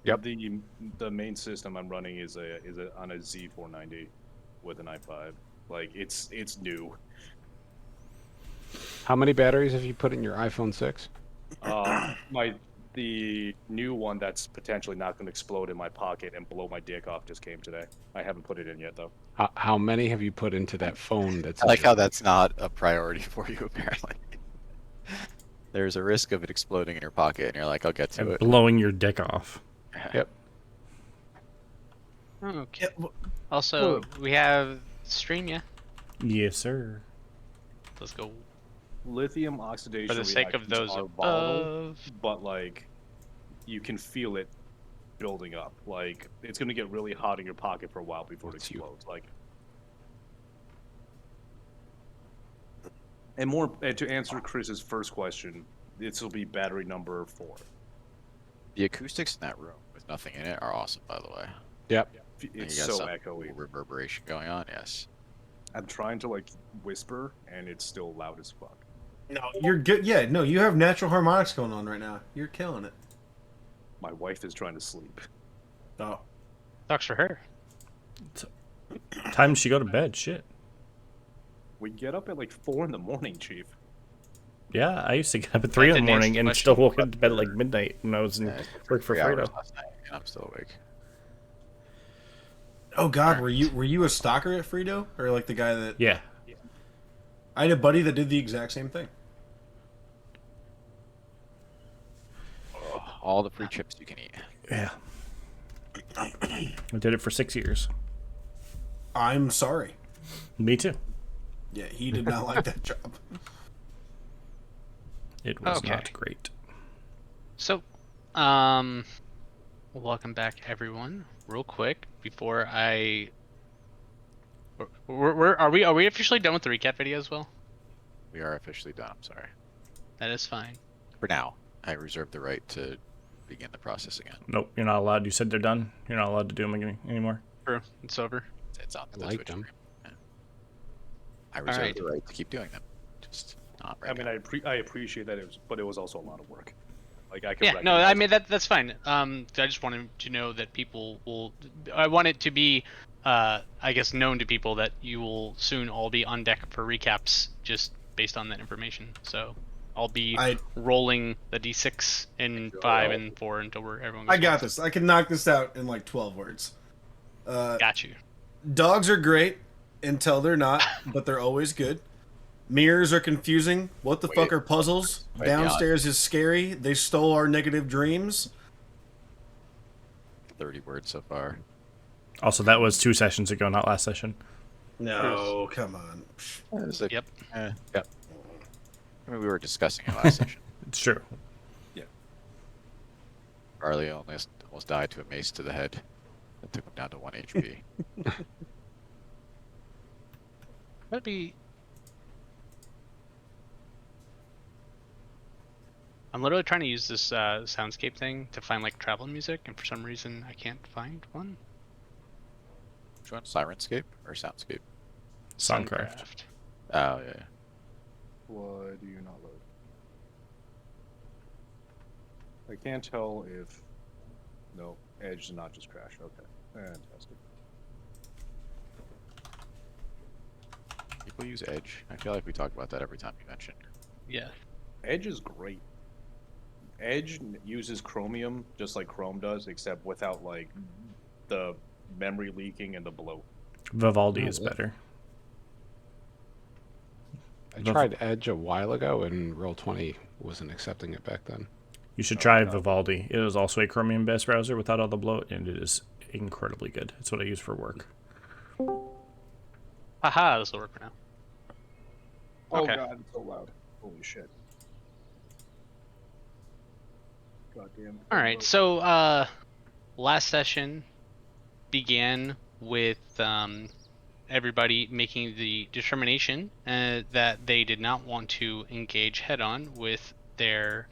Yep. The main system I'm running is on a Z490 with an i5. Like it's new. How many batteries have you put in your iPhone 6? The new one that's potentially not going to explode in my pocket and blow my dick off just came today. I haven't put it in yet though. How many have you put into that phone that's I in like your how room? that's not a priority for you, apparently. There's a risk of it exploding in your pocket, and you're like, I'll get to And it. blowing your dick off. Yep. Okay. Yeah, Also, we have Streamia. Yes, sir. Let's go. Lithium oxidation For the sake of reactions those are volatile, above. but like you can feel it building up. Like it's going to get really hot in your pocket for a while before it What's you? explodes. Like, and to answer Chris's first question, this will be battery number 4. The acoustics in that room with nothing in it are awesome, by the way. Yep. It's You got so some echoey. reverberation going on, yes. I'm trying to like whisper, and it's still loud as fuck. no, you're good. Yeah, no, you have natural harmonics going on right now. You're killing it. My wife is trying to sleep. Oh, Sucks for her. Time she go to bed. Shit. We get up at like 4 in the morning, Chief. Yeah, I used to get up at 3 in the didn't answer morning the and question. still woke up to bed at like midnight when I was in Yeah, work for 3 hours Fredo. last night, and I'm still awake. oh God, were you a stalker at Frito, or like the guy that? Yeah. I had a buddy that did the exact same thing. All the free chips you can eat. Yeah. I did it for 6 years. I'm sorry. Me too. Yeah, he did not like that job. It was Okay. not great. So, welcome back everyone. Real quick before I, are we officially done with the recap video as well? We are officially done, I'm sorry. That is fine. For now, I reserve the right to begin the process again. Nope, you're not allowed. You said they're done. You're not allowed to do them anymore. True, it's over. It's on the I like Twitch them. stream. Yeah. I reserve Alright. the right to keep doing them. Just not right I mean, now. I appreciate that, but it was also a lot of work. Like I can. Yeah, no, recognize I mean that's fine. I just wanted to know that people will. I want it to be, I guess, known to people that you will soon all be on deck for recaps, just based on that information. So I'll be rolling the d6 in 5 and 4 until everyone. Goes I got home. this. I can knock this out in like 12 words. Got you. Dogs are great until they're not, but they're always good. Mirrors are confusing. What the Wait. fuck are puzzles? Wait, Downstairs is scary. They stole our negative dreams. 30 words so far. Also, that was 2 sessions ago, not last session. No, come on. Yep. Yep. I mean, we were discussing it last session. It's true. Charlie almost died to a mace to the head. That took him down to 1 HP. That'd be. I'm literally trying to use this soundscape thing to find like travel music, and for some reason I can't find one. Which one? Sirenscape or Soundscape? Soundcraft. Oh, yeah. Why do you not load? I can't tell if. No, Edge did not just crash. Okay, fantastic. People use Edge. I feel like we talk about that every time you mention. Yeah. Edge is great. Edge uses Chromium just like Chrome does, except without like the memory leaking and the bloat. Vivaldi Oh, is yeah. better. I tried Edge a while ago, and Roll20 wasn't accepting it back then. You should try Vivaldi. It is also a Chromium-based browser without all the bloat, and it is incredibly good. It's what I use for work. Haha, this will work for now. Oh Okay. god, it's so loud. Holy shit. Goddamn. All right. So last session began with everybody making the determination that they did not want to engage head-on with the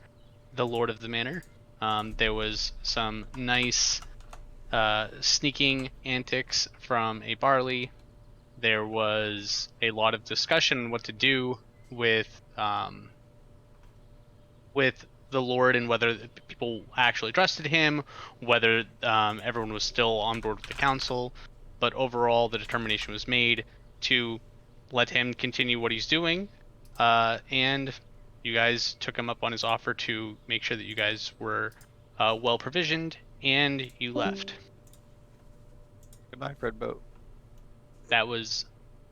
Lord of the Manor. There was some nice sneaking antics from a Barley. There was a lot of discussion on what to do with the Lord and whether people actually trusted him, whether everyone was still on board with the council. But overall, the determination was made to let him continue what he's doing, and you guys took him up on his offer to make sure that you guys were well provisioned, and you left. Goodbye, Fred Boat. That was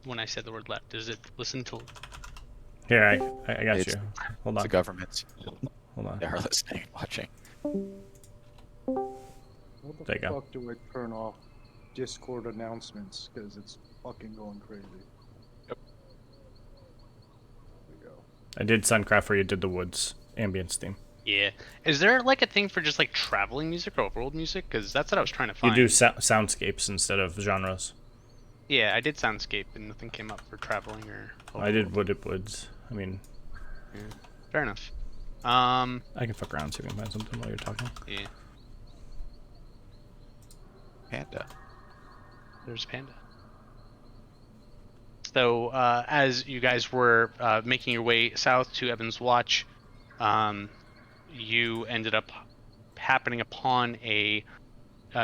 when I said the word left. Does it listen to? Here, I got It's- you. Hold It's on. the government. Hold on. They are listening and watching. What the There you go. fuck do I turn off Discord announcements? Because it's fucking going crazy. Yep. There we go. I did Suncraft where you did the woods ambience theme. Yeah. Is there like a thing for just like traveling music or overworld music? Because that's what I was trying to You find. do soundscapes instead of genres. Yeah, I did soundscape, and nothing came up for traveling or. I did overworld. wooded woods. I mean, Fair enough. I can fuck around see if I can find something while you're talking. Yeah. Panda. There's Panda. So, as you guys were making your way south to Evans Watch, you ended up happening upon a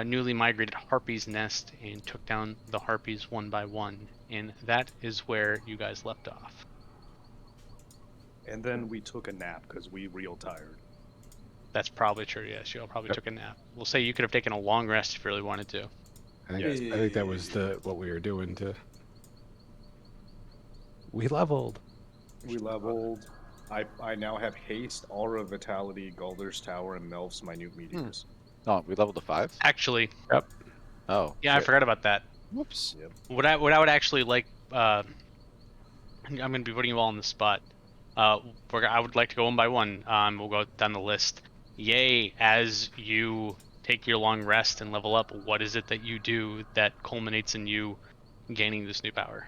newly migrated harpy's nest and took down the harpies one by one. And that is where you guys left off. And then we took a nap because we real tired. That's probably true, yes. You all probably Yep. took a nap. We'll say you could have taken a long rest if you really wanted to. I think that was what we were doing to. We leveled. We leveled. I now have haste, aura, vitality, Gulder's Tower, and Melv's minute meteors. Oh, we leveled to 5? Actually, Oh. yeah, I shit. forgot about that. Whoops. Yep. What I would actually like, I'm going to be putting you all on the spot. I would like to go one by one. We'll go down the list. Yay, as you take your long rest and level up, what is it that you do that culminates in you gaining this new power?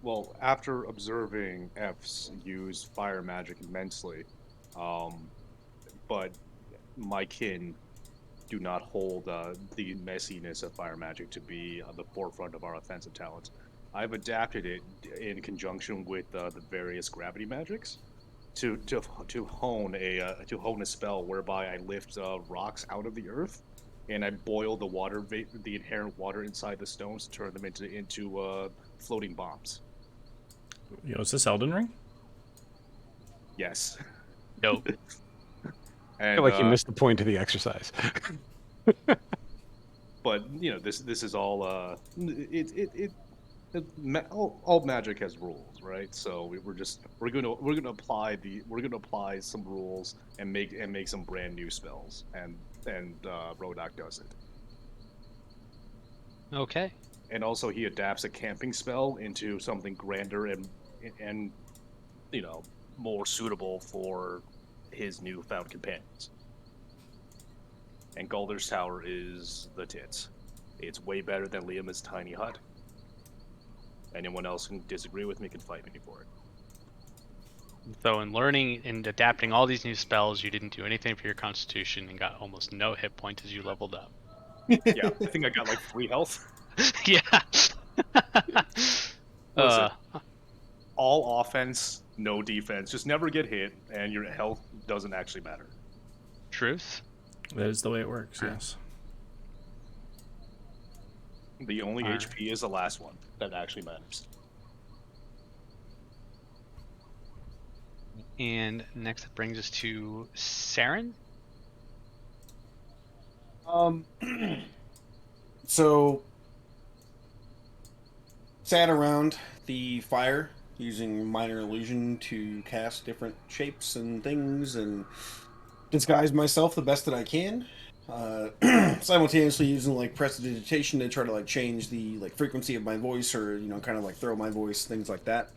Well, after observing F's use fire magic immensely, but my kin do not hold the messiness of fire magic to be on the forefront of our offensive talents. I've adapted it in conjunction with the various gravity magics to hone a spell whereby I lift rocks out of the earth and I boil the water, the inherent water inside the stones, to turn them into floating bombs. You know, is this Elden Ring? Yes. Dope. I And, feel like you missed the point of the exercise. But you know, this is all all magic has rules, right? So we're gonna apply some rules and make some brand new spells, and Rodak does it. Okay. And also he adapts a camping spell into something grander and you know, more suitable for his newfound companions. And Gulder's Tower is the tits. It's way better than Liam's tiny hut. Anyone else who can disagree with me can fight me for it. So in learning and adapting all these new spells, you didn't do anything for your constitution and got almost no hit points as you leveled up. Yeah, I think I got like 3 health. Yeah. Listen, all offense, no defense. Just never get hit, and your health doesn't actually matter. Truth. That is the way it works, yes. The only Alright. HP is the last one that actually matters. And next that brings us to Saren. So sat around the fire using minor illusion to cast different shapes and things and disguise myself the best that I can. Simultaneously using like prestidigitation to try to like change the like frequency of my voice, or you know, kind of like throw my voice, things like that.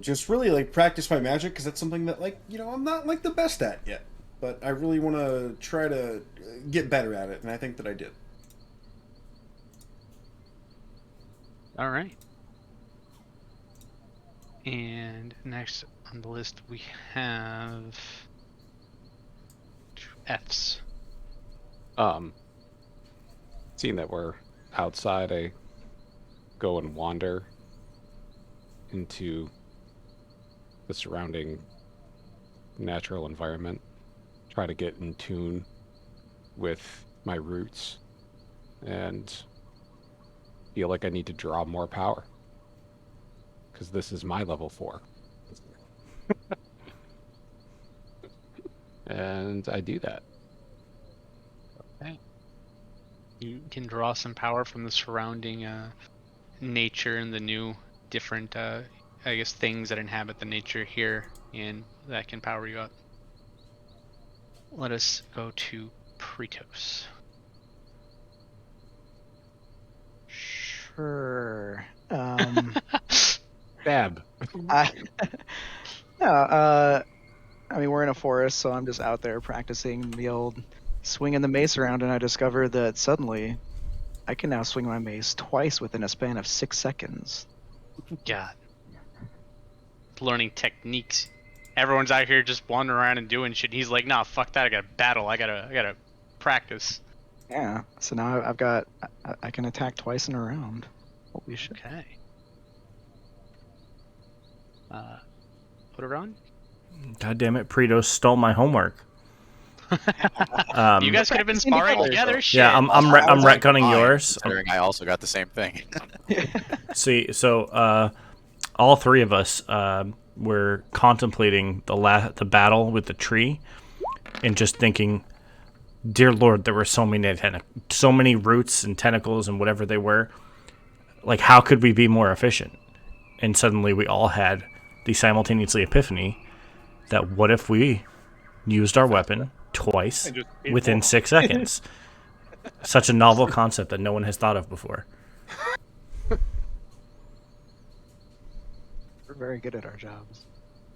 Just really like practice my magic, because that's something that, like, you know, I'm not like the best at yet, but I really want to try to get better at it, and I think that I did. All right. And next on the list we have F's. Seeing that we're outside, I go and wander into the surrounding natural environment, try to get in tune with my roots, and feel like I need to draw more power. Because this is my level 4. And I do that. You can draw some power from the surrounding nature and the new different, I guess, things that inhabit the nature here, and that can power you up. Let us go to Pretos. Sure. Bab. I, no, I mean, we're in a forest, so I'm just out there practicing the old swinging the mace around, and I discovered that suddenly I can now swing my mace twice within a span of 6 seconds. God. Learning techniques. Everyone's out here just wandering around and doing shit. He's like, nah, fuck that. I gotta battle. I gotta practice. Yeah, so now I can attack twice in a round. Holy shit. Okay. Put it on. God damn it, Pretos stole my homework. You guys could have been practicing sparring together. together. Shit. Yeah, I'm retconning Fine, yours. Considering I also got the same thing. See, so all three of us were contemplating the battle with the tree, and just thinking, dear Lord, there were so many roots and tentacles and whatever they were. Like, how could we be more efficient? And suddenly we all had the simultaneously epiphany that what if we used our weapon twice And just within 6 seconds? Such a novel concept that no one has thought of before. We're very good at our jobs.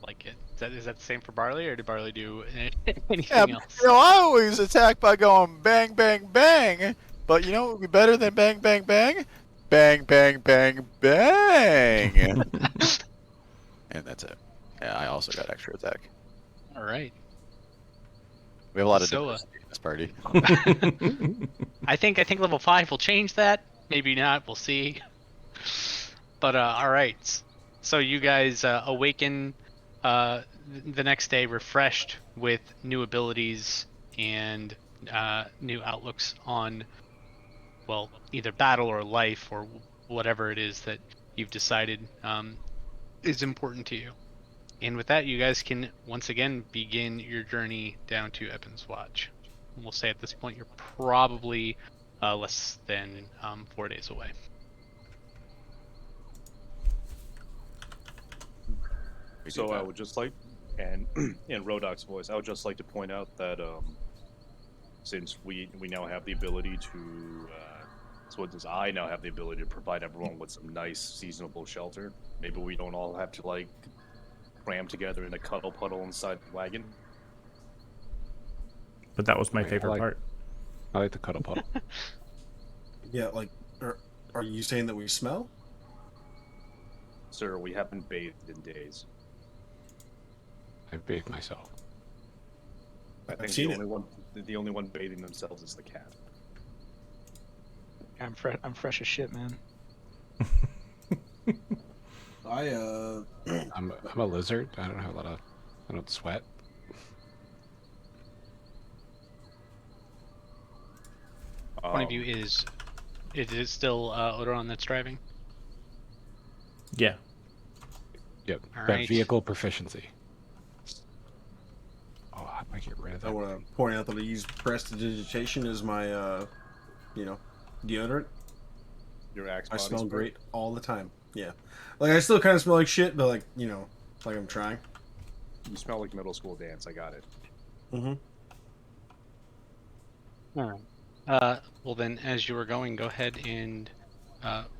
Like it. Is that the same for Barley, or did Barley do anything Yeah, else? you know, I always attack by going bang, bang, bang. But you know what would be better than bang, bang, bang? Bang, bang, bang, bang. And that's it. Yeah, I also got extra attack. All right. We have a lot of So, diversity in this party. I think level 5 will change that. Maybe not. We'll see. But all right. So you guys awaken the next day refreshed with new abilities and new outlooks on, well, either battle or life or whatever it is that you've decided is important to you. And with that, you guys can once again begin your journey down to Evan's Watch. We'll say at this point you're probably less than 4 days away. So I would just like, and in Rodok's voice, I would just like to point out that since we now have the ability to, since I now have the ability to provide everyone with some nice seasonable shelter, maybe we don't all have to like cram together in a cuddle puddle inside the wagon. But that was my I favorite like- part. I like the cuddle puddle. Yeah, like, are you saying that we smell? Sir, we haven't bathed in days. I bathed myself. I think seen the only one bathing themselves is the cat. I'm fresh as shit, man. I'm a lizard. I don't have I don't sweat. One of you is it still Odoron that's driving? Yeah. Yep. All Got right. vehicle proficiency. Oh, how do I get rid of I that? want to point out that I use prestidigitation as my, deodorant. Your axe I body smell spray? great all the time. Yeah, like I still kind of smell like shit, but like like I'm trying. You smell like middle school dance. I got it. Mm-hmm. All right. Well then, as you were going, go ahead and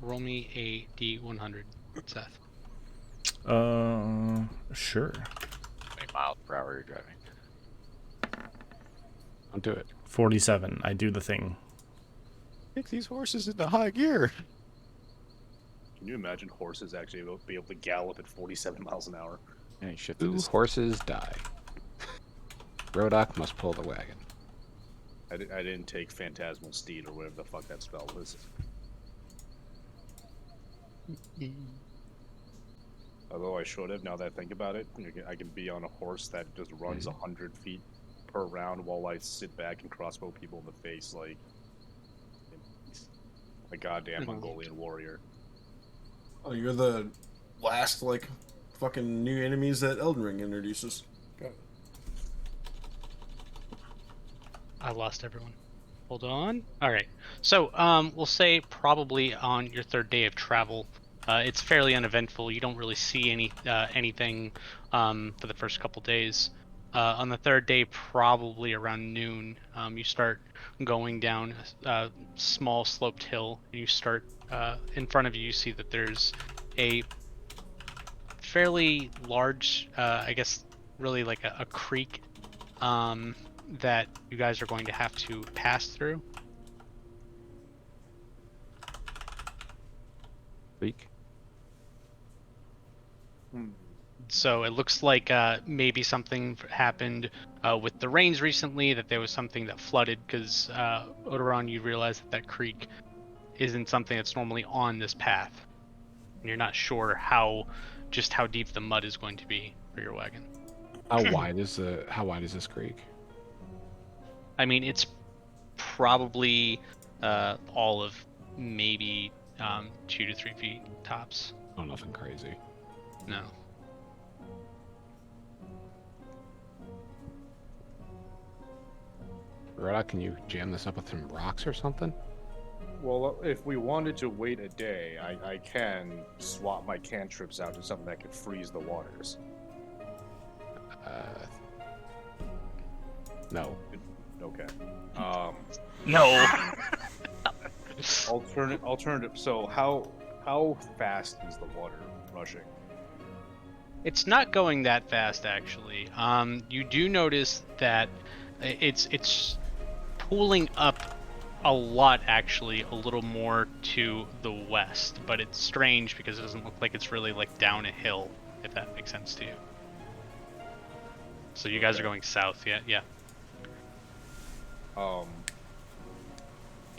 roll me a D100, Seth. Sure. How many miles per hour you're driving? Don't do it. 47. I do the thing. Kick these horses into high gear. Can you imagine horses actually be able to gallop at 47 miles an hour? And he shifted 2 his horses die. Rodok must pull the wagon. I didn't take Phantasmal Steed or whatever the fuck that spell was. Although I should have, now that I think about it, I can be on a horse that just runs 100 feet per round while I sit back and crossbow people in the face like a goddamn Mhm. Mongolian warrior. Oh, you're the last, like, fucking new enemies that Elden Ring introduces. Got it. I lost everyone. Hold on. All right. So, we'll say probably on your third day of travel, it's fairly uneventful. You don't really see anything for the first couple days. On the third day, probably around noon, you start going down a small sloped hill, and you start in front of you. You see that there's a fairly large, I guess, really like a creek that you guys are going to have to pass through. Week. So it looks like maybe something happened with the rains recently, that there was something that flooded, because Odoron, you realize that creek isn't something that's normally on this path. And you're not sure how deep the mud is going to be for your wagon. How wide is this creek? I mean, it's probably all of maybe 2 to 3 feet tops. Oh, nothing crazy. No. Rhoda, can you jam this up with some rocks or something? Well, if we wanted to wait a day, I can swap my cantrips out to something that could freeze the waters. No. Okay. No. Alternative. So how fast is the water rushing? It's not going that fast, actually. You do notice that it's pooling up a lot, actually, a little more to the west, but it's strange because it doesn't look like it's really like down a hill, if that makes sense to you. So you guys are going south, yeah.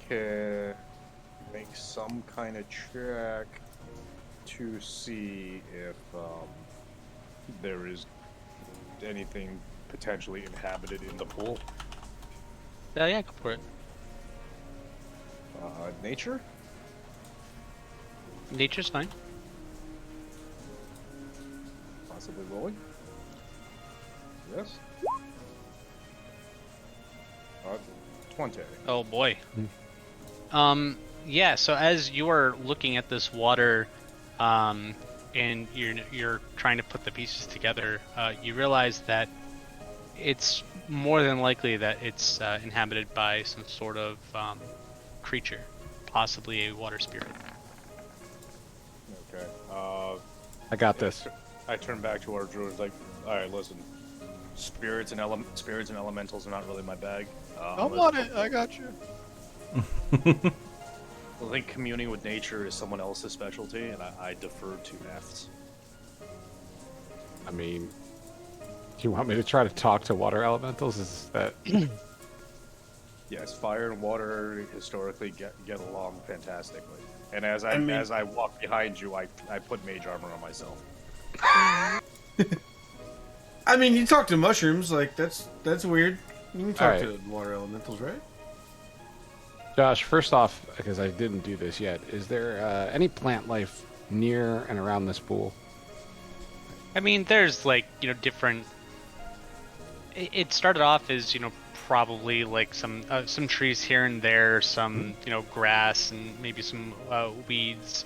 Can make some kind of check to see if there is anything potentially inhabited in the pool. Yeah, go for it. Nature? Nature's fine. Possibly rolling? Yes. 20. Oh boy. Yeah, so as you are looking at this water, and you're trying to put the pieces together, you realize that it's more than likely that it's inhabited by some sort of creature, possibly a water spirit. Okay. I got this. I turn back to our druids like, all right, listen. Spirits and elementals are not really my bag. I'm on it. I got you. I think communing with nature is someone else's specialty, and I defer to Nefts. I mean, do you want me to try to talk to water elementals? Is that... Yes, fire and water historically get along fantastically. And as I mean- as I walk behind you, I put mage armor on myself. I mean, you talk to mushrooms, like, that's weird. You can talk Alright. to water elementals, right? Josh, first off, because I didn't do this yet, is there any plant life near and around this pool? I mean, there's like, different. It started off as, probably like some trees here and there, some, grass and maybe some weeds.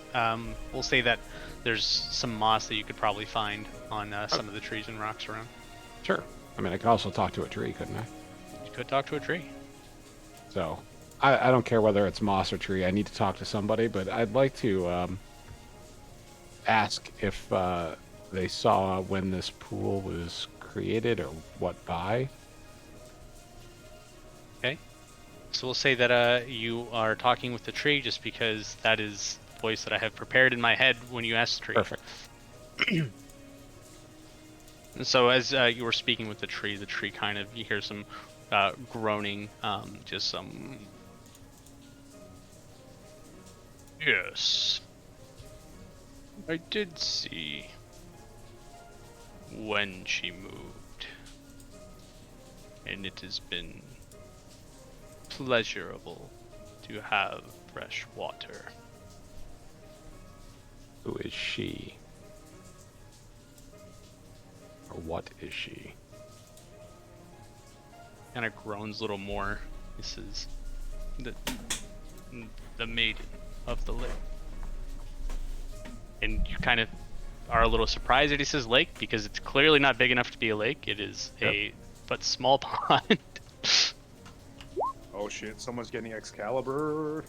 We'll say that there's some moss that you could probably find on some of the trees and rocks around. Sure. I mean, I could also talk to a tree, couldn't I? You could talk to a tree. So, I don't care whether it's moss or tree. I need to talk to somebody, but I'd like to ask if they saw when this pool was created or what by. Okay. So we'll say that you are talking with the tree, just because that is the voice that I have prepared in my head when you ask the tree. Perfect. And so as you were speaking with the tree kind of, you hear some groaning, just some... Yes. I did see when she moved. And it has been pleasurable to have fresh water. Who is she? Or what is she? Kind of groans a little more. This is the maiden of the lake. And you kind of are a little surprised that he says lake, because it's clearly not big enough to be a lake. It is a but small pond. Oh shit! Someone's getting Excalibur. I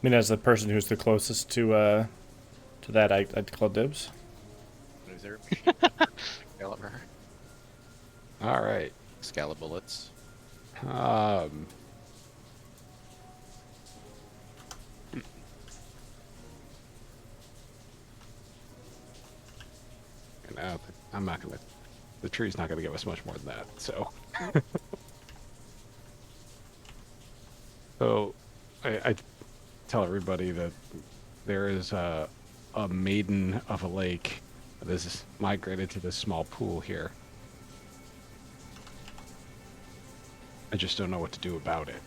mean, as the person who's the closest to that, I'd call dibs. Is there Excalibur? All right. Excalibullets. And I'm not gonna. The tree's not gonna give us much more than that. So. So, I tell everybody that there is a maiden of a lake that is migrated to this small pool here. I just don't know what to do about it.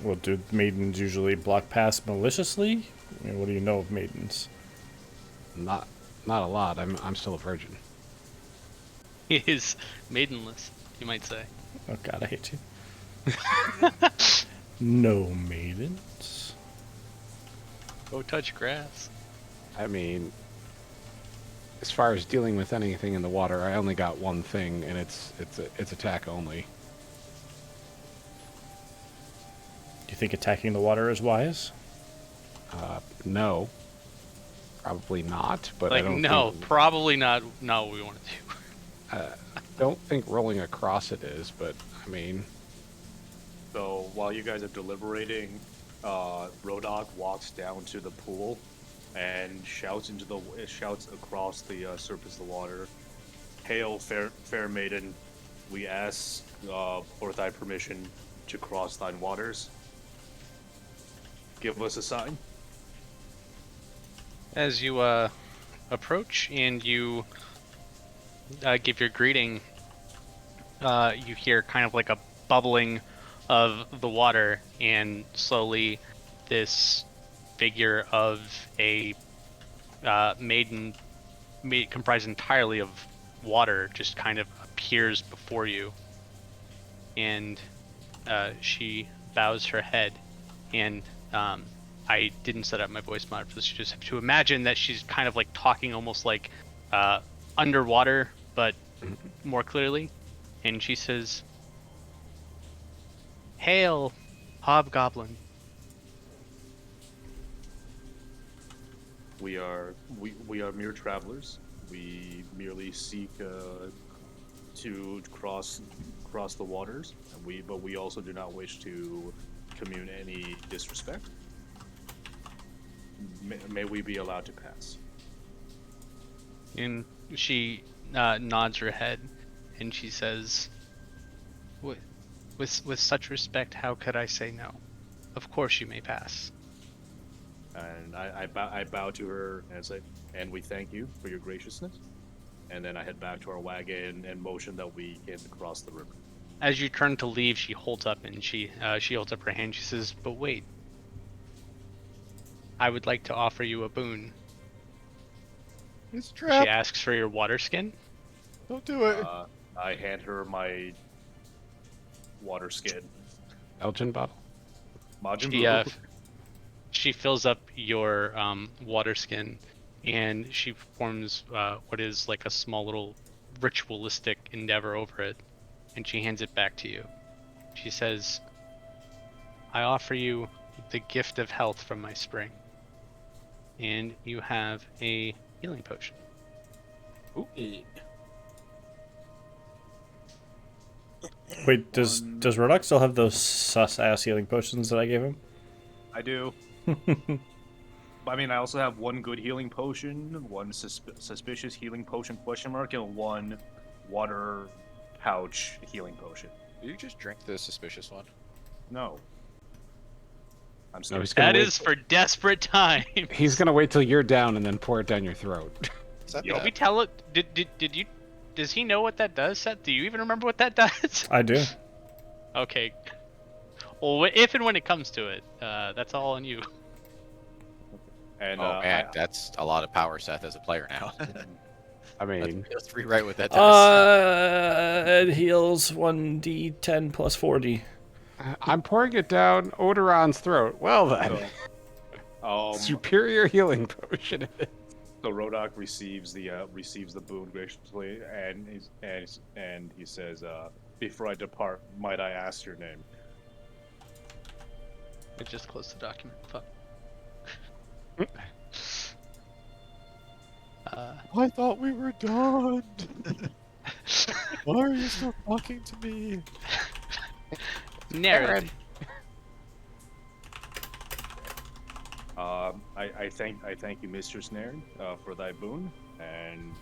Well, do maidens usually block paths maliciously? I mean, what do you know of maidens? Not a lot. I'm still a virgin. He is maidenless, you might say. Oh God, I hate you. No maidens. Go touch grass. I mean, as far as dealing with anything in the water, I only got one thing, and it's attack only. Do you think attacking the water is wise? No, probably not. But I Like, don't no, think, probably not what we want to do. don't think rolling across it is. But I mean, So while you guys are deliberating, Rodok walks down to the pool and shouts across the surface of the water. Hail, fair maiden! We ask for thy permission to cross thine waters. Give us a sign. As you approach and you give your greeting, you hear kind of like a bubbling of the water, and slowly this figure of a maiden comprised entirely of water just kind of appears before you. And she bows her head, and I didn't set up my voice mod for this. You just have to imagine that she's kind of like talking almost like underwater, but more clearly. And she says, "Hail, Hobgoblin." We are mere travelers. We merely seek to cross the waters, and but we also do not wish to commune any disrespect. May we be allowed to pass? And she nods her head, and she says, with such respect, how could I say no? Of course you may pass." And I bow to her and say, "And we thank you for your graciousness." And then I head back to our wagon and motion that we get across the river. As you turn to leave, she holds up she holds up her hand. She says, "But wait, I would like to offer you a boon." It's a She trap. asks for your water skin. Don't do it. I hand her my water skin. Elgin bottle. Majin She Buu. she fills up your water skin, and she performs what is like a small little ritualistic endeavor over it, and she hands it back to you. She says, "I offer you the gift of health from my spring, and you have a healing potion." Wait, does Rodok still have those sus ass healing potions that I gave him? I do. I mean, I also have one good healing potion, one suspicious healing potion question mark, and one water pouch healing potion. Did you just drink the suspicious one? No. I'm No, scared. he's gonna That wait. is for desperate times. He's gonna wait till you're down and then pour it down your throat. Is that Did bad? we tell it? Did you? Does he know what that does, Seth? Do you even remember what that does? I do. Okay. Well, if and when it comes to it, that's all on you. And Oh man, that's a lot of power, Seth, as a player now. I mean, Let's rewrite what that does. It heals 1d10 plus 4d. I'm pouring it down Odoron's throat. Well then, superior healing potion. So Rodok receives the boon graciously, and he says, "Before I depart, might I ask your name?" I just closed the document. Fuck. I thought we were done. Why are you still talking to me? Narrative. I thank you, Mistress Nairn, for thy boon, and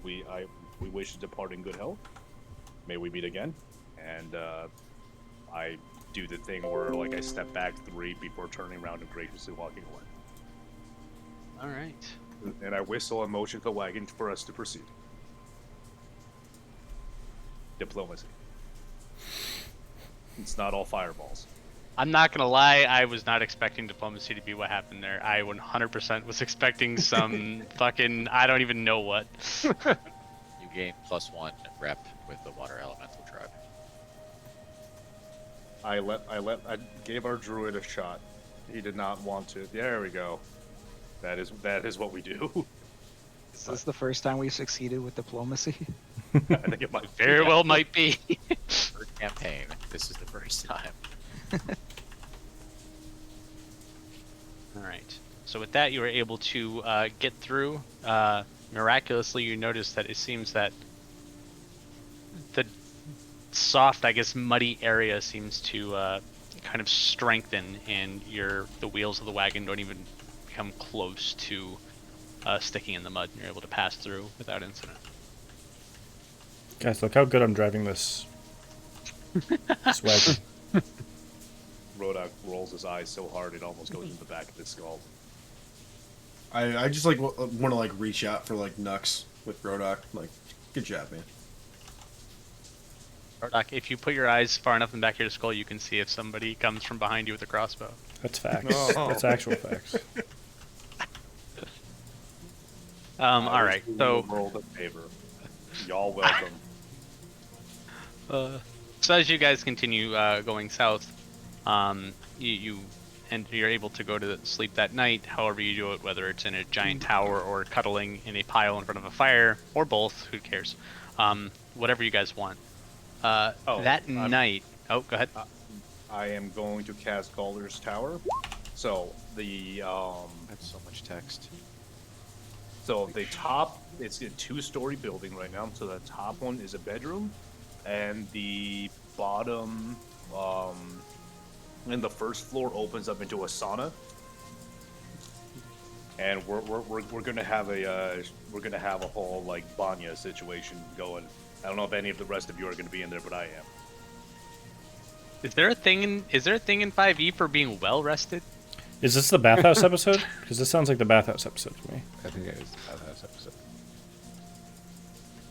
we wish to depart in good health. May we meet again. And I do the thing where like I step back 3 before turning around and graciously walking away. All right. And I whistle and motion to the wagon for us to proceed. Diplomacy. It's not all fireballs. I'm not gonna lie, I was not expecting diplomacy to be what happened there. I 100% was expecting some fucking I don't even know what. You gain +1 rep with the water elemental tribe. I gave our druid a shot. He did not want to. There we go. That is what we do. Is this the first time we succeeded with diplomacy? I think it might Very well might be. First campaign. This is the first time. All right. So with that, you were able to get through. Miraculously, you notice that it seems that the soft, I guess, muddy area seems to kind of strengthen, and the wheels of the wagon don't even come close to sticking in the mud, and you're able to pass through without incident. Guys, look how good I'm driving this wagon. Rodok rolls his eyes so hard it almost goes in the back of his skull. I just like want to like reach out for like Nux with Rodok. Like, good job, man. Doc, if you put your eyes far enough in the back of your skull, you can see if somebody comes from behind you with a crossbow. That's facts. No. That's actual facts. All right. So, World of favor. Y'all welcome. so as you guys continue going south, you're able to go to sleep that night. However you do it, whether it's in a giant tower or cuddling in a pile in front of a fire, or both, who cares? Whatever you guys want. Night. Oh, go ahead. I am going to cast Galder's Tower. So the That's so much text. So the top, it's a 2-story building right now. So the top one is a bedroom, and the bottom, and the first floor opens up into a sauna. And we're gonna have a whole like banya situation going. I don't know if any of the rest of you are gonna be in there, but I am. Is there a thing in 5e for being well rested? Is this the bathhouse episode? Because this sounds like the bathhouse episode to me. I think it is the bathhouse episode.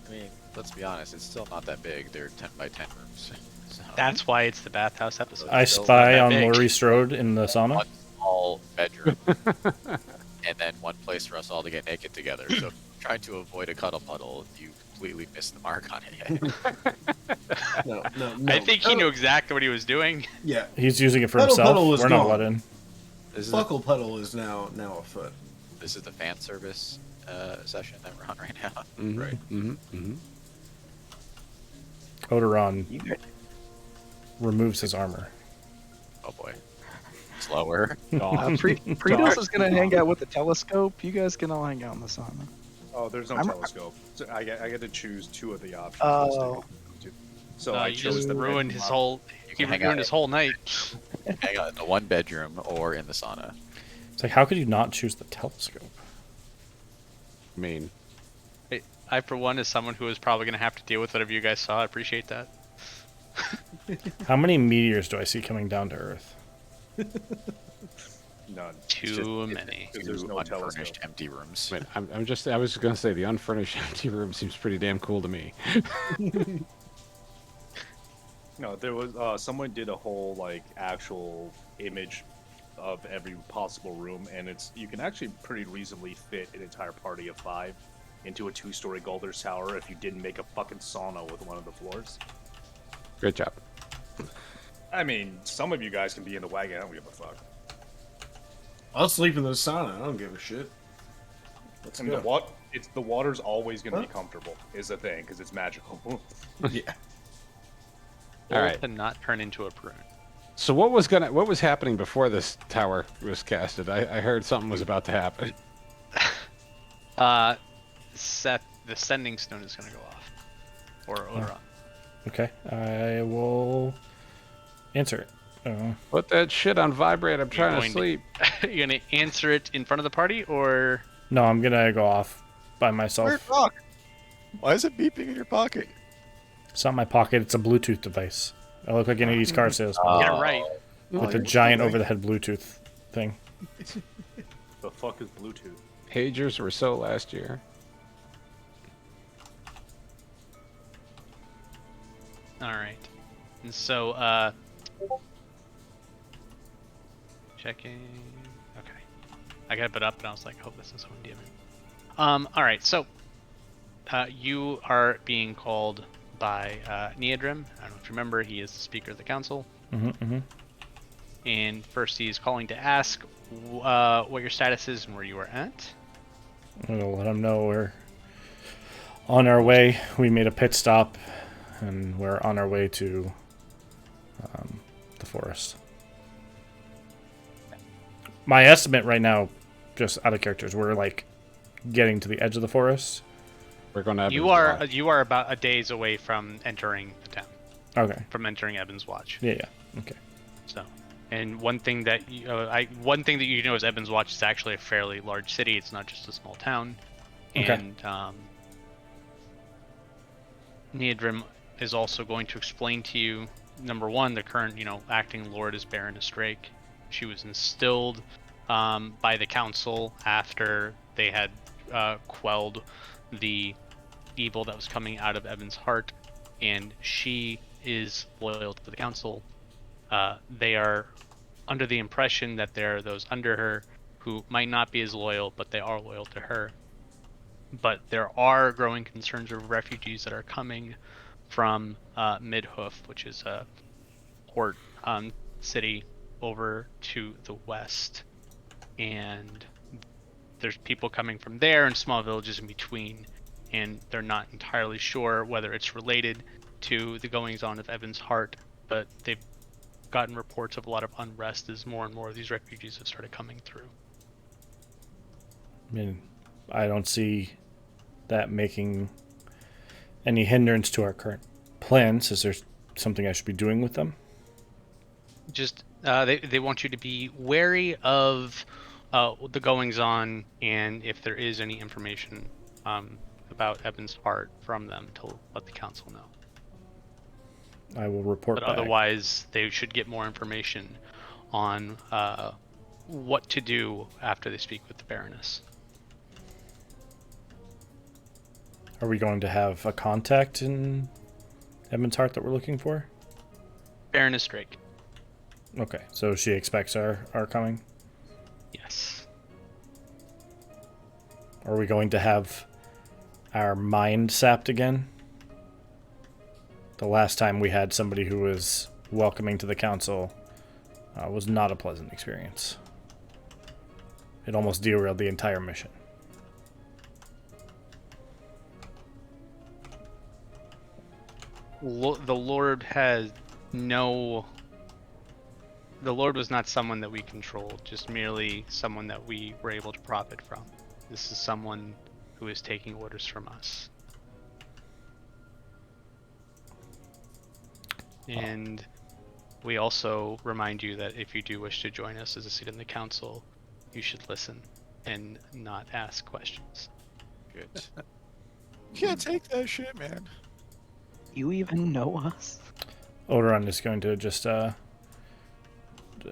I mean, let's be honest, it's still not that big. They're 10 by 10 rooms. So That's why it's the bathhouse episode. I Still spy not on that big. Laurie Strode in the sauna. one small bedroom, and then one place for us all to get naked together. So if you're trying to avoid a cuddle puddle, you completely missed the mark on it. No. I think he knew exactly what he was doing. Yeah. He's using it for Puddle himself. Puddle is We're not gone. let in. This is Buckle Puddle is now afoot. this is the fan service session that we're on right now. Mm-hmm. Right. Mm-hmm. Mm-hmm. Odoron You guys, removes his armor. Oh boy, slower. Pretos is gonna hang out with the telescope. You guys can all hang out in the sauna. Oh, there's no I'm- telescope. So I get to choose 2 of the options. Oh. So No, I you chose just the ruined bedroom his option. whole. You He can hang ruined out, his whole night. hang out in the one bedroom or in the sauna. It's like, how could you not choose the telescope? I mean, I, for one, as someone who is probably going to have to deal with whatever you guys saw, I appreciate that. How many meteors do I see coming down to Earth? None. It's Too just- many. Because there's no unfurnished telescope. empty rooms. Wait, I was gonna say the unfurnished empty room seems pretty damn cool to me. No, there was someone did a whole like actual image of every possible room, and you can actually pretty reasonably fit an entire party of 5 into a 2-story Golders Tower if you didn't make a fucking sauna with one of the floors. Great job. I mean, some of you guys can be in the wagon. I don't give a fuck. I'll sleep in the sauna. I don't give a shit. Let's And go. the water's always going to Huh? be comfortable, is the thing, because it's magical. Yeah. All right. To not turn into a prune. So what was happening before this tower was casted? I heard something was about to happen. Seth, the sending stone is going to go off. Or Odoron. Okay, I will answer it. Put that shit on vibrate. I'm trying to going to- sleep. You're going to answer it in front of the party, or No, I'm gonna go off by Weird myself. rock. Why is it beeping in your pocket? It's not in my pocket. It's a Bluetooth device. I look like an 80s car salesman get it right? with a giant over-the-head Bluetooth thing. The fuck is Bluetooth? Pagers were so last year. All right. And so, checking. Okay. I got it up, and I was like, "Hope this is Home Demon." All right. So, you are being called by Neodrim. I don't know if you remember. He is the Speaker of the Council. Mm-hmm. And first, he's calling to ask what your status is and where you are at. I'm gonna let them know we're on our way. We made a pit stop, and we're on our way to the forest. My estimate right now, just out of characters, we're like getting to the edge of the forest. We're going to have You are about a days away from entering the town, Okay. from entering Evans Watch. Yeah. Okay. So, and one thing that you know is Evans Watch is actually a fairly large city. It's not just a small town. Okay. And Neodrim is also going to explain to you, number one, the current acting lord is Baroness Drake. She was instilled by the council after they had quelled the evil that was coming out of Evan's heart, and she is loyal to the council. They are under the impression that there are those under her who might not be as loyal, but they are loyal to her. But there are growing concerns of refugees that are coming from Midhoof, which is a port city over to the west. And there's people coming from there and small villages in between, and they're not entirely sure whether it's related to the goings-on of Evan's heart, but they've gotten reports of a lot of unrest as more and more of these refugees have started coming through. I mean, I don't see that making any hindrance to our current plans. Is there something I should be doing with them? Just they want you to be wary of the goings on, and if there is any information about Evan's heart from them, to let the council know. I will report But back. otherwise, they should get more information on what to do after they speak with the Baroness. Are we going to have a contact in Evan's heart that we're looking for? Baroness Drake. Okay, so she expects our coming. Yes. Are we going to have our mind sapped again? The last time we had somebody who was welcoming to the council was not a pleasant experience. It almost derailed the entire mission. The Lord has no... The Lord was not someone that we controlled, just merely someone that we were able to profit from. This is someone who is taking orders from us. And we also remind you that if you do wish to join us as a seat in the council, you should listen and not ask questions. Good. You can't take that shit, man. You even know us? Odoron is going to just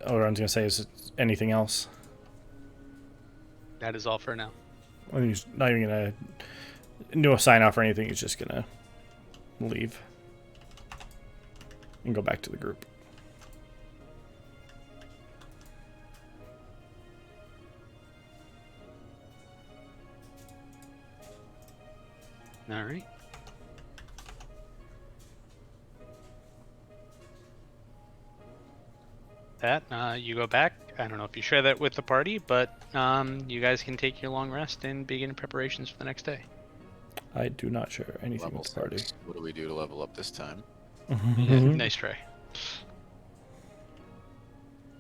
Oron's gonna say is anything else. That is all for now. I mean, he's not even gonna do a sign off or anything. He's just gonna leave and go back to the group. All right. That you go back. I don't know if you share that with the party, but you guys can take your long rest and begin preparations for the next day. I do not share anything Level with the party. 6. What do we do to level up this time? Nice try.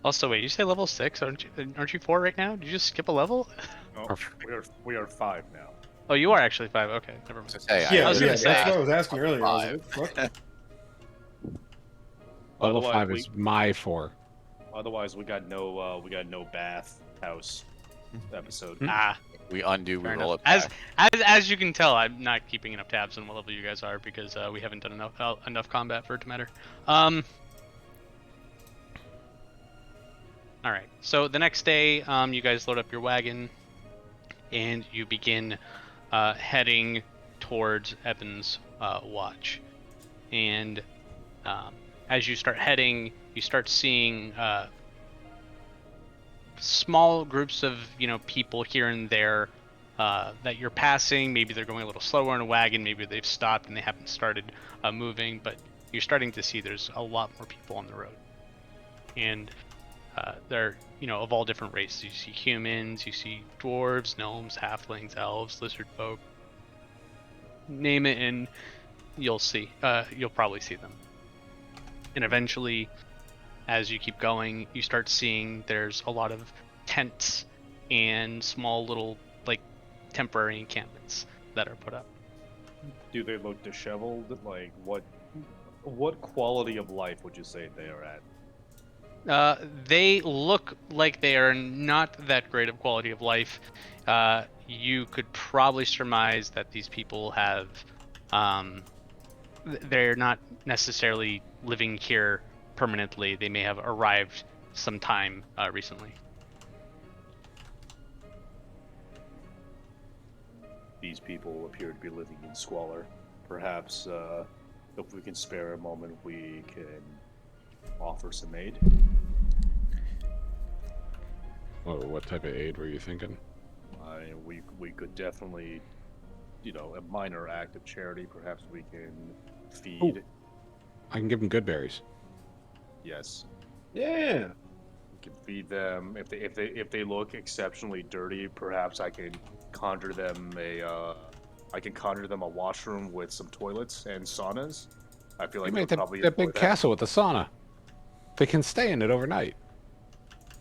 Also, wait, you say level 6? Aren't you 4 right now? Did you just skip a level? Oh, we are 5 now. Oh, you are actually 5. Okay, never mind. So, hey, Yeah, I was gonna that's say- what I was asking earlier. I was like, what the fuck? Level Otherwise, 5 is my 4. Otherwise, we got no bath house episode. Ah, we undo, fair we roll enough. it back. As you can tell, I'm not keeping enough tabs on what level you guys are because we haven't done enough combat for it to matter. All right. So the next day, you guys load up your wagon, and you begin heading towards Evan's watch. And as you start heading, you start seeing small groups of people here and there that you're passing. Maybe they're going a little slower in a wagon. Maybe they've stopped and they haven't started moving. But you're starting to see there's a lot more people on the road, and they're of all different races. You see humans, you see dwarves, gnomes, halflings, elves, lizard folk. Name it, and you'll probably see them. And eventually, as you keep going, you start seeing there's a lot of tents and small little temporary encampments that are put up. Do they look disheveled? Like what quality of life would you say they are at? They look like they are not that great of quality of life. You could probably surmise that these people have, they're not necessarily living here permanently. They may have arrived sometime recently. These people appear to be living in squalor. Perhaps, if we can spare a moment, we can offer some aid. Oh, what type of aid were you thinking? We could definitely, a minor act of charity. Perhaps we can feed. Ooh. I can give them good berries. Yes, Yeah. we can feed them. If they look exceptionally dirty, perhaps I can conjure them a washroom with some toilets and saunas. I feel like You they'll made that, probably that enjoy big castle with a sauna. They can stay in it overnight.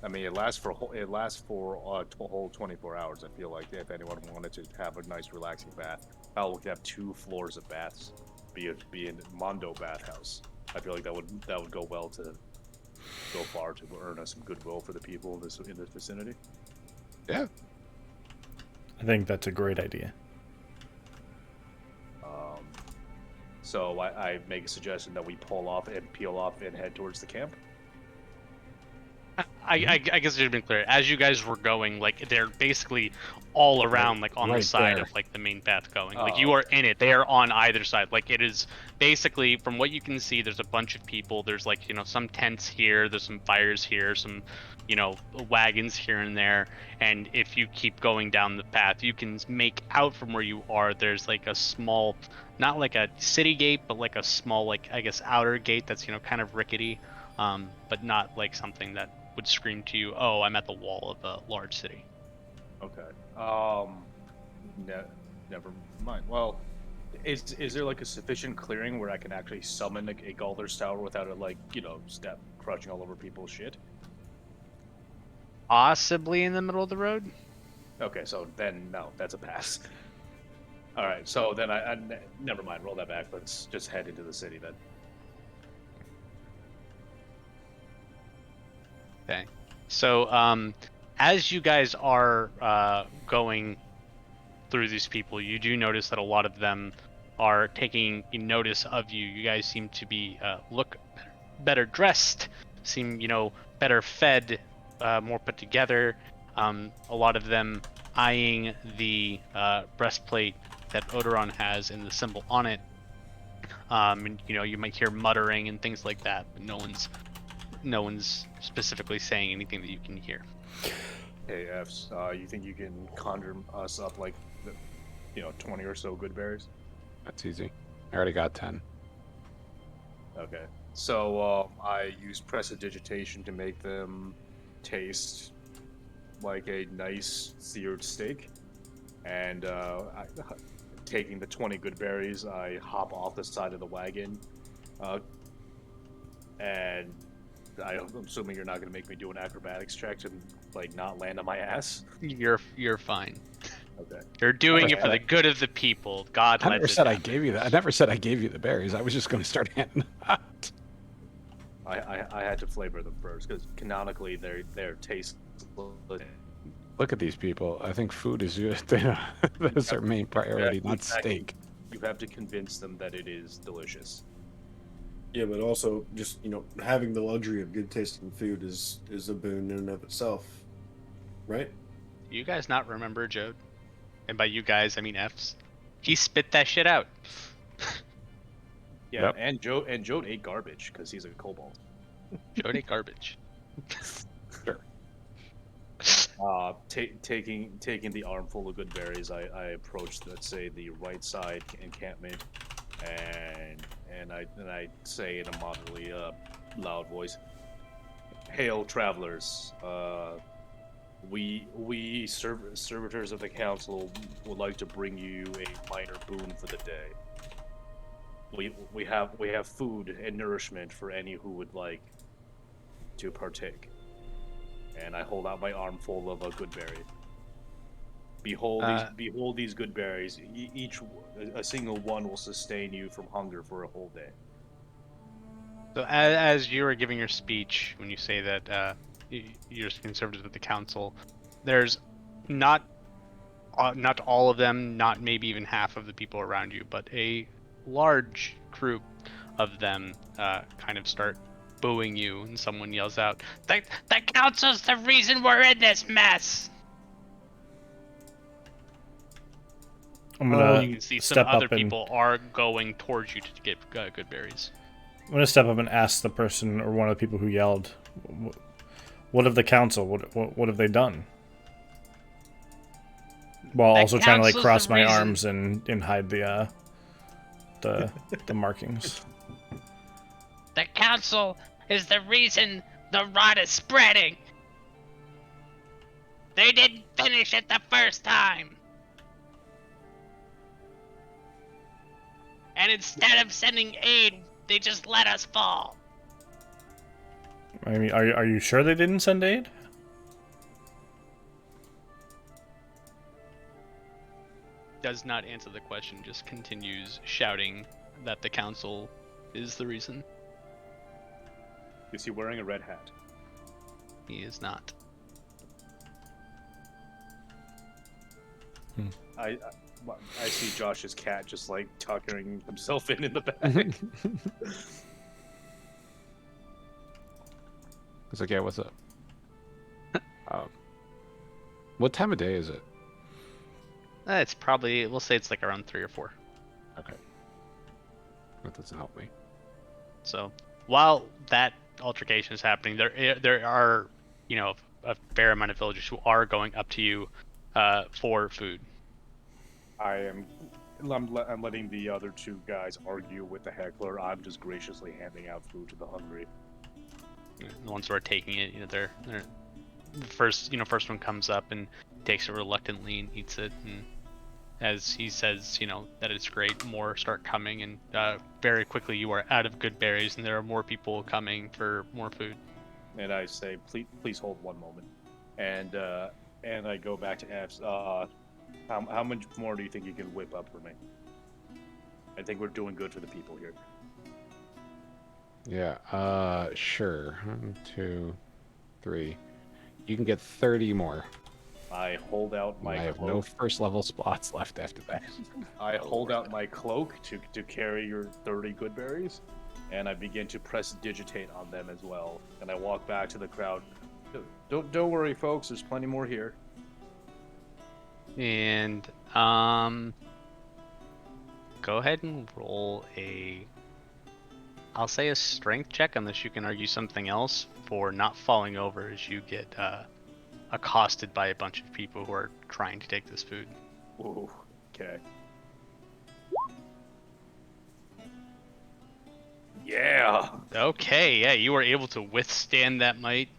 I mean, it lasts for a whole 24 hours. I feel like if anyone wanted to have a nice, relaxing bath, I'll have 2 floors of baths, be in Mondo bathhouse. I feel like that would go well to go far to earn us some goodwill for the people in this vicinity. Yeah. I think that's a great idea. So I make a suggestion that we peel off and head towards the camp. I guess it should have been clear. As you guys were going, they're basically all around, on the Right side there. of the main path going. Oh. You are in it. They are on either side. It is basically, from what you can see, there's a bunch of people. There's some tents here. There's some fires here. Some wagons here and there. And if you keep going down the path, you can make out from where you are. There's a small, not like a city gate, but a small I guess outer gate that's kind of rickety, but not something that would scream to you, oh, I'm at the wall of a large city. Okay. Never mind. Well, is there a sufficient clearing where I can actually summon a Galdur's Tower without it crushing all over people's shit? Possibly in the middle of the road? Okay, so then no, that's a pass. All right, so then I never mind. Roll that back. Let's just head into the city then. Okay. So, as you guys are going through these people, you do notice that a lot of them are taking notice of you. You guys seem to be look better dressed, seem, better fed, more put together. A lot of them eyeing the breastplate that Odoron has and the symbol on it. And you might hear muttering and things like that, but no one's specifically saying anything that you can hear. Hey, Fs, you think you can conjure us up like, 20 or so good berries? That's easy. I already got 10. Okay. So I use prestidigitation to make them taste like a nice seared steak, and taking the 20 good berries, I hop off the side of the wagon, and I'm assuming you're not going to make me do an acrobatics check to not land on my ass. You're fine. Okay. You're doing Never it for said the good of the people. God I lets never it said I happen. gave you that. I never said I gave you the berries. I was just going to start handing them out. I had to flavor them first because canonically they're tasteless. Look at these people. I think food is that's our main priority, not Exactly. steak. You have to convince them that it is delicious. Yeah, but also just having the luxury of good tasting food is a boon in and of itself, right? You guys not remember Jode? And by you guys, I mean F's. He spit that shit out. Yeah, Yep. and Jode ate garbage because he's a kobold. Jode ate garbage. Sure. Taking the armful of good berries, I approach, let's say, the right side encampment, and I say in a moderately loud voice, "Hail, travelers! We servitors of the council would like to bring you a minor boon for the day. We have food and nourishment for any who would like to partake." And I hold out my armful of a good berry. Behold these good berries. A single one will sustain you from hunger for a whole day. So as you are giving your speech, when you say that you're conservative of the council, there's not all of them, not maybe even half of the people around you, but a large group of them kind of start booing you, and someone yells out, the council's the reason we're in this mess! I'm You gonna can see some step other up and people are going towards you to get good berries. I'm gonna step up and ask the person or one of the people who yelled, "What of the council? What have they done?" While The also trying to council's cross the my reason- arms and hide the markings. The council is the reason the rot is spreading. They didn't finish it the first time. And instead of sending aid, they just let us fall. I mean, are you sure they didn't send aid? Does not answer the question, just continues shouting that the council is the reason. Is he wearing a red hat? He is not. I see Josh's cat just tucking himself in the back. It's like, yeah, what's up? What time of day is it? It's probably, we'll say it's around 3 or 4. Okay. That doesn't help me. So while that altercation is happening, there are, a fair amount of villagers who are going up to you for food. I'm letting the other two guys argue with the heckler. I'm just graciously handing out food to the hungry. The ones who are taking it, they're first one comes up and takes it reluctantly and eats it, and as he says, that it's great, more start coming, and very quickly you are out of good berries, and there are more people coming for more food. And I say, please hold one moment, and I go back to F's. How much more do you think you can whip up for me? I think we're doing good for the people here. Yeah, sure. 1, 2, 3. You can get 30 more. I hold out my I have cloak. no first level spots left after that. I hold out my cloak to carry your 30 good berries. and I begin to press digitate on them as well. And I walk back to the crowd. Don't worry, folks. There's plenty more here. And go ahead and roll a, I'll say a strength check, unless you can argue something else, for not falling over as you get accosted by a bunch of people who are trying to take this food. Ooh, okay. Yeah. Okay, yeah, you were able to withstand that might,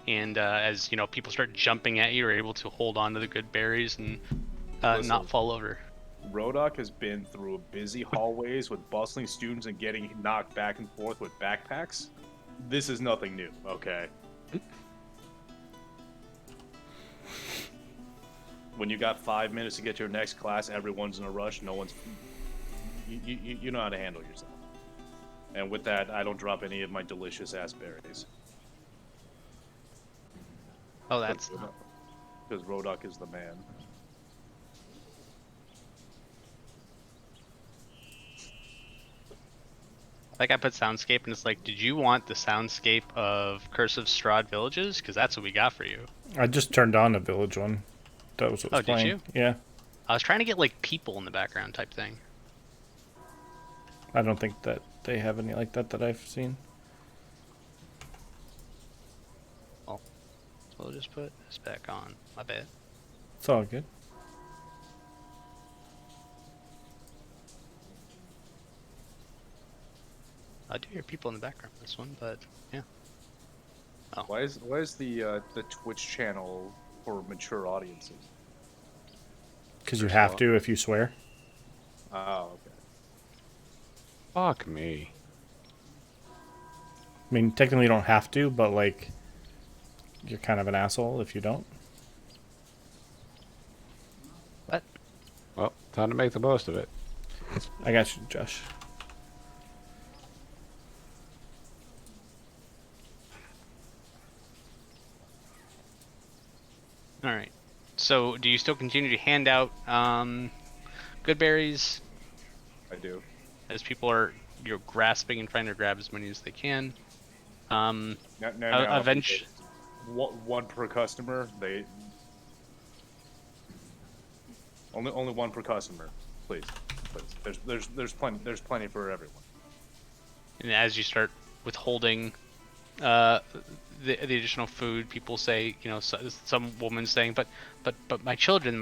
and as you know, people start jumping at you, you're able to hold on to the good berries and Listen. not fall over. Rodok has been through busy hallways with bustling students and getting knocked back and forth with backpacks. This is nothing new, okay? When you got 5 minutes to get to your next class, everyone's in a rush. No one's. You know how to handle yourself. And with that, I don't drop any of my delicious ass berries. Oh, that's not. Because Rodok is the man. Like I put soundscape, and it's like, did you want the soundscape of Curse of Strahd Villages? Because that's what we got for you. I just turned on a village one. That was what was Oh, did playing. you? Yeah. I was trying to get like people in the background type thing. I don't think that they have any like that I've seen. So we'll just put this back on. My bad. It's all good. I do hear people in the background in this one, but yeah. Why is the Twitch channel for mature audiences? Because you have to if you swear. Oh, okay. Fuck me. I mean, technically you don't have to, but like, you're kind of an asshole if you don't. What? Well, time to make the most of it. I got you, Josh. All right. So, do you still continue to hand out good berries I do. as people are grasping and trying to grab as many as they can? No, Eventually, one per customer. They only one per customer, please. There's plenty for everyone. and as you start withholding the additional food, people say, you know, some woman saying, but my children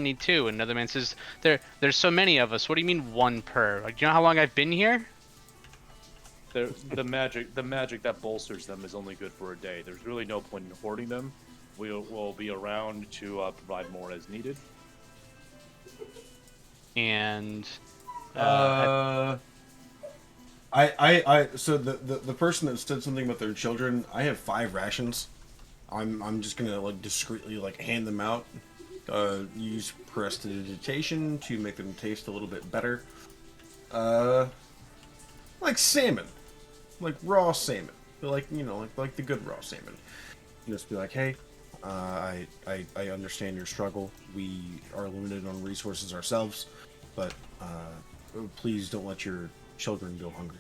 need too. And another man says, there's so many of us. What do you mean one per? Like, you know how long I've been here? The magic that bolsters them is only good for a day. There's really no point in hoarding them. We'll be around to provide more as needed. And So the person that said something about their children, I have 5 rations. I'm just gonna like discreetly like hand them out. Use prestidigitation to make them taste a little bit better. Like salmon, like raw salmon, like like the good raw salmon. You just be like, hey, I understand your struggle. We are limited on resources ourselves, but please don't let your children go hungry.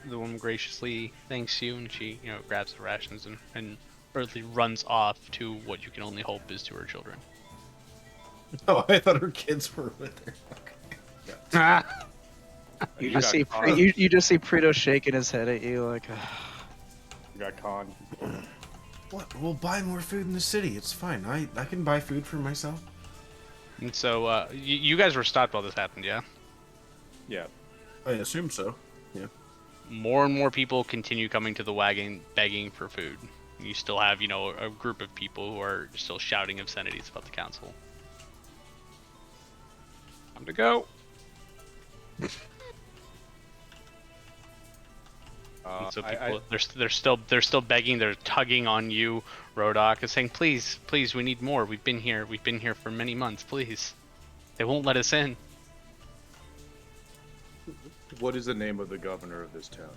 the woman graciously thanks you, and she, you know, grabs the rations and earthly runs off to what you can only hope is to her children. Oh, I thought her kids were with her. Okay. You got just see caught. you just see Prito shaking his head at you like. You got conned. What? We'll buy more food in the city. It's fine. I can buy food for myself. And so you guys were stopped while this happened, yeah? Yeah. I assume so. Yeah. More and more people continue coming to the wagon begging for food. You still have, you know, a group of people who are still shouting obscenities about the council. Time to go. And so people, they're still begging. They're tugging on you, Rodok, and saying, "Please, please, we need more. We've been here for many months. Please, they won't let us in." What is the name of the governor of this town?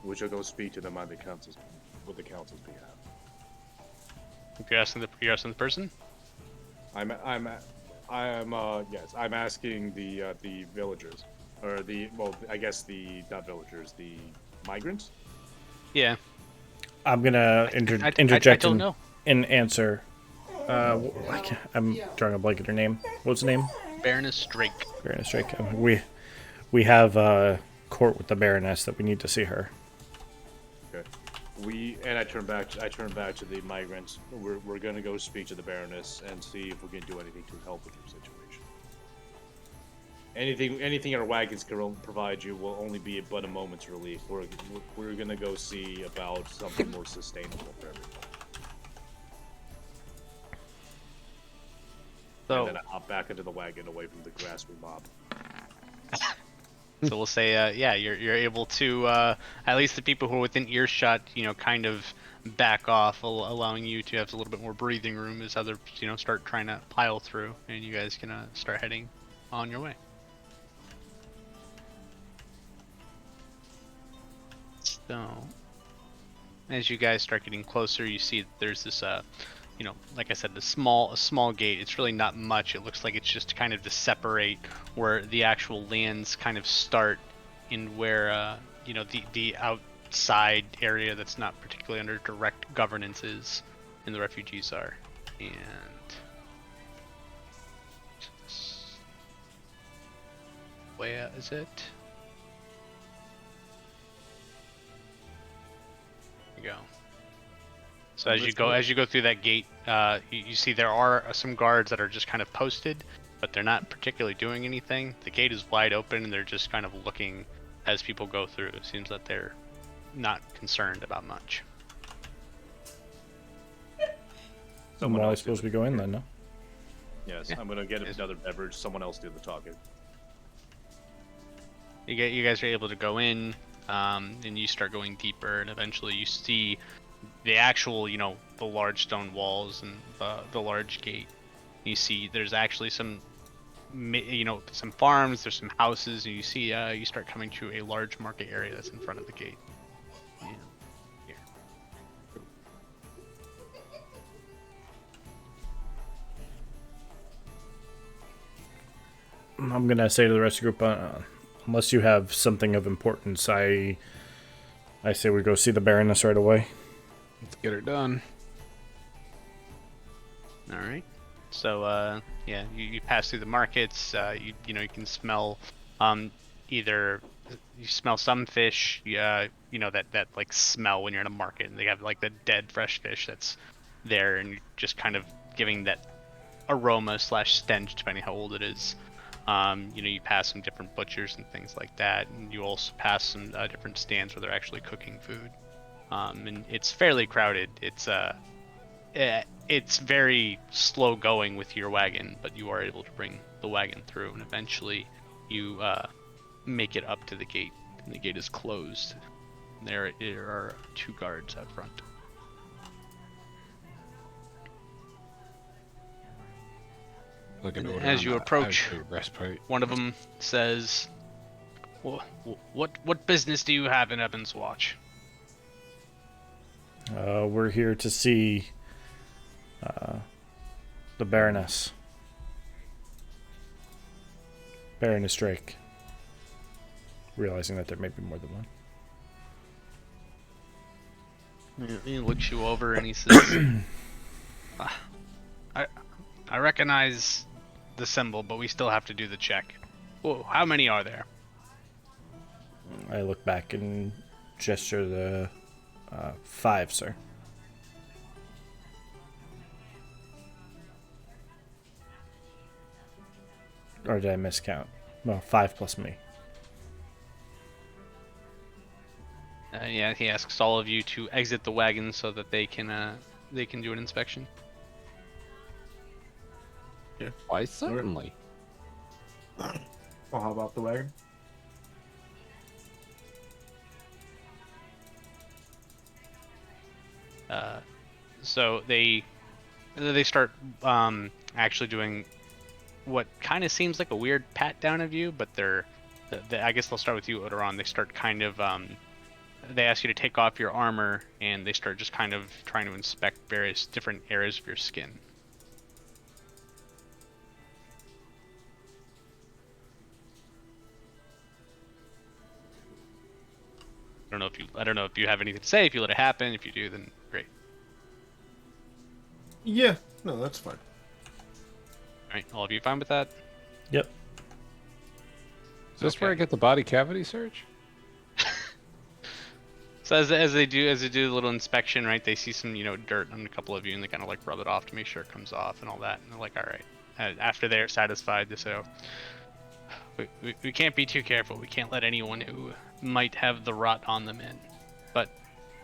We shall go speak to them on the council's behalf. If you're asking the person, I'm I am. Yes, I'm asking the villagers, or I guess the not villagers, the migrants. Yeah. I'm gonna I interject don't and, know. and answer. I'm drawing a blank at her name. What's the name? Baroness Drake. Baroness Drake. We have a court with the Baroness that we need to see her. Okay. I turn back to the migrants. We're gonna go speak to the Baroness and see if we can do anything to help with your situation. Anything our wagons can provide you will only be but a moment's relief. We're gonna go see about something more sustainable for everyone. So, And then I hop back into the wagon away from the grasping mob. so we'll say, yeah, you're able to at least the people who are within earshot, kind of back off, allowing you to have a little bit more breathing room as others, start trying to pile through, and you guys can start heading on your way. So, as you guys start getting closer, you see that there's this, like I said, a small gate. It's really not much. It looks like it's just kind of to separate where the actual lands kind of start in where, the outside area that's not particularly under direct governance is, and the refugees are. And where is it? There you go. So as you go through that gate, you see there are some guards that are just kind of posted, but they're not particularly doing anything. The gate is wide open, and they're just kind of looking as people go through. It seems that they're not concerned about much. Well, I suppose we go in then, no? Yes, Yeah. I'm gonna get another beverage. Someone else do the talking. You guys are able to go in, and you start going deeper, and eventually you see the actual, the large stone walls and the large gate. You see there's actually some farms, there's some houses, and you see you start coming to a large market area that's in front of the gate. Yeah. Here. I'm gonna say to the rest of the group, unless you have something of importance, I say we go see the Baroness right away. Let's get her done. All right. So yeah, you pass through the markets. You can smell either you smell some fish. That like smell when you're in a market, and they have like the dead fresh fish that's there, and you're just kind of giving that aroma / stench depending how old it is. You pass some different butchers and things like that, and you also pass some different stands where they're actually cooking food. And it's fairly crowded. It's very slow going with your wagon, but you are able to bring the wagon through, and eventually you make it up to the gate, and the gate is closed. There are 2 guards out front. As you approach, one of them says, "What business do you have in Evans Watch?" We're here to see the Baroness. Baroness Drake. Realizing that there may be more than one. He looks you over and he says, I recognize the symbol, but we still have to do the check. Whoa, how many are there? I look back and gesture the 5, sir. Or did I miscount? Well, 5 plus me. Yeah, he asks all of you to exit the wagon so that they can do an inspection. Why, certainly. Well, how about the wagon? So they start actually doing what kind of seems like a weird pat down of you, but I guess they'll start with you, Odoron. They start kind of they ask you to take off your armor, and they start just kind of trying to inspect various different areas of your skin. I don't know if you have anything to say. If you let it happen, if you do, then great. Yeah, no, that's fine. All right, all of you fine with that? Yep. Is this where I get the body cavity search? So as they do a little inspection, right? They see some dirt on a couple of you, and they kind of like rub it off to make sure it comes off and all that. And they're like, all right. And after they're satisfied, they say, oh, we can't be too careful. We can't let anyone who might have the rot on them in. But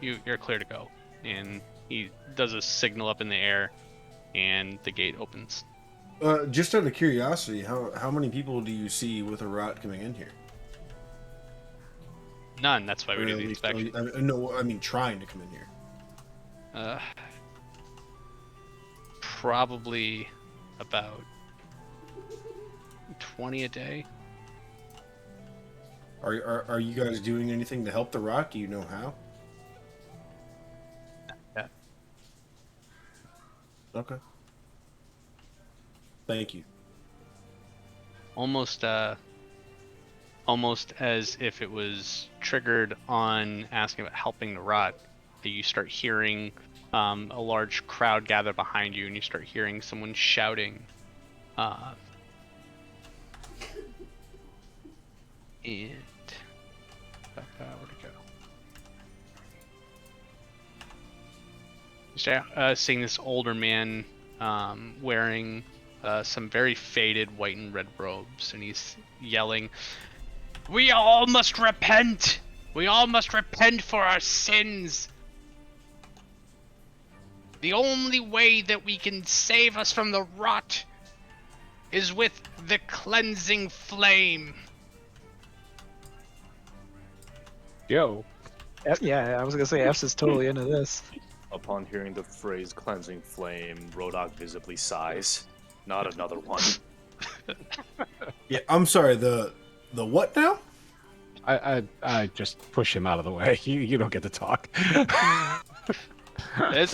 you're clear to go. And he does a signal up in the air, and the gate opens. Just out of curiosity, how many people do you see with a rot coming in here? None. That's why we do the inspection. No, I mean trying to come in here. Probably about 20 a day. Are you guys doing anything to help the rot? Do you know how? Yeah. Okay. Thank you. Almost as if it was triggered on asking about helping the rot, you start hearing a large crowd gather behind you, and you start hearing someone shouting. And where'd it go? You start seeing this older man wearing some very faded white and red robes, and he's yelling, "We all must repent! We all must repent for our sins! The only way that we can save us from the rot is with the cleansing flame." Yo. Yeah, I was gonna say F's is totally into this. Upon hearing the phrase "cleansing flame," Rodok visibly sighs. Not another one. Yeah, I'm sorry. The what now? I just push him out of the way. You don't get to talk. It's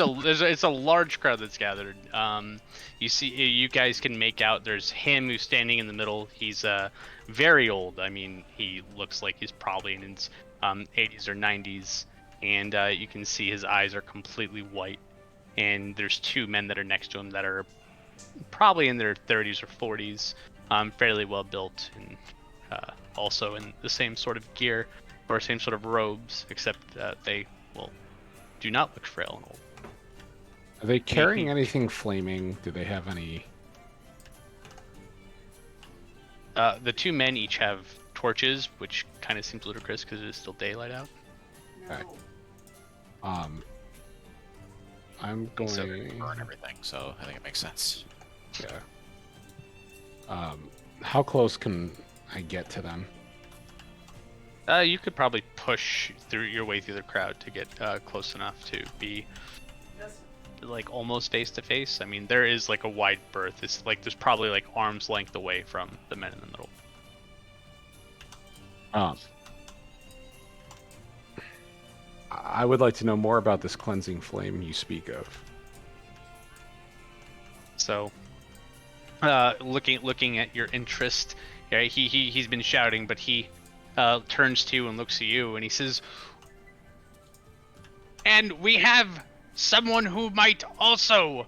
a large crowd that's gathered. You guys can make out. There's him who's standing in the middle. He's very old. I mean, he looks like he's probably in his 80s or 90s, and you can see his eyes are completely white. And there's two men that are next to him that are probably in their 30s or 40s, fairly well built, and also in the same sort of gear or same sort of robes, except they do not look frail and old. Are they carrying anything flaming? Do they have any? The two men each have torches, which kind of seems ludicrous because it is still daylight out. Okay. I'm going. So they burn everything, so I think it makes sense. Yeah. How close can I get to them? You could probably push through your way through the crowd to get close enough to be like almost face to face. I mean, there is like a wide berth. It's like there's probably like arm's length away from the men in the middle. I would like to know more about this cleansing flame you speak of. So, looking at your interest, yeah, he's been shouting, but he turns to you and looks at you, and he says, "And we have someone who might also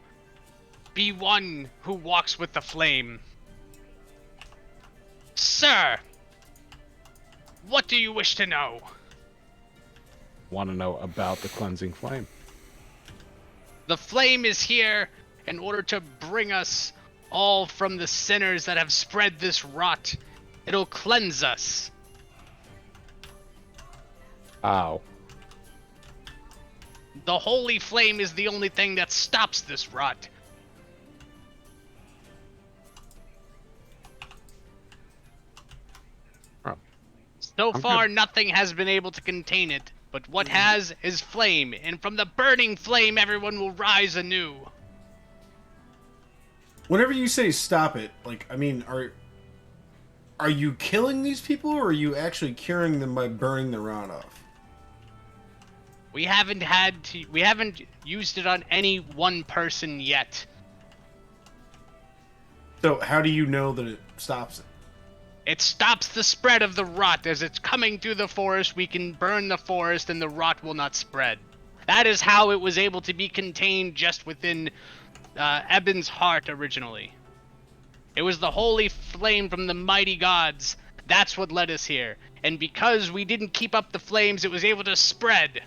be one who walks with the flame. Sir, what do you wish to know?" Want to know about the cleansing flame? "The flame is here in order to bring us all from the sinners that have spread this rot. It'll cleanse us." Ow. "The holy flame is the only thing that stops this rot." Oh. So I'm far, good. nothing has been able to contain it, but what has is flame, and from the burning flame, everyone will rise anew. Whenever you say stop it, like, I mean, are you killing these people, or are you actually curing them by burning the rot off? We haven't used it on any one person yet. So how do you know that it stops it? It stops the spread of the rot. As it's coming through the forest, we can burn the forest and the rot will not spread. That is how it was able to be contained just within Eben's heart originally. It was the holy flame from the mighty gods. That's what led us here. And because we didn't keep up the flames, it was able to spread.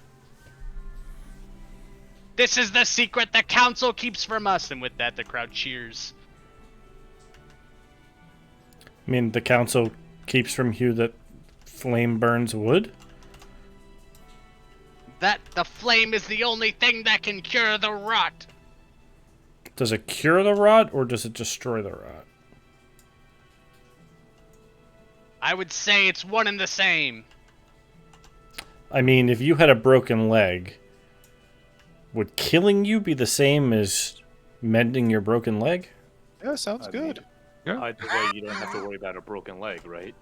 This is the secret the council keeps from us. And with that, the crowd cheers. I mean, the council keeps from you that flame burns wood? That the flame is the only thing that can cure the rot. Does it cure the rot, or does it destroy the rot? I would say it's one and the same. I mean, if you had a broken leg, would killing you be the same as mending your broken leg? Yeah, sounds good. Either way, you don't have to worry about a broken leg, right?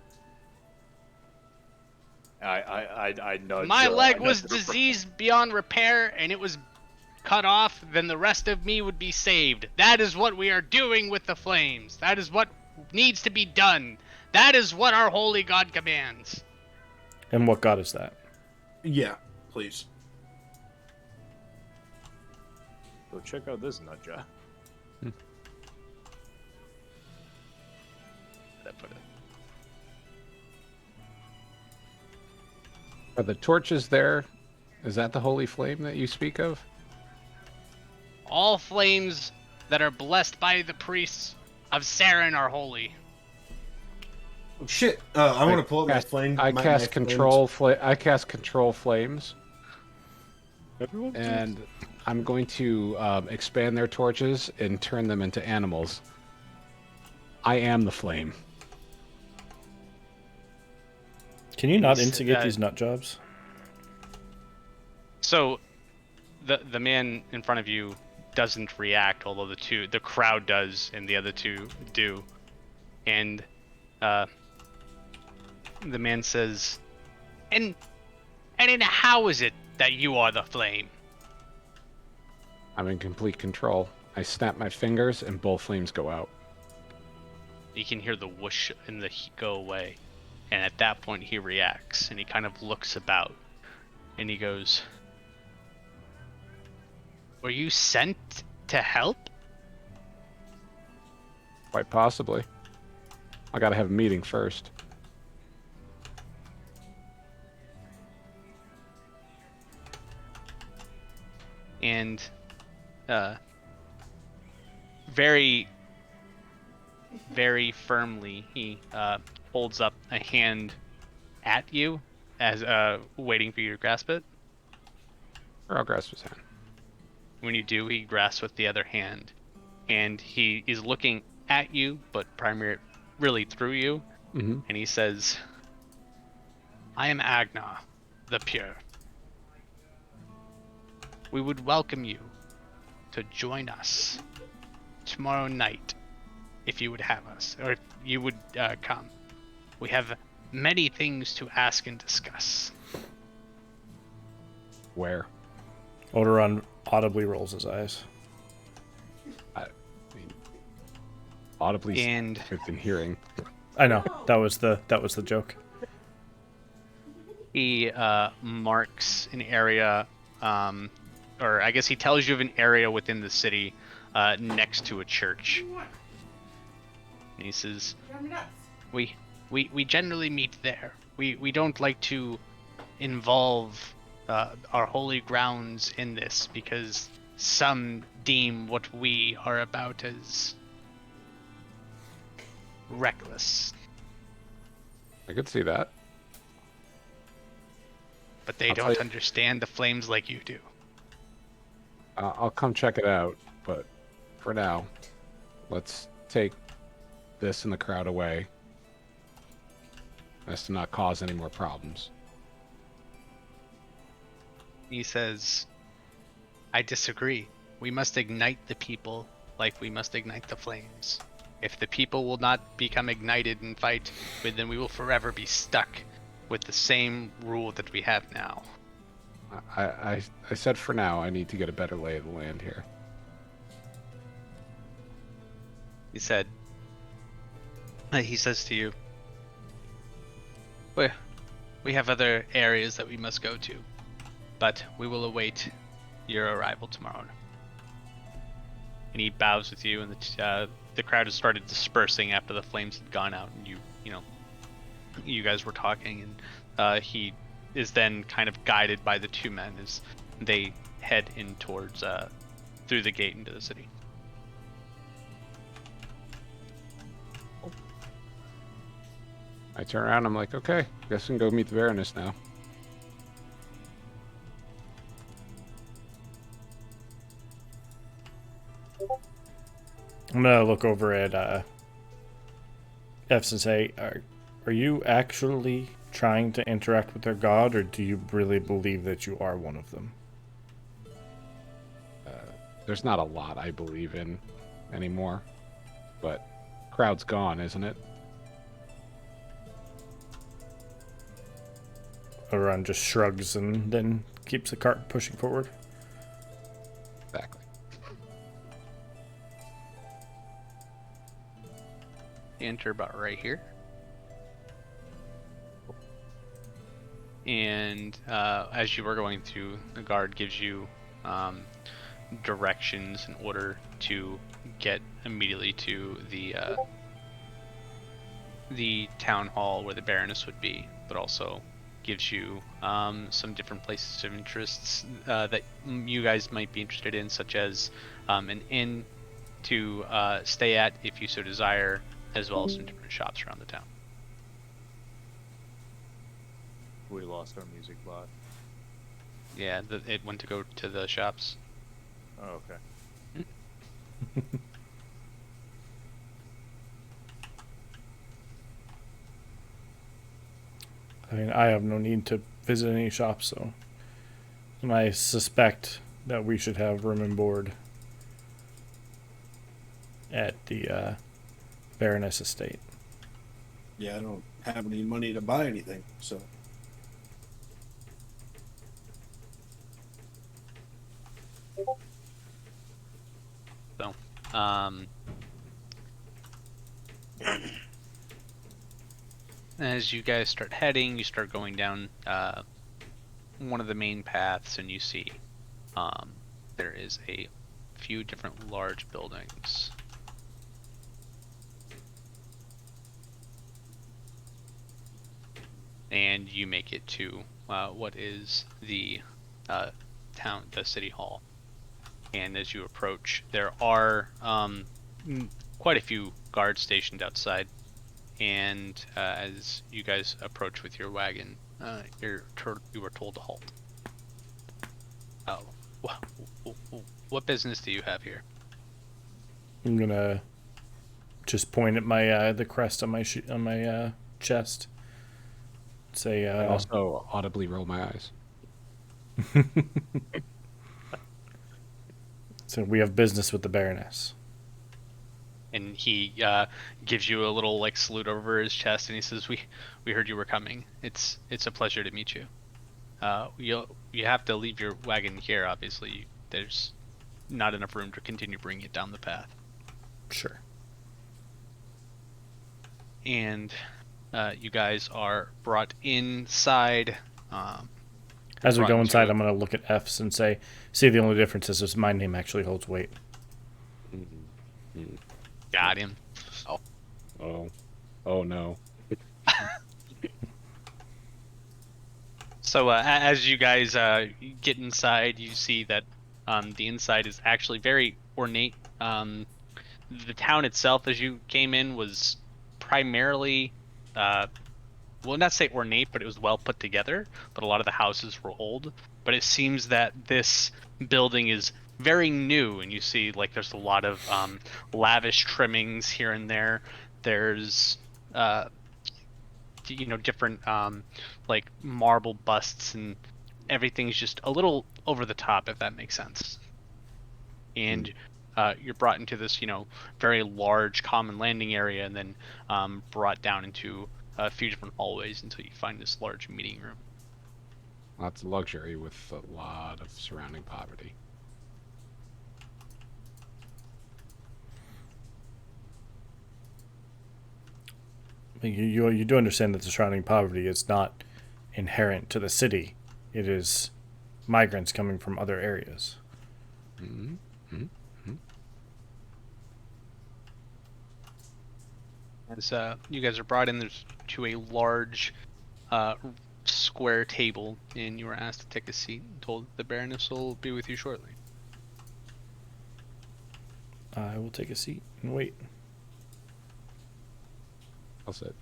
I know. My leg was diseased beyond repair, and it was cut off. Then the rest of me would be saved. That is what we are doing with the flames. That is what needs to be done. That is what our holy god commands. And what god is that? Yeah, please. So check out this nut job. That put it. Are the torches there? Is that the holy flame that you speak of? All flames that are blessed by the priests of Saren are holy. Oh, shit! I want to pull up my cast- flame. I my cast flames. control. I cast control flames, and I'm going to expand their torches and turn them into animals. I am the flame. Can you not He's, instigate these nut jobs? So, the man in front of you doesn't react, although the crowd does, and the other two do. And the man says, and how is it that you are the flame? I'm in complete control. I snap my fingers and both flames go out. You can hear the whoosh and the heat go away. And at that point, he reacts, and he kind of looks about, and he goes, "Were you sent to help?" Quite possibly. I gotta have a meeting first. And very, very firmly, he holds up a hand at you, as waiting for you to grasp it. Or I'll grasp his hand. When you do, he grasps with the other hand, and he is looking at you, but really through you, Mm-hmm. and he says, "I am Agna, the Pure. We would welcome you to join us tomorrow night, if you would have us, or if you would come. We have many things to ask and discuss." Where? Odoron audibly rolls his eyes. I mean, audibly And within hearing. I know, that was the joke. he marks an area, or I guess he tells you of an area within the city next to a church. And he says, we generally meet there. We don't like to involve our holy grounds in this, because some deem what we are about as reckless, I could see that. but they I'll tell don't you- understand the flames like you do. I'll come check it out, but for now, let's take this and the crowd away, as to not cause any more problems. He says, "I disagree. We must ignite the people like we must ignite the flames. If the people will not become ignited and fight, then we will forever be stuck with the same rule that we have now." I said for now, I need to get a better lay of the land here. He says to you, We have other areas that we must go to, but we will await your arrival tomorrow. And he bows with you, and the crowd has started dispersing after the flames had gone out, and you guys were talking, and he is then kind of guided by the two men as they head in towards through the gate into the city. I turn around. I'm like, okay, guess I can go meet the Baroness now. I'm gonna look over at F's and say, are you actually trying to interact with their god, or do you really believe that you are one of them? There's not a lot I believe in anymore, but crowd's gone, isn't it? Oran just shrugs and then keeps the cart pushing forward. Exactly. Enter about right here. And as you were going through, the guard gives you directions in order to get immediately to the town hall where the Baroness would be, but also gives you some different places of interests that you guys might be interested in, such as an inn to stay at if you so desire, as well as some different shops around the town. We lost our music bot. Yeah, it went to go to the shops. Oh, okay. I mean, I have no need to visit any shops, so. And I suspect that we should have room and board at the Baroness estate. Yeah, I don't have any money to buy anything, so. So, as you guys start heading, you start going down one of the main paths, and you see there is a few different large buildings. And you make it to what is the the city hall. And as you approach, there are quite a few guards stationed outside. And as you guys approach with your wagon, you were told to halt. Oh, what business do you have here? I'm gonna just point at my the crest on my chest. Say. I also audibly roll my eyes. So we have business with the Baroness. And he gives you a little like salute over his chest, and he says, "We heard you were coming. It's a pleasure to meet you. You have to leave your wagon here. Obviously, there's not enough room to continue bringing it down the path." Sure. And you guys are brought inside. As we brought go inside, into- I'm gonna look at F's and say, "See, the only difference is my name actually holds weight." Got him. Oh no. So as you guys get inside, you see that the inside is actually very ornate. The town itself, as you came in, was primarily, well, not say ornate, but it was well put together. But a lot of the houses were old. But it seems that this building is very new, and you see like there's a lot of lavish trimmings here and there. There's different like marble busts, and everything's just a little over the top, if that makes sense. And you're brought into this very large common landing area, and then brought down into a few different hallways until you find this large meeting room. Lots of luxury with a lot of surrounding poverty. You do understand that the surrounding poverty is not inherent to the city. It is migrants coming from other areas. Mm-hmm. As you guys are brought in to a large square table, and you were asked to take a seat and told that the Baroness will be with you shortly. I will take a seat and wait. I'll sit.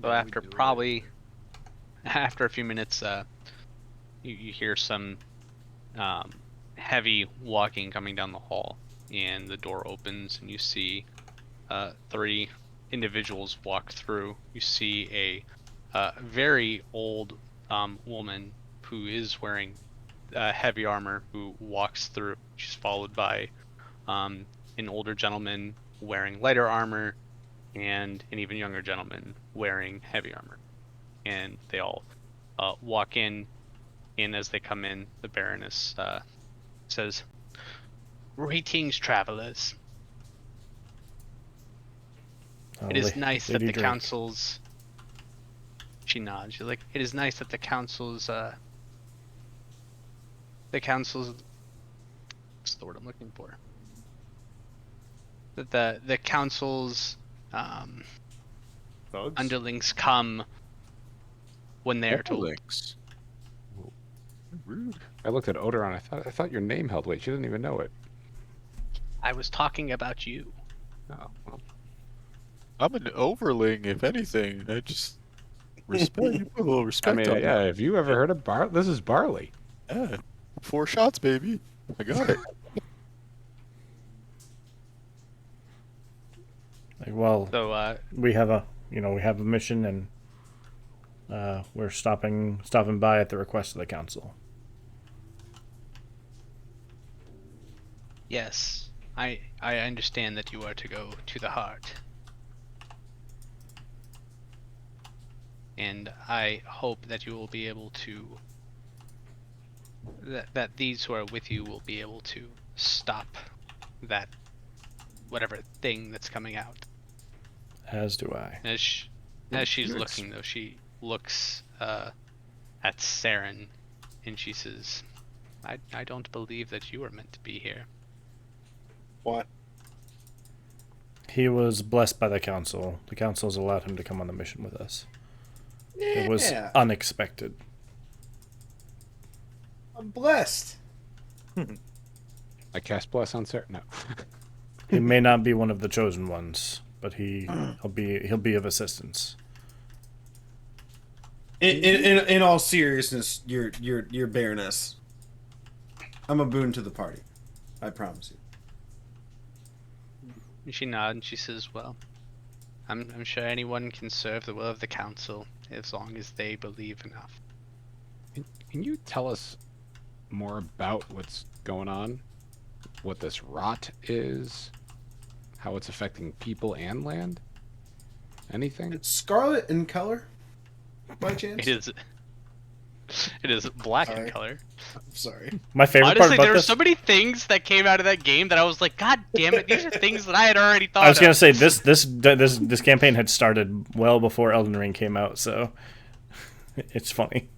So after a few minutes, you hear some heavy walking coming down the hall, and the door opens, and you see 3 individuals walk through. You see a very old woman who is wearing heavy armor who walks through. She's followed by an older gentleman wearing lighter armor and an even younger gentleman wearing heavy armor. And they all walk in, and as they come in, the Baroness says, "Greetings, travelers. It is nice that the council's..." She nods. She's like, "It is nice that the council's... what's the word I'm looking for? That the council's Thugs? underlings come when they are told." Underlings. Rude. I looked at Odoron. I thought your name held weight. She didn't even know it. I was talking about you. Oh, well. I'm an overling, if anything. I just respect. Put a little respect I mean, on it. yeah. Have you ever heard of This is barley. Yeah. 4 shots, baby. I got it. Like, well, So we have a mission, and we're stopping by at the request of the council. yes, I understand that you are to go to the heart. And I hope that you will be able to... that these who are with you will be able to stop that whatever thing that's coming out. As do I. As she's looking, though, she looks at Saren, and she says, I don't believe that you are meant to be here. What? He was blessed by the council. The council has allowed him to come on the mission with us. It was unexpected. I'm blessed. I cast Bless on Sarah. No. He may not be one of the chosen ones, but he'll be of assistance. In all seriousness, your Baroness. I'm a boon to the party. I promise you. And she nods and she says, well, I'm sure anyone can serve the will of the council as long as they believe enough. Can you tell us more about what's going on? What this rot is? How it's affecting people and land? Anything? It's scarlet in color, by chance? It is black in Sorry. color. I'm sorry. My favorite Honestly, part about there were this, so many things that came out of that game that I was like, God damn it, these are things that I had already thought I was gonna of. say this campaign had started well before Elden Ring came out, so it's funny.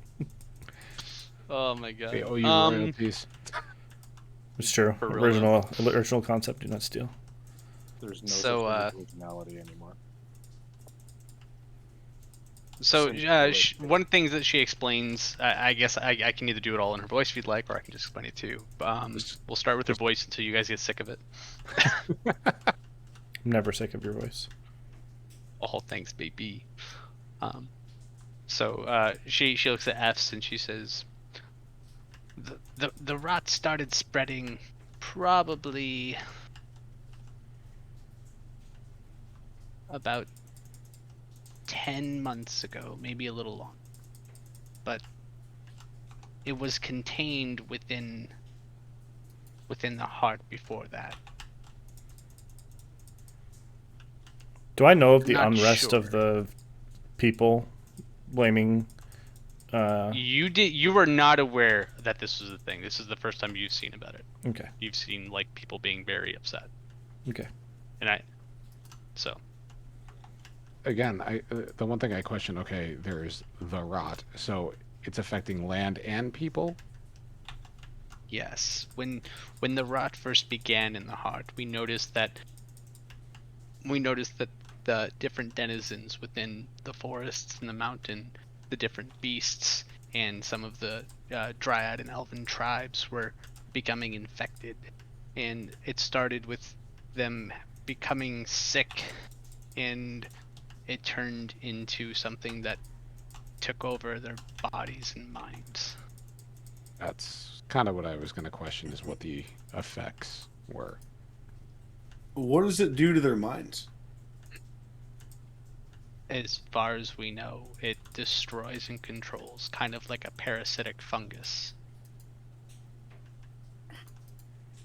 Oh my god. They owe you royalties. It's true. For real, Original concept, do not steal. There's no So, such thing as originality anymore. So, Essentially, one thing that she explains, I guess I can either do it all in her voice if you'd like, or I can just explain it too. We'll start with her voice until you guys get sick of it. I'm never sick of your voice. All thanks, baby. She looks at F's and she says, the rot started spreading probably about 10 months ago, maybe a little long, but it was contained within the heart before that. Do I know of the Not unrest of sure. the people blaming? You were not aware that this was a thing. This is the first time you've seen about it. Okay. You've seen like people being very upset. Okay. So Again, the one thing I question. Okay, there's the rot, so it's affecting land and people. yes, when the rot first began in the heart, we noticed that the different denizens within the forests and the mountain, the different beasts, and some of the dryad and elven tribes were becoming infected, and it started with them becoming sick, and it turned into something that took over their bodies and minds. That's kind of what I was going to question: is what the effects were. What does it do to their minds? As far as we know, it destroys and controls, kind of like a parasitic fungus.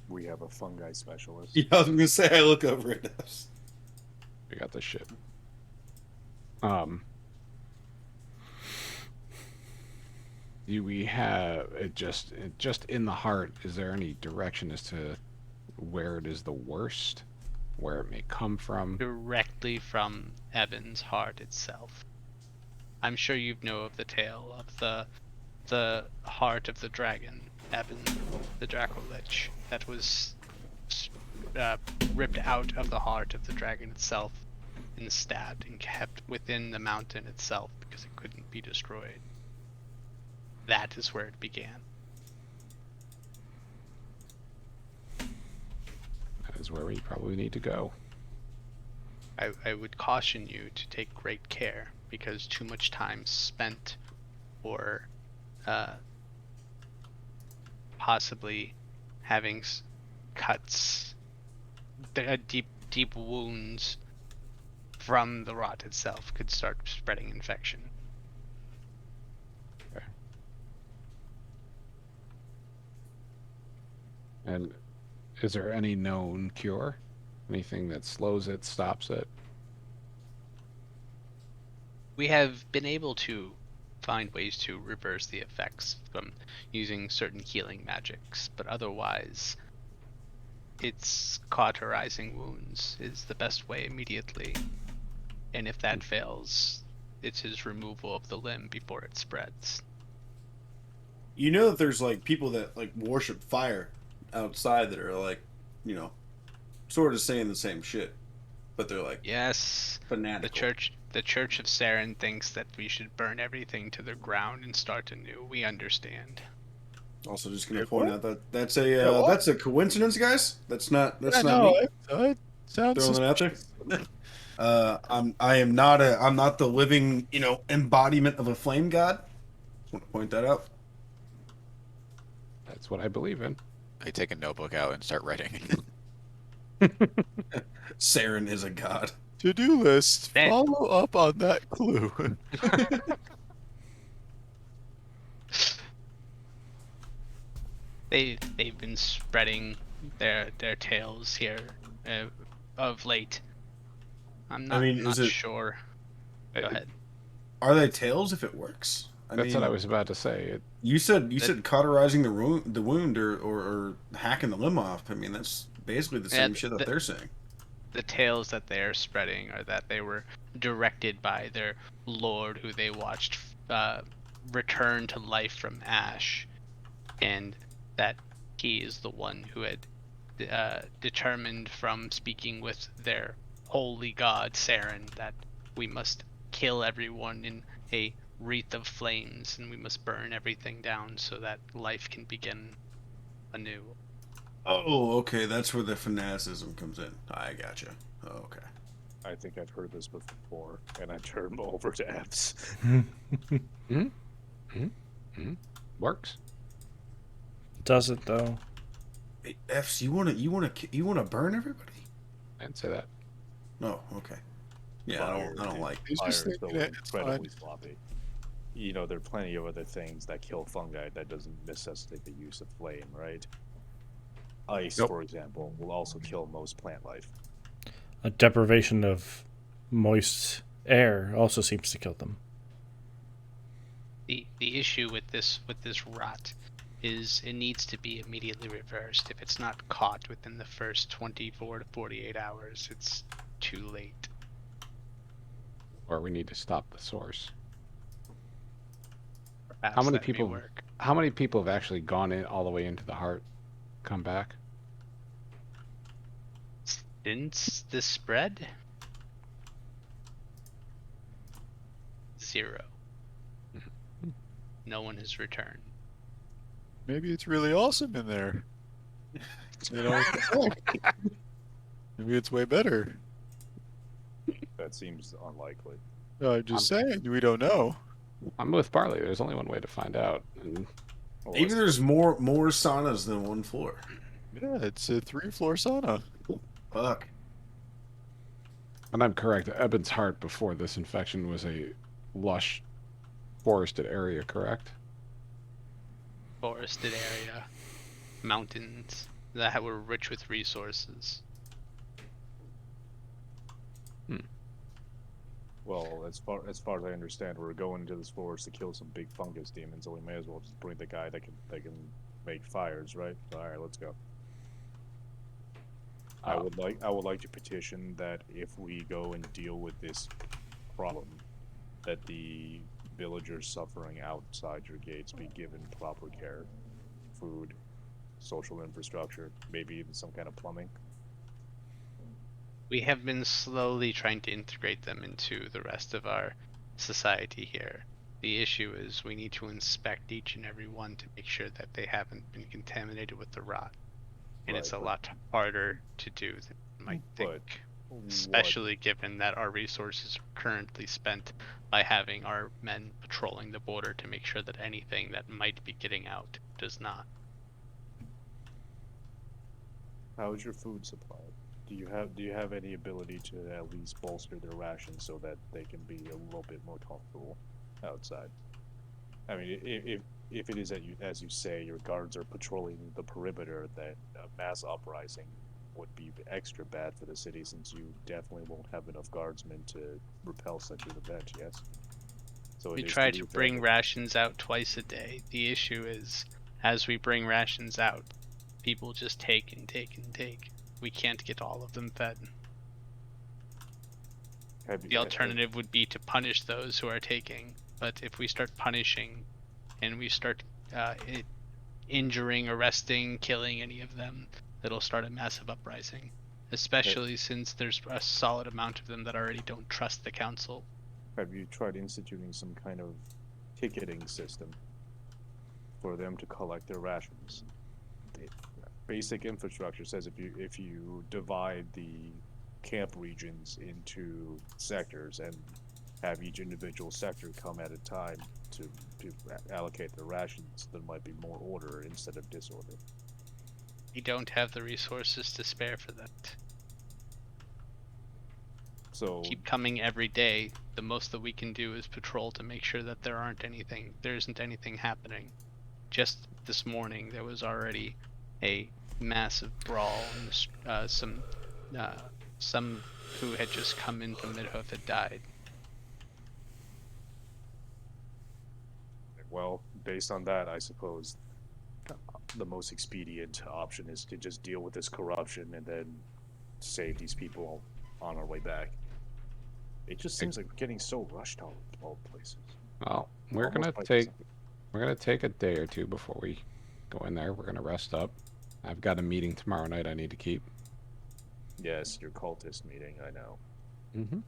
We have a fungi specialist. Yeah, I was gonna say I look over at us. We got this shit. Do we have it just in the heart? Is there any direction as to where it is the worst, where it may come from? Directly from Evan's heart itself. I'm sure you know of the tale of the heart of the dragon, Evan, the Draco Lich, that was ripped out of the heart of the dragon itself and stabbed and kept within the mountain itself because it couldn't be destroyed. That is where it began. That is where we probably need to go. I would caution you to take great care, because too much time spent or possibly having cuts, deep wounds from the rot itself could start spreading infection. Okay. And is there any known cure? Anything that slows it, stops it? We have been able to find ways to reverse the effects from using certain healing magics, but otherwise it's cauterizing wounds is the best way immediately, and if that fails, it's his removal of the limb before it spreads. You know that there's like people that like worship fire outside that are like, you know, sort of saying the same shit, but they're like Yes, fanatical. the Church of Saren thinks that we should burn everything to the ground and start anew. We understand. Also, just gonna Wait, point what? out that that's Yeah, what? a coincidence, guys. That's not Yeah, not no, me it sounds throwing that out there. suspicious. I'm not the living, you know, embodiment of a flame god. Just want to point that out. That's what I believe in. I take a notebook out and start writing. Saren is a god. To-do list. Damn. Follow up on that clue. They've been spreading their tales here of late. I'm not, mean, not is it- sure. Go ahead. Are they tails if it works? That's what I was about to say. You said cauterizing the wound or hacking the limb off. I mean, that's basically the same shit that they're saying. The tales that they're spreading are that they were directed by their lord, who they watched return to life from ash, and that he is the one who had determined from speaking with their holy god Saren that we must kill everyone in a wreath of flames, and we must burn everything down so that life can begin anew. Oh, okay. That's where the fanaticism comes in. I gotcha. Oh, okay. I think I've heard this before, and I turn over to F's. Works. Does it though? Hey, F's, you wanna burn everybody? I didn't say that. No, okay. Yeah, I don't like. He's Fire just is thinking it. It's fine. incredibly sloppy. You know, there are plenty of other things that kill fungi that doesn't necessitate the use of flame, right? Ice, Nope. for example, will also kill most plant life. A deprivation of moist air also seems to kill them. The issue with this rot is it needs to be immediately reversed. If it's not caught within the first 24 to 48 hours, it's too late. Or we need to stop the source. Perhaps How many that may people? work. How many people have actually gone in all the way into the heart, come back? Since the spread? 0. No one has returned. Maybe it's really awesome in there. You know, maybe it's way better. That seems unlikely. I'm just saying, we don't know. I'm with Barley. There's only one way to find out. And Maybe there's more saunas than one floor. Yeah, it's a 3-floor sauna. Fuck. And I'm correct. Ebon's Heart before this infection was a lush, forested area, correct? Forested area, mountains that were rich with resources. Well, as far as I understand, we're going into this forest to kill some big fungus demons, so we may as well just bring the guy that can make fires, right? All right, let's go. I would like to petition that if we go and deal with this problem, that the villagers suffering outside your gates be given proper care, food, social infrastructure, maybe even some kind of plumbing. We have been slowly trying to integrate them into the rest of our society here. The issue is we need to inspect each and every one to make sure that they haven't been contaminated with the rot. And it's a lot harder to do than you might think. Especially given that our resources are currently spent by having our men patrolling the border to make sure that anything that might be getting out does not. How is your food supply? Do you have any ability to at least bolster their rations so that they can be a little bit more comfortable outside? I mean, if it is that as you say, your guards are patrolling the perimeter, that a mass uprising would be extra bad for the city, since you definitely won't have enough guardsmen to repel such an event. Yes. So We try to bring rations out twice a day. The issue is, as we bring rations out, people just take and take and take. We can't get all of them fed. The alternative would be to punish those who are taking, but if we start punishing and we start injuring, arresting, killing any of them, it'll start a massive uprising, especially since there's a solid amount of them that already don't trust the council. Have you tried instituting some kind of ticketing system for them to collect their rations? Basic infrastructure says if you divide the camp regions into sectors and have each individual sector come at a time to allocate their rations, there might be more order instead of disorder. We don't have the resources to spare for that. So keep coming every day. The most that we can do is patrol to make sure that there isn't anything happening. Just this morning there was already a massive brawl, and some who had just come in from Midhoof had died. Well, based on that, I suppose the most expedient option is to just deal with this corruption and then save these people on our way back. It just seems like we're getting so rushed all places. Well, we're gonna take a day or two before we go in there. We're gonna rest up. I've got a meeting tomorrow night I need to keep. Yes, your cultist meeting, I know. Mm-hmm.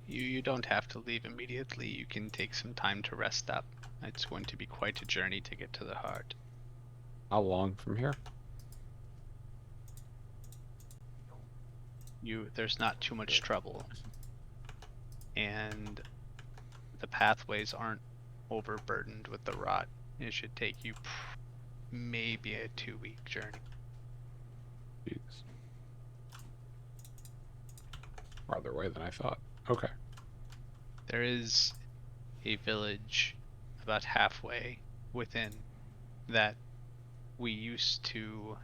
You don't have to leave immediately. You can take some time to rest up. It's going to be quite a journey to get to the heart. How long from here? There's not too much trouble, and the pathways aren't overburdened with the rot. It should take you maybe a 2-week journey. Jeez. Farther away than I thought. Okay. There is a village about halfway within that we used to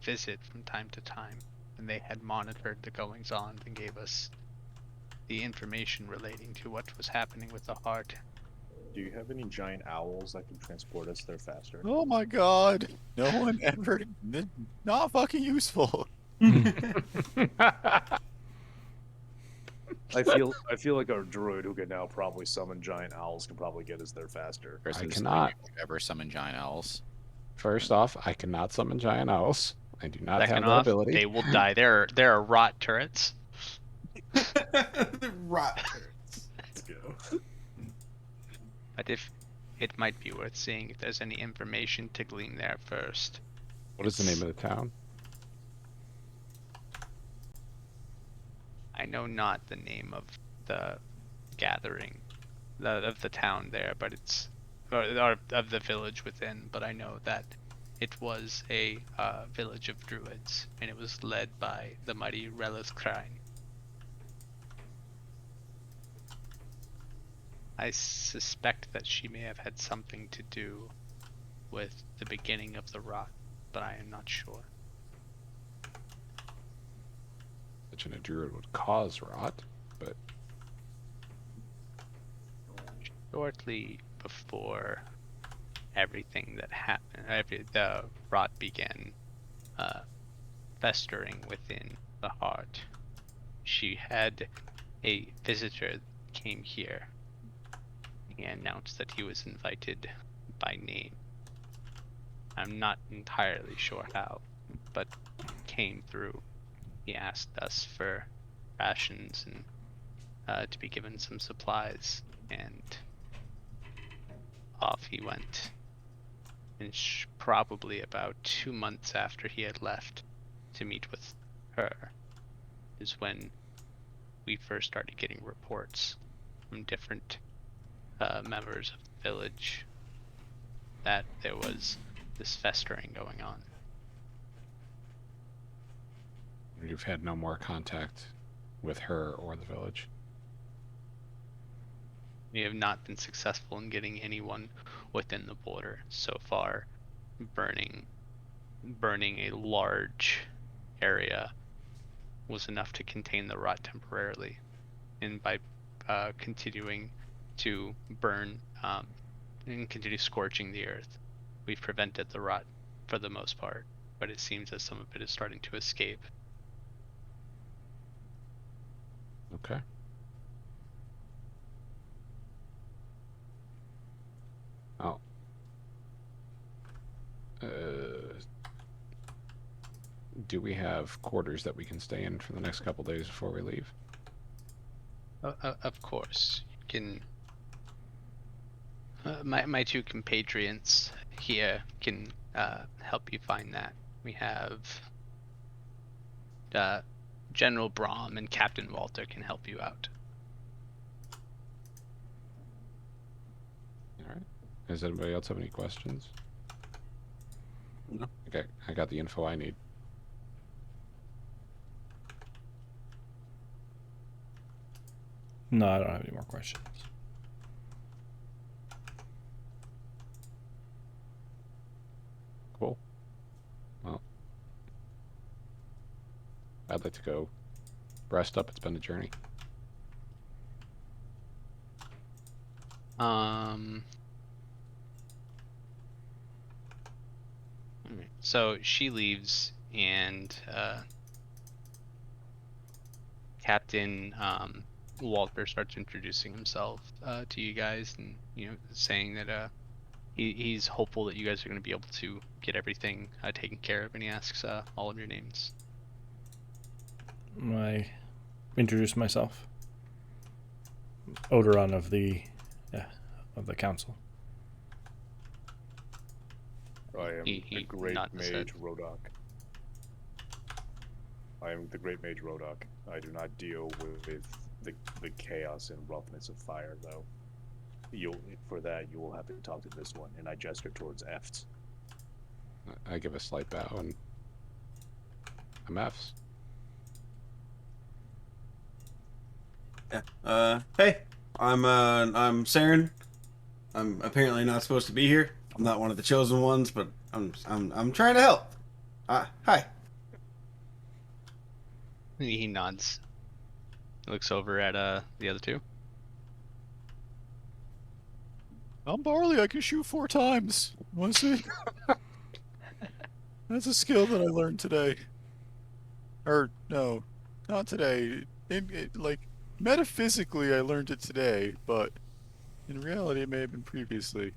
visit from time to time, and they had monitored the goings on and gave us the information relating to what was happening with the heart. Do you have any giant owls that can transport us there faster? Oh my god. No one ever. Not fucking useful. I feel like our druid who can now probably summon giant owls can probably get us there faster. Chris, I there's cannot. no ever summon giant owls. First off, I cannot summon giant owls. I do not Second have that off, ability. they will die. There are rot turrets. Rot turrets. Let's go. But if it might be worth seeing if there's any information to glean there first. What is the name of the town? I know not the name of the gathering, of the town there, but it's or of the village within. But I know that it was a village of druids, and it was led by the mighty Relith Krain. I suspect that she may have had something to do with the beginning of the rot, but I am not sure. Imagine a druid would cause rot, but Shortly before everything that happened, the rot began festering within the heart, she had a visitor that came here. He announced that he was invited by name. I'm not entirely sure how, but came through. He asked us for rations and to be given some supplies, and off he went. And probably about 2 months after he had left to meet with her is when we first started getting reports from different members of the village that there was this festering going on. you've had no more contact with her or the village. We have not been successful in getting anyone within the border so far. Burning a large area was enough to contain the rot temporarily, and by continuing to burn and continue scorching the earth, we've prevented the rot for the most part, but it seems that some of it is starting to escape. Okay. Oh. Do we have quarters that we can stay in for the next couple days before we leave? Of course, you can. My two compatriots here can help you find that. We have General Brahm and Captain Walter can help you out. All right. Does anybody else have any questions? No. Okay, I got the info I need. No, I don't have any more questions. Cool. Well, I'd like to go rest up. It's been a journey. So she leaves, and Captain Walter starts introducing himself to you guys, and saying that he's hopeful that you guys are going to be able to get everything taken care of, and he asks all of your names. I introduce myself. Odoron of the council. I am He the great nods his head. mage Rodok. I am the great mage Rodok. I do not deal with the chaos and roughness of fire, though. For that you will have to talk to this one, and I gesture towards Eft. I give a slight bow and I'm F's. Yeah. Hey, I'm Saren. I'm apparently not supposed to be here. I'm not one of the chosen ones, but I'm trying to help. Hi. He nods. Looks over at the other two. I'm Barley. I can shoot 4 times. Want to see? That's a skill that I learned today. Or no, not today. Like metaphysically, I learned it today, but in reality, it may have been previously.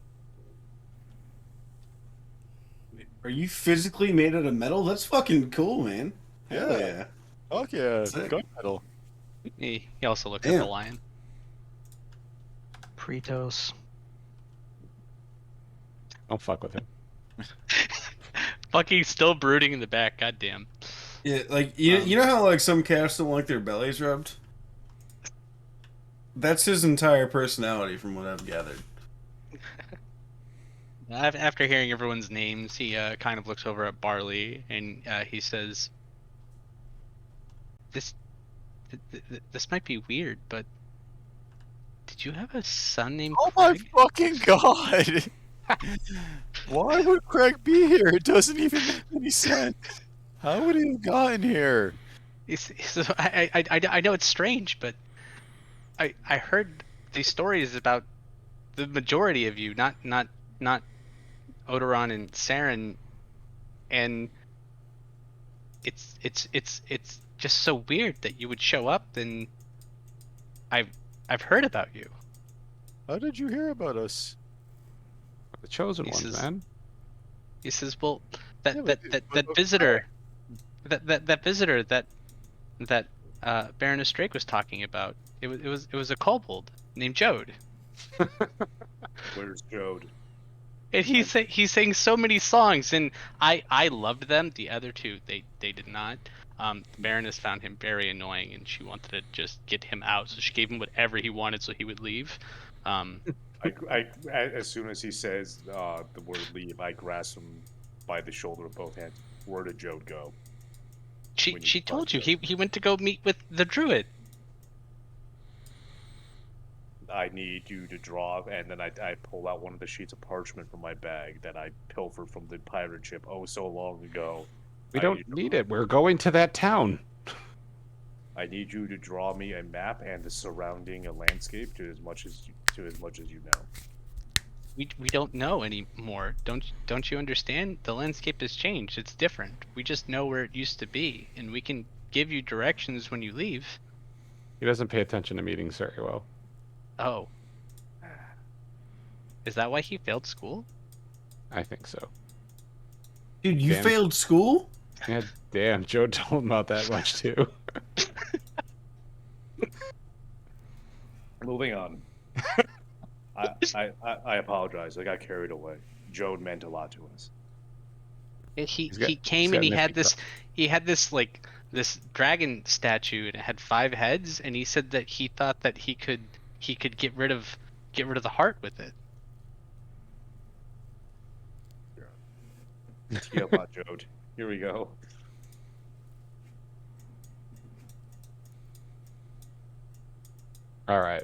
Are you physically made out of metal? That's fucking cool, man. Hell Yeah. yeah. Fuck yeah, Sick. gunmetal. He also looks at the Damn. lion. Pretos. Don't fuck with him. Fucking still brooding in the back. Goddamn. Yeah, like you know how like some cats don't like their bellies rubbed? That's his entire personality, from what I've gathered. After hearing everyone's names, he kind of looks over at Barley and he says, "This might be weird, but did you have a son named Oh my Craig?" fucking god! Why would Craig be here? It doesn't even make any sense. How would he have gotten here? I know it's strange, but I heard these stories about the majority of you, not Odoron and Saren, and it's just so weird that you would show up, and I've heard about you. How did you hear about us? The chosen He ones, says- man. He says, "Well, Yeah, but- that visitor, that visitor that Baroness Drake was talking about, it was a kobold named Jode, Where's Jode? and he sang so many songs, and I loved them. The other two they did not. The Baroness found him very annoying, and she wanted to just get him out, so she gave him whatever he wanted so he would leave. As soon as he says the word leave, I grasp him by the shoulder with both hands. Where did Jode go? when you She told you find he went to go meet with the druid. I need you to draw, and then I pull out one of the sheets of parchment from my bag that I pilfered from the pirate ship so long ago. We don't need it. We're going to that town. I need you to draw me a map and the surrounding landscape to as much as you know. We don't know anymore. Don't you understand? The landscape has changed. It's different. We just know where it used to be, and we can give you directions when you leave. He doesn't pay attention to meetings very well. Oh. Is that why he failed school? I think so. Dude, you Damn. failed school? Yeah, damn. Joe told him about that much too. Moving on. I apologize. I got carried away. Jode meant a lot to us. He He's got- came he's and got he had this dragon statue, and it had 5 heads, and he said that he thought that he could get rid of the heart with it. Tiamat Jode. Here we go. All right.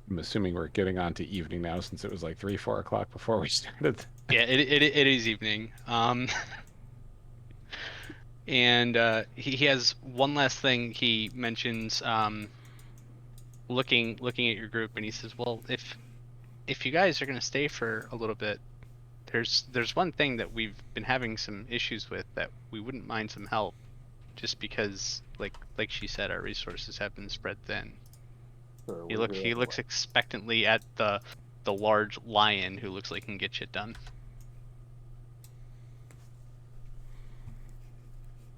I'm assuming we're getting on to evening now, since it was like 3-4 o'clock before we started. Yeah, it is evening. And he has one last thing he mentions. Looking at your group, and he says, "Well, if you guys are gonna stay for a little bit, there's one thing that we've been having some issues with that we wouldn't mind some help, just because like she said, our resources have been spread thin." He looks expectantly at the large lion who looks like he can get shit done.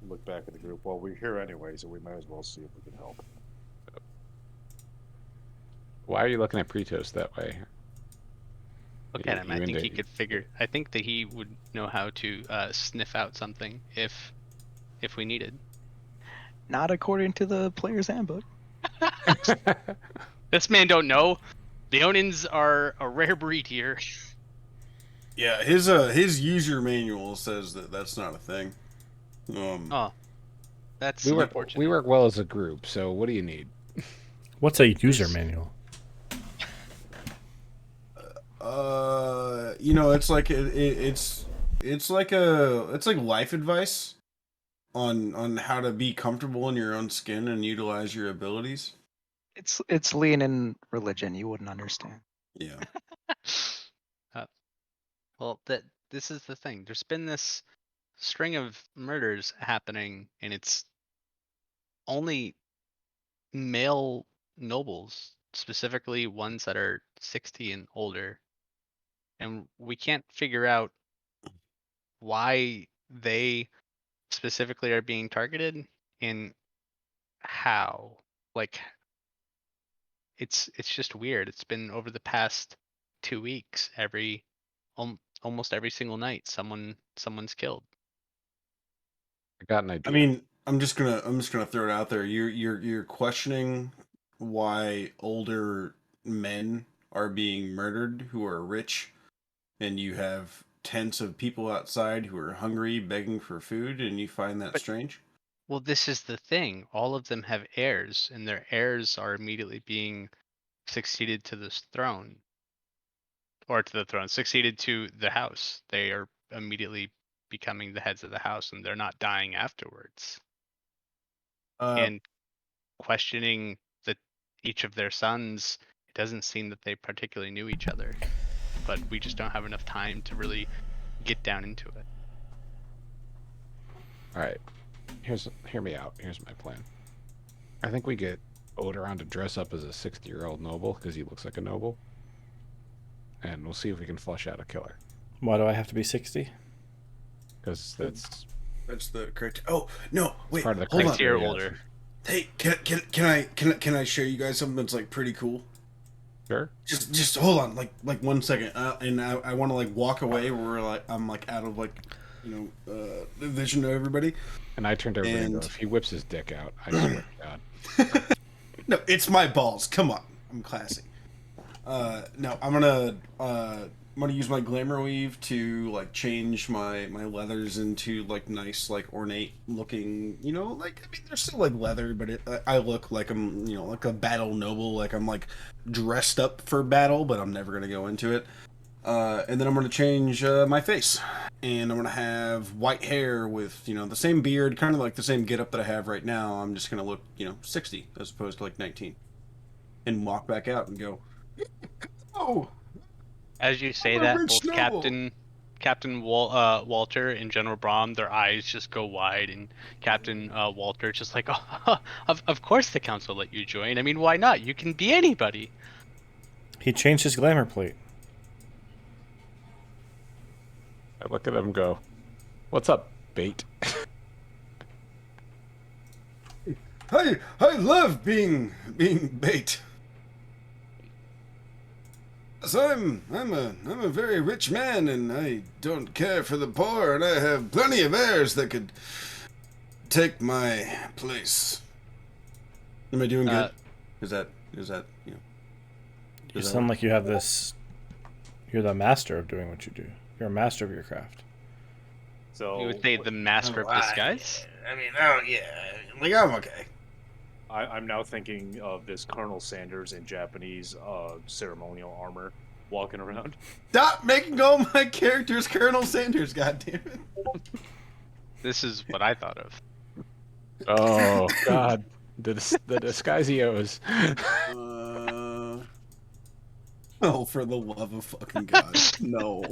Look back at the group. Well, we're here anyway, so we might as well see if we can help. Why are you looking at Pretos that way? Look You- at him. you I think he indi- could figure. I think that he would know how to sniff out something if we needed. Not according to the player's handbook. This man don't know. The Onins are a rare breed here. Yeah, his user manual says that that's not a thing. Oh, that's we unfortunate. work well as a group, so what do you need? What's a user manual? You know, it's like it's like life advice on how to be comfortable in your own skin and utilize your abilities. It's lean in religion. You wouldn't understand. Yeah. Well, this is the thing. There's been this string of murders happening, and it's only male nobles, specifically ones that are 60 and older. And we can't figure out why they specifically are being targeted and how. Like, it's just weird. It's been over the past 2 weeks, almost every single night someone's killed. I got an idea. I mean, I'm just gonna throw it out there. You're questioning why older men are being murdered who are rich, and you have tens of people outside who are hungry, begging for food, and you find that But- strange? Well, this is the thing. All of them have heirs, and their heirs are immediately being succeeded to this throne. Or to the throne, succeeded to the house. They are immediately becoming the heads of the house, and they're not dying afterwards. And questioning each of their sons, it doesn't seem that they particularly knew each other. But we just don't have enough time to really get down into it. All right, hear me out. Here's my plan. I think we get Odoron to dress up as a 60-year-old noble because he looks like a noble, and we'll see if we can flush out a killer. Why do I have to be 60? Because that's the correct. Oh no! Wait, part of the hold on. 60 or criteria. older. Hey, can I show you guys something that's like pretty cool? Sure. Just hold on, like 1 second, and I want to like walk away where we're like I'm like out of like the vision of everybody. And I turned to everybody and go, And- if he whips his dick out, I swear to God. No, it's my balls. Come on, I'm classy. No, I'm gonna use my glamour weave to like change my leathers into like nice like ornate looking. Like I mean they're still like leather, but I look like I'm like a battle noble. Like I'm like dressed up for battle, but I'm never gonna go into it. And then I'm gonna change my face, and I'm gonna have white hair with the same beard, kind of like the same getup that I have right now. I'm just gonna look 60 as opposed to like 19, and walk back out and go, oh. As you say I'm a that, rich both noble. Captain Walter and General Brahm, their eyes just go wide, and Captain Walter just like, oh, of course the council let you join. I mean, why not? You can be anybody. He changed his glamour plate. I look at him and go, what's up, bait? I love being bait. So I'm a very rich man, and I don't care for the poor, and I have plenty of heirs that could take my place. Am I doing good? Is that You sound like you have this. You're the master of doing what you do. You're a master of your craft. So You would say the master of disguise? I mean, oh yeah, like I'm okay. I'm now thinking of this Colonel Sanders in Japanese ceremonial armor walking around. Stop making all my characters Colonel Sanders, goddammit. This is what I thought of. Oh, God. The disguisios. Oh, for the love of fucking God, no.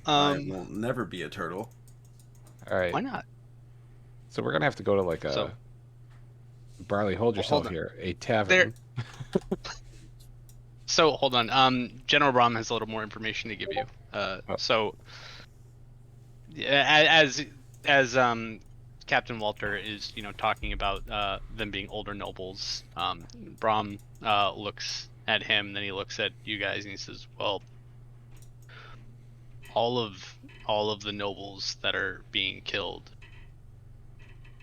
I will never be a turtle. All right. Why not? So we're going to have to go to like a... So- Barley, hold yourself on. here. A tavern. So hold on. General Brahm has a little more information to give you. So, as Captain Walter is, talking about them being older nobles, Brahm looks at him, then he looks at you guys, and he says, "Well, all of the nobles that are being killed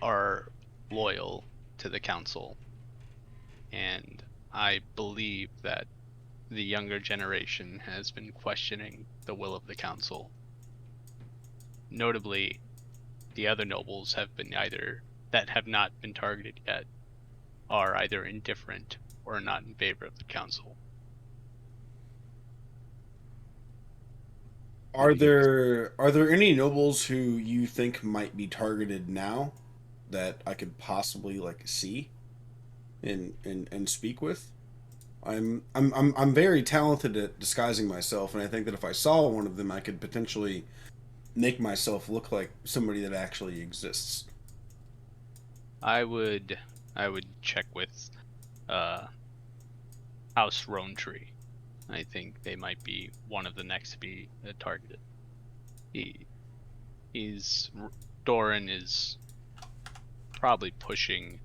are loyal to the council, and I believe that the younger generation has been questioning the will of the council. Notably, the other nobles have not been targeted yet are either indifferent or not in favor of the council." Are there any nobles who you think might be targeted now that I could possibly like see and speak with? I'm very talented at disguising myself, and I think that if I saw one of them, I could potentially make myself look like somebody that actually exists. I would check with House Roantree. I think they might be one of the next to be targeted. Doran is probably pushing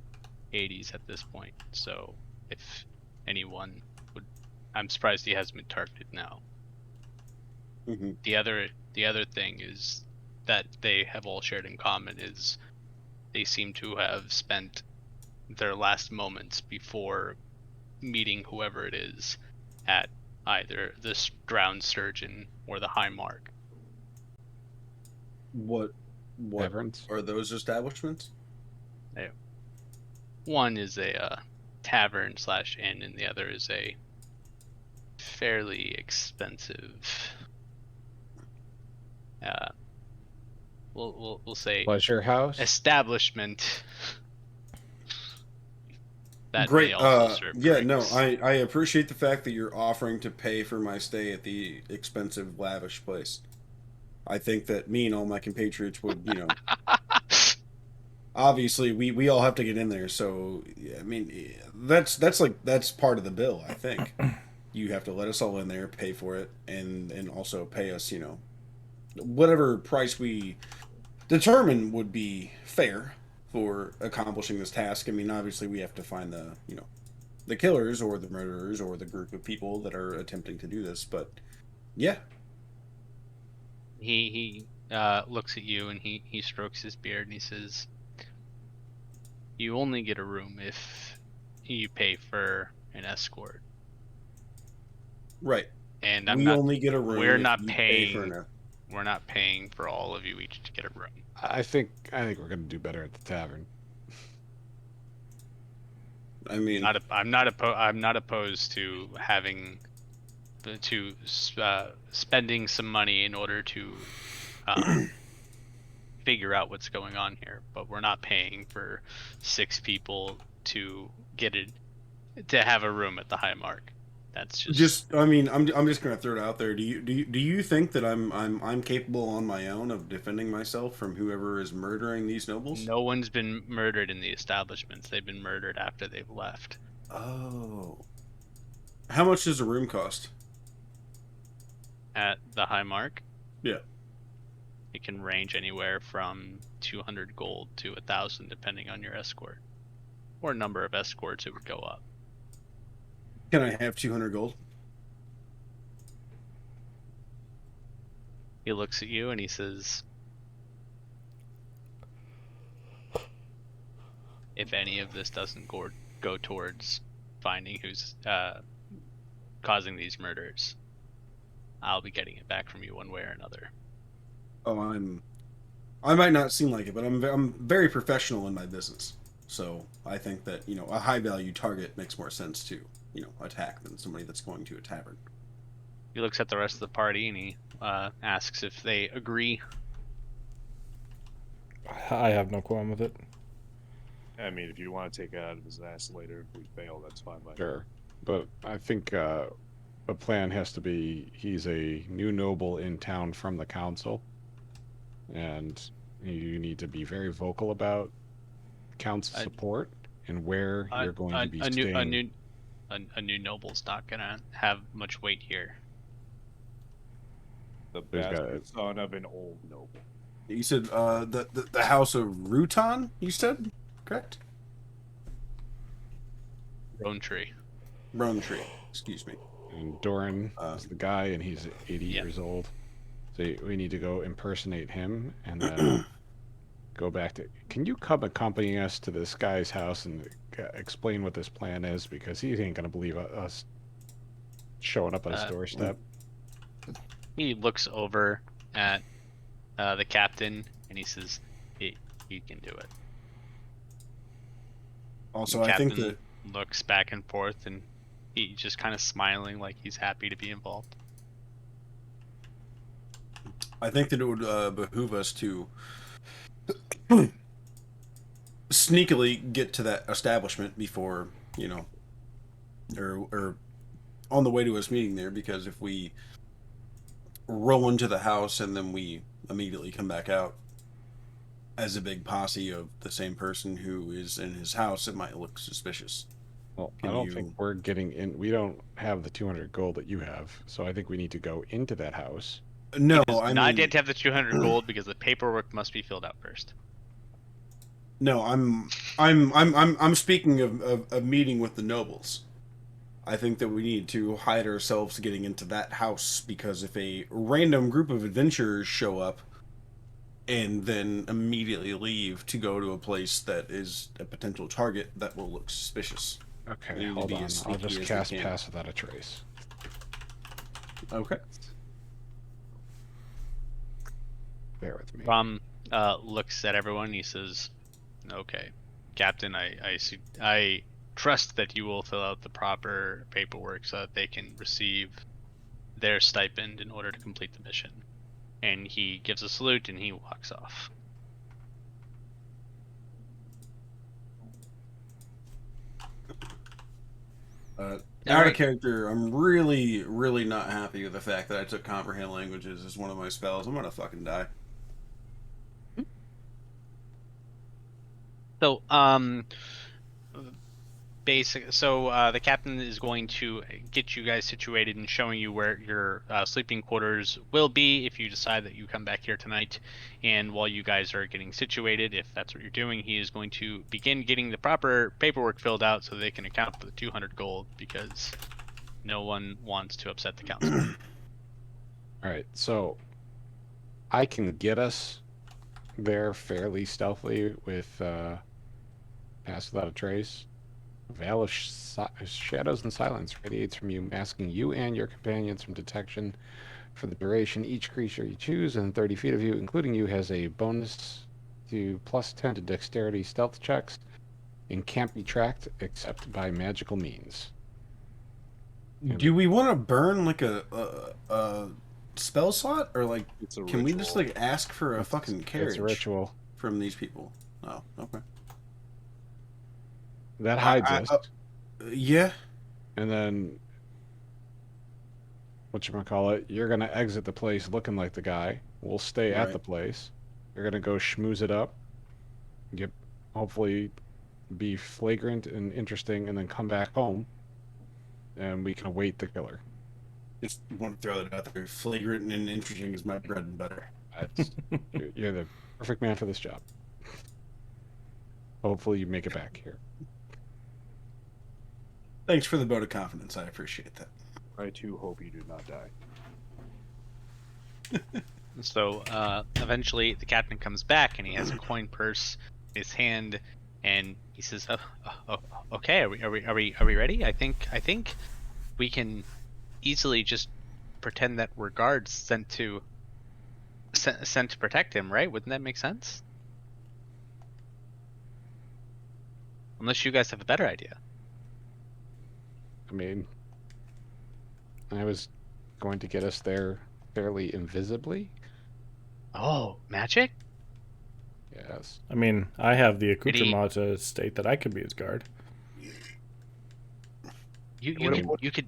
80s at this point, so if anyone would, I'm surprised he hasn't been targeted now. Mm-hmm. The other thing is that they have all shared in common is they seem to have spent their last moments before meeting whoever it is at either the Drowned Sturgeon or the High Mark. What Taverns? are those establishments? One is a tavern / inn, and the other is a fairly expensive. We'll say Pleasure house? establishment. That Great. may also serve Yeah, no, drinks. I appreciate the fact that you're offering to pay for my stay at the expensive, lavish place. I think that me and all my compatriots would, obviously we all have to get in there. So I mean, that's part of the bill. I think you have to let us all in there, pay for it, and also pay us, whatever price we determine would be fair for accomplishing this task. I mean, obviously we have to find the killers or the murderers or the group of people that are attempting to do this. But yeah, He looks at you and he strokes his beard and he says, "You only get a room if you pay for an escort." right. And We only get a room. We're if not you pay for paying. an- We're not paying for all of you each to get a room. I think we're gonna do better at the tavern. I mean, I'm not opposed to spending some money in order to figure out what's going on here. But we're not paying for 6 people to to have a room at the High Mark. That's just I mean, I'm just gonna throw it out there. Do you think that I'm capable on my own of defending myself from whoever is murdering these nobles? no one's been murdered in the establishments. They've been murdered after they've left. Oh. How much does a room cost? At the High Mark, Yeah. it can range anywhere from 200 gold to 1,000 depending on your escort. Or number of escorts, it would go up. Can I have 200 gold? He looks at you and he says, "If any of this doesn't go towards finding who's causing these murders, I'll be getting it back from you one way or another." Oh, I might not seem like it, but I'm very professional in my business. So I think that, a high value target makes more sense to, attack than somebody that's going to a tavern. He looks at the rest of the party and he asks if they agree. I have no qualm with it. I mean, if you want to take it out of his ass later, if we fail, that's fine by me. Sure, but I think a plan has to be he's a new noble in town from the council, and you need to be very vocal about council support and where you're going to be staying. A new noble's not gonna have much weight here. The There's bastard son of an old noble. You said the House of Rutan, you said? Correct? Roantree. Roantree, excuse me. And Doran is the guy, and he's 80 Yeah. years old. So we need to go impersonate him, and then go back to... Can you come accompany us to this guy's house and explain what this plan is? Because he ain't gonna believe us showing up at his doorstep. He looks over at the captain and he says, "He can do it." Also, The I think captain that looks back and forth and he's just kind of smiling like he's happy to be involved. it would behoove us to sneakily get to that establishment before, or on the way to us meeting there, because if we roll into the house and then we immediately come back out as a big posse of the same person who is in his house, it might look suspicious. Well, Can I don't you- think we're getting in. We don't have the 200 gold that you have, so I think we need to go into that house. No, He does I not mean, yet have the 200 gold because the paperwork must be filled out first. no, I'm speaking of meeting with the nobles. I think that we need to hide ourselves getting into that house, because if a random group of adventurers show up and then immediately leave to go to a place that is a potential target, that will look suspicious. We Okay, need to hold be on. as I'll sneaky just as we cast can. Pass Without a Trace. Okay. Bear with me. Rom looks at everyone and he says, "Okay, Captain, I trust that you will fill out the proper paperwork so that they can receive their stipend in order to complete the mission." And he gives a salute and he walks off. Out Alright. of character, I'm really, really not happy with the fact that I took Comprehend Languages as one of my spells. I'm gonna fucking die. So, the captain is going to get you guys situated and showing you where your sleeping quarters will be if you decide that you come back here tonight. And while you guys are getting situated, if that's what you're doing, he is going to begin getting the proper paperwork filled out so they can account for the 200 gold, because no one wants to upset the council. All right, so I can get us there fairly stealthily with Pass Without a Trace. A veil of shadows and silence radiates from you, masking you and your companions from detection for the duration. Each creature you choose within 30 feet of you, including you, has a bonus to +10 to dexterity stealth checks and can't be tracked except by magical means. Do we want to burn like a spell slot, or like It's a can we just ritual. like ask for a fucking carriage It's a ritual. from these people? Oh, okay. That hides I- us. Yeah. And then, whatchamacallit, you're going to exit the place looking like the guy. We'll stay at Right. the place. You're going to go schmooze it up. Get, hopefully be flagrant and interesting, and then come back home. And we can await the killer. Just want to throw that out there. Flagrant and interesting is my bread and butter. That's, you're the perfect man for this job. Hopefully you make it back here. Thanks for the vote of confidence. I appreciate that. I too hope you do not die. So eventually the captain comes back and he has a coin purse in his hand, and he says, "Okay, are we ready? I think we can easily just pretend that we're guards sent to protect him, right? Wouldn't that make sense? Unless you guys have a better idea." I mean, I was going to get us there fairly invisibly. Oh, magic? Yes. I mean, I have the Did he- accoutrement to state that I could be his guard. You What- could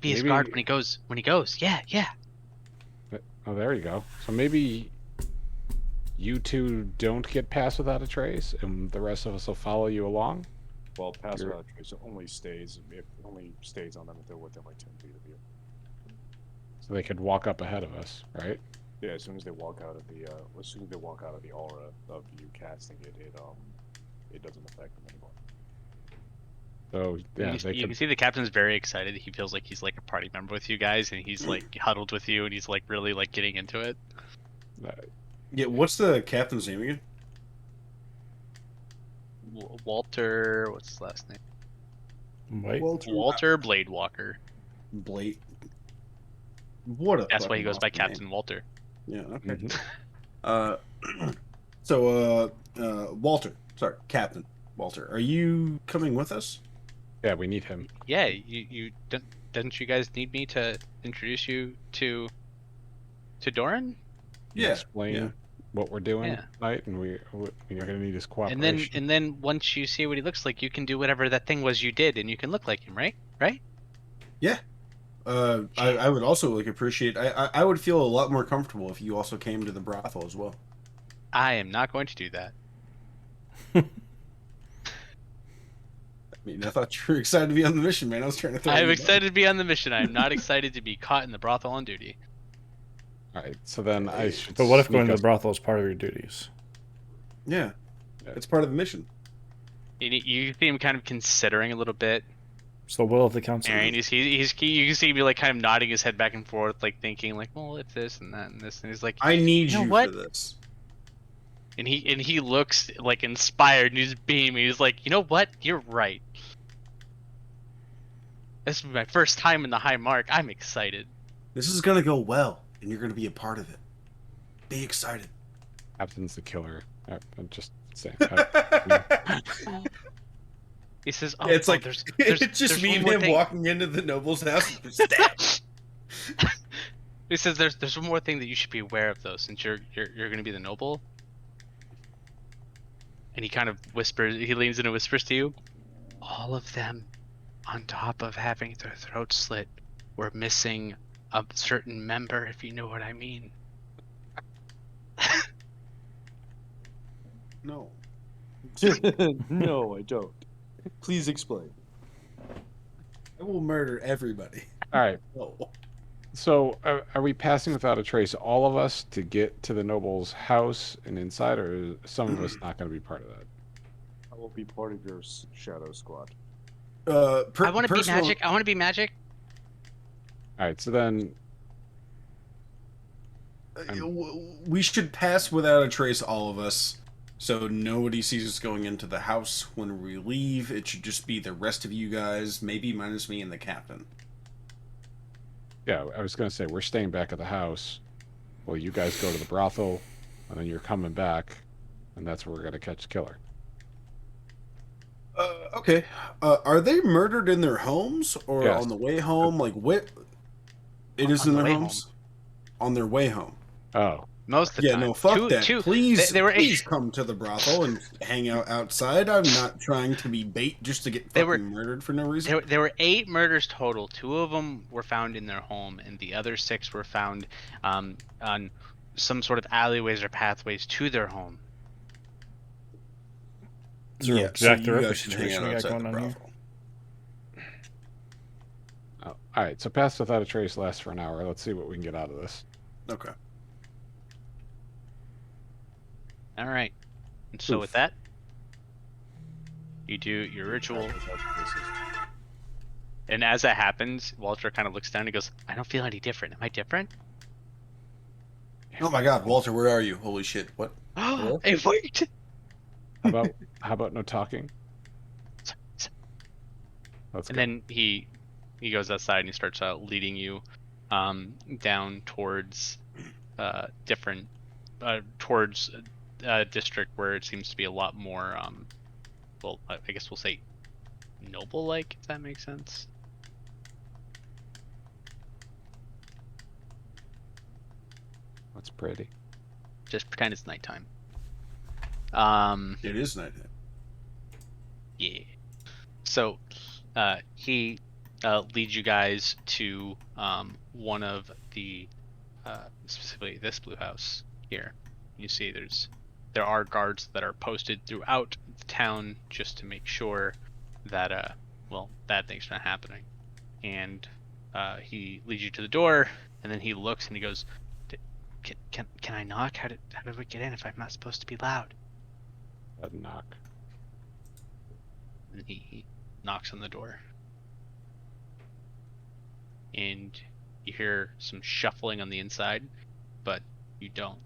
be his Maybe- guard when he goes. Yeah. Oh, there you go. So maybe you two don't get Pass Without a Trace, and the rest of us will follow you along. Well, Pass You're- Without a Trace only stays on them if they're within like 10 feet of you. So they could walk up ahead of us, right? Yeah, as soon as they walk out of the aura of you casting it, it doesn't affect them anymore. So yeah, you they can could. see the captain's very excited. He feels like he's like a party member with you guys, and he's like huddled with you, and he's like really like getting into it. Yeah, what's the captain's name again? Walter, what's his last name? Wait, Walter Bladewalker. Blade. What a That's why he fucking goes by awesome name. Captain Walter. Yeah, okay. Mhm. So, Walter. Sorry, Captain Walter. Are you coming with us? Yeah, we need him. Yeah, you didn't you guys need me to introduce you to Doran? Yeah. Explain yeah. what we're doing Yeah. tonight, and you're gonna need his cooperation. And then once you see what he looks like, you can do whatever that thing was you did, and you can look like him, right? Right? Yeah. I would also appreciate. I would feel a lot more comfortable if you also came to the brothel as well. I am not going to do that. I mean, I thought you were excited to be on the mission, man. I was trying to throw I am you excited to be on the mission. I am not excited to be caught in the brothel on duty. All right, so then I should. But what if sneak going to us- the brothel is part of your duties? Yeah, it's part of the mission. You see him kind of considering a little bit. It's the will of the council. And you can see him like kind of nodding his head back and forth, like thinking like, well, if this and that and this, and he's like, I need You know you what? for this. and he looks like inspired and he's beaming. He's like, you know what? You're right. This is my first time in the High Mark. I'm excited. This is gonna go well, and you're gonna be a part of it. Be excited. Captain's the killer. I'm just saying. He says, "Oh, It's like there's it's just there's me one and more him thing." walking into the noble's house. And just stab. He says, "There's one more thing that you should be aware of, though, since you're going to be the noble." And he kind of whispers. He leans in and whispers to you, "All of them, on top of having their throats slit, were missing a certain member, if you know what I mean." No. No, I don't. Please explain. I will murder everybody. All right. No. So are we passing without a trace, all of us, to get to the noble's house and inside, or is some of us not going to be part of that? I will be part of your shadow squad. I want to be magic. I want to be magic. All right. So then, We should pass without a trace, all of us, so nobody sees us going into the house when we leave. It should just be the rest of you guys, maybe minus me and the captain. yeah, I was going to say we're staying back at the house. Well, you guys go to the brothel, and then you're coming back, and that's where we're going to catch the killer. Okay. Are they murdered in their homes or Yes. on the way home? Like, what? It is On in the their way homes? On their way home. Oh, Most of the Yeah, time. no, fuck that. Two, Please, they were please come to the brothel and hang out outside. I'm not trying to be bait just to get They fucking were- murdered for no reason. There were 8 murders total. 2 of them were found in their home, and the other 6 were found on some sort of alleyways or pathways to their home. Is there a so Jack the you Ripper guys should hang situation out we got outside going the on here? brothel. oh. All right. So pass without a trace lasts for an hour. Let's see what we can get out of this. Okay. All right. And so Oof. with that, you do your ritual, and as that happens, Walter kind of looks down and goes, "I don't feel any different. Am I different?" Oh my god, Walter, where are you? Holy shit. What? It worked. How about no talking? Let's And go. then he goes outside and he starts leading you down towards different towards a district where it seems to be a lot more well, I guess we'll say noble like, if that makes sense. That's pretty. Just pretend it's nighttime. It is night. Yeah. So, he leads you guys to one of the specifically this blue house here. You see, there are guards that are posted throughout the town just to make sure that well, bad things are not happening. And he leads you to the door, and then he looks and he goes, "Can I knock? How did we get in if I'm not supposed to be loud?" That knock. And he knocks on the door. And you hear some shuffling on the inside, but you don't.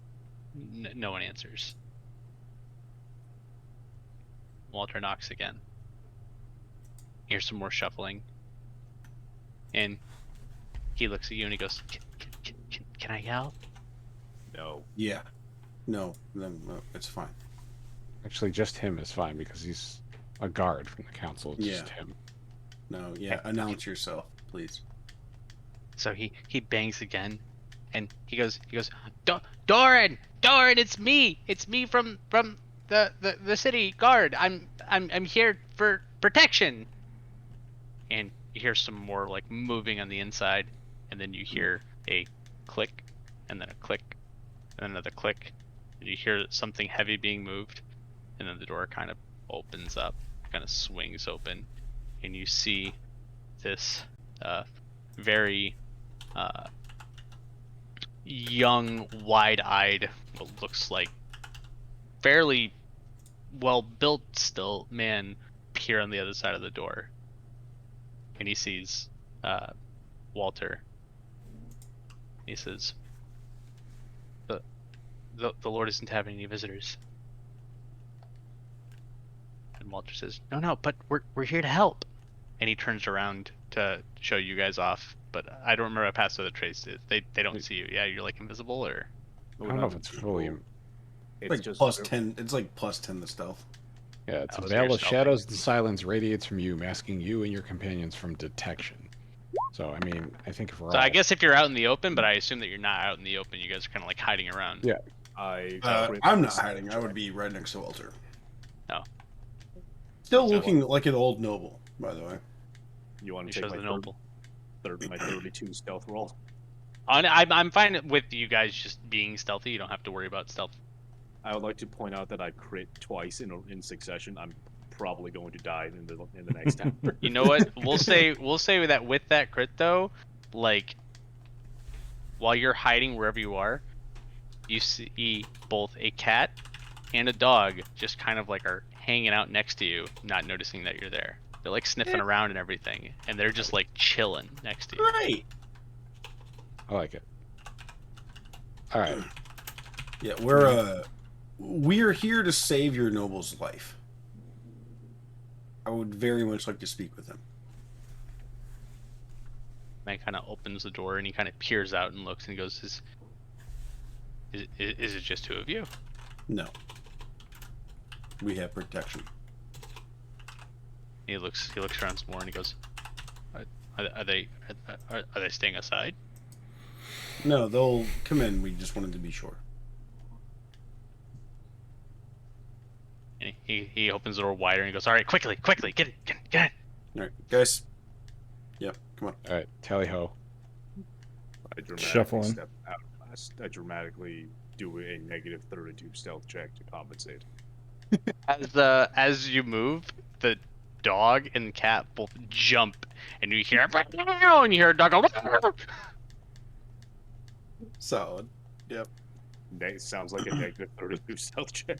No one answers. Walter knocks again. Here's some more shuffling. And he looks at you and he goes, Can I yell? No. Yeah. No, it's fine. Actually, just him is fine because he's a guard from the council. It's just him. No, yeah. Announce yourself, please. So he bangs again, and he goes, Doran, it's me from the city guard. I'm here for protection. And you hear some more like moving on the inside, and then you hear a click, and then a click, and another click, and you hear something heavy being moved, and then the door kind of opens up, kind of swings open, and you see this very young, wide-eyed, what looks like fairly well-built still man appear on the other side of the door, and he sees Walter. He says, the Lord isn't having any visitors. And Walter says, no, but we're here to help. And he turns around to show you guys off, but I don't remember how past the trace is. They don't see you. Yeah, you're like invisible, or I don't know if it's fully. It's like just plus 10. It's like plus 10 to stealth. Yeah, it's Oh, a so you're veil of stealthing. shadows and silence radiates from you, masking you and your companions from detection. So, I mean, I think if we're so all... I guess if you're out in the open, but I assume that you're not out in the open. You guys are kind of like hiding around. Yeah. I'm not hiding. I would be right next to Walter. No. Still So looking like an old noble, by the way. You want He to take shows my the noble. my 32 stealth roll? I'm fine with you guys just being stealthy. You don't have to worry about stealth. I would like to point out that I crit twice in succession. I'm probably going to die in the next hour. You know what? We'll say that with that crit though, like while you're hiding wherever you are, you see both a cat and a dog just kind of like are hanging out next to you, not noticing that you're there. They're like sniffing around and everything, and they're just like chilling next to you. Right. I like it. All right. Yeah, we're here to save your noble's life. I would very much like to speak with him. Man kind of opens the door and he kind of peers out and looks and he goes, "Is it just two of you?" No. We have protection. He looks around some more and he goes, "Are they staying aside?" No, they'll come in. We just wanted to be sure. And he opens the door wider and he goes, "All right, quickly, get in." All right, guys. Yep, come on. All right. Tally ho. I dramatically Shuffling. step out. I dramatically do a negative 32 stealth check to compensate. As you move, the dog and cat both jump, and you hear and you hear a dog go. Solid. Yep. Sounds like a negative 32 stealth check.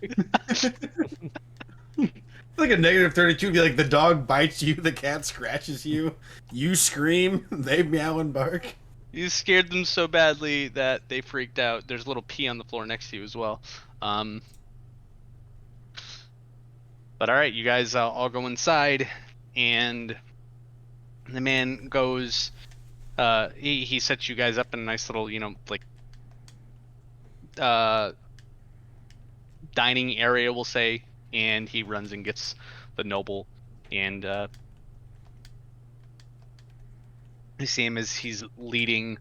Like a negative 32 be like the dog bites you, the cat scratches you, you scream, they meow and bark. You scared them so badly that they freaked out. There's a little pee on the floor next to you as well. But all right, you guys all go inside, and the man goes. He sets you guys up in a nice little, dining area, we'll say, and he runs and gets the noble, and you see him as he's leading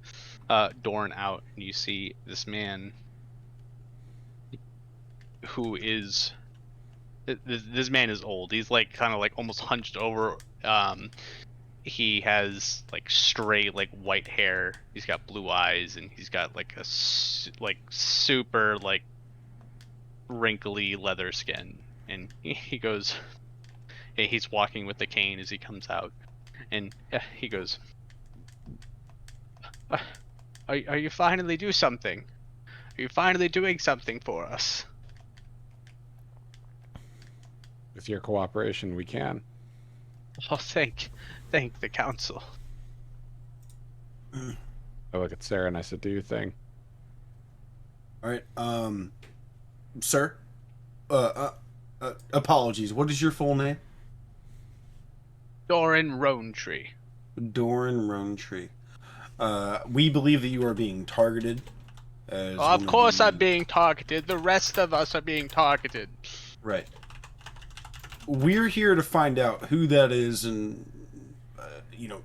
Dorn out, and you see this man who is this man is old. He's like kind of like almost hunched over. He has like stray like white hair. He's got blue eyes, and he's got like a super like wrinkly leather skin. And he goes, he's walking with the cane as he comes out, and he goes, "Are you finally do something? Are you finally doing something for us?" With your cooperation, we can. Oh, thank the council. I look at Sarah and I said, "Do your thing." All right, sir. Apologies. What is your full name? Doran Roantree. Doran Roantree. We believe that you are being targeted. As Of one course the... I'm being targeted. The rest of us are being targeted. Right. We're here to find out who that is and,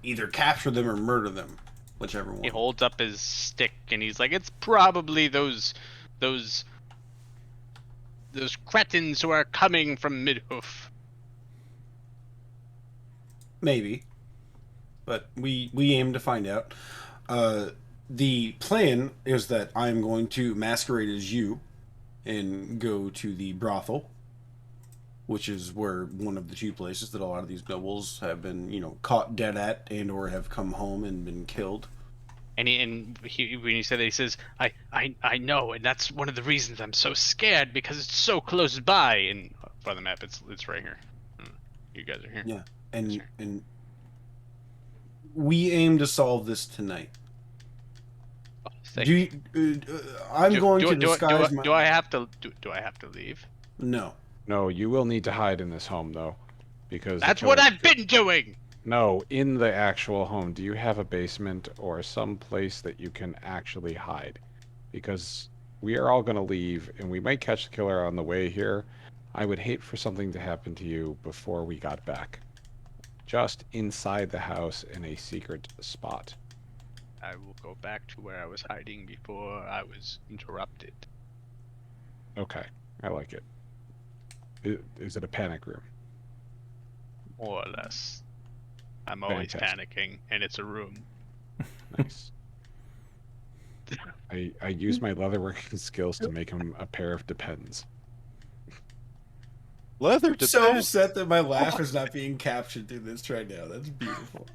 either capture them or murder them. Whichever one. He holds up his stick and he's like, "It's probably those cretins who are coming from Midhoof." Maybe. but we aim to find out. The plan is that I'm going to masquerade as you and go to the brothel, which is where one of the two places that a lot of these nobles have been, caught dead at and or have come home and been killed. And when you say that, he says, I know, and that's one of the reasons I'm so scared, because it's so close by. And for the map, it's right here. You guys are here. Yeah, and we aim to solve this tonight. Sick. I'm going to disguise my... Do I have to leave? No. No, you will need to hide in this home, though, because That's what I've been doing. No, in the actual home, do you have a basement or some place that you can actually hide? Because we are all going to leave, and we might catch the killer on the way here. I would hate for something to happen to you before we got back. Just inside the house in a secret spot. I will go back to where I was hiding before I was interrupted. Okay, I like it. Is it a panic room? More or less. I'm always Fantastic. panicking, and it's a room. Nice. I use my leatherworking skills to make him a pair of depends. Leather I'm so upset that my laugh is not being captured through this right now. That's beautiful.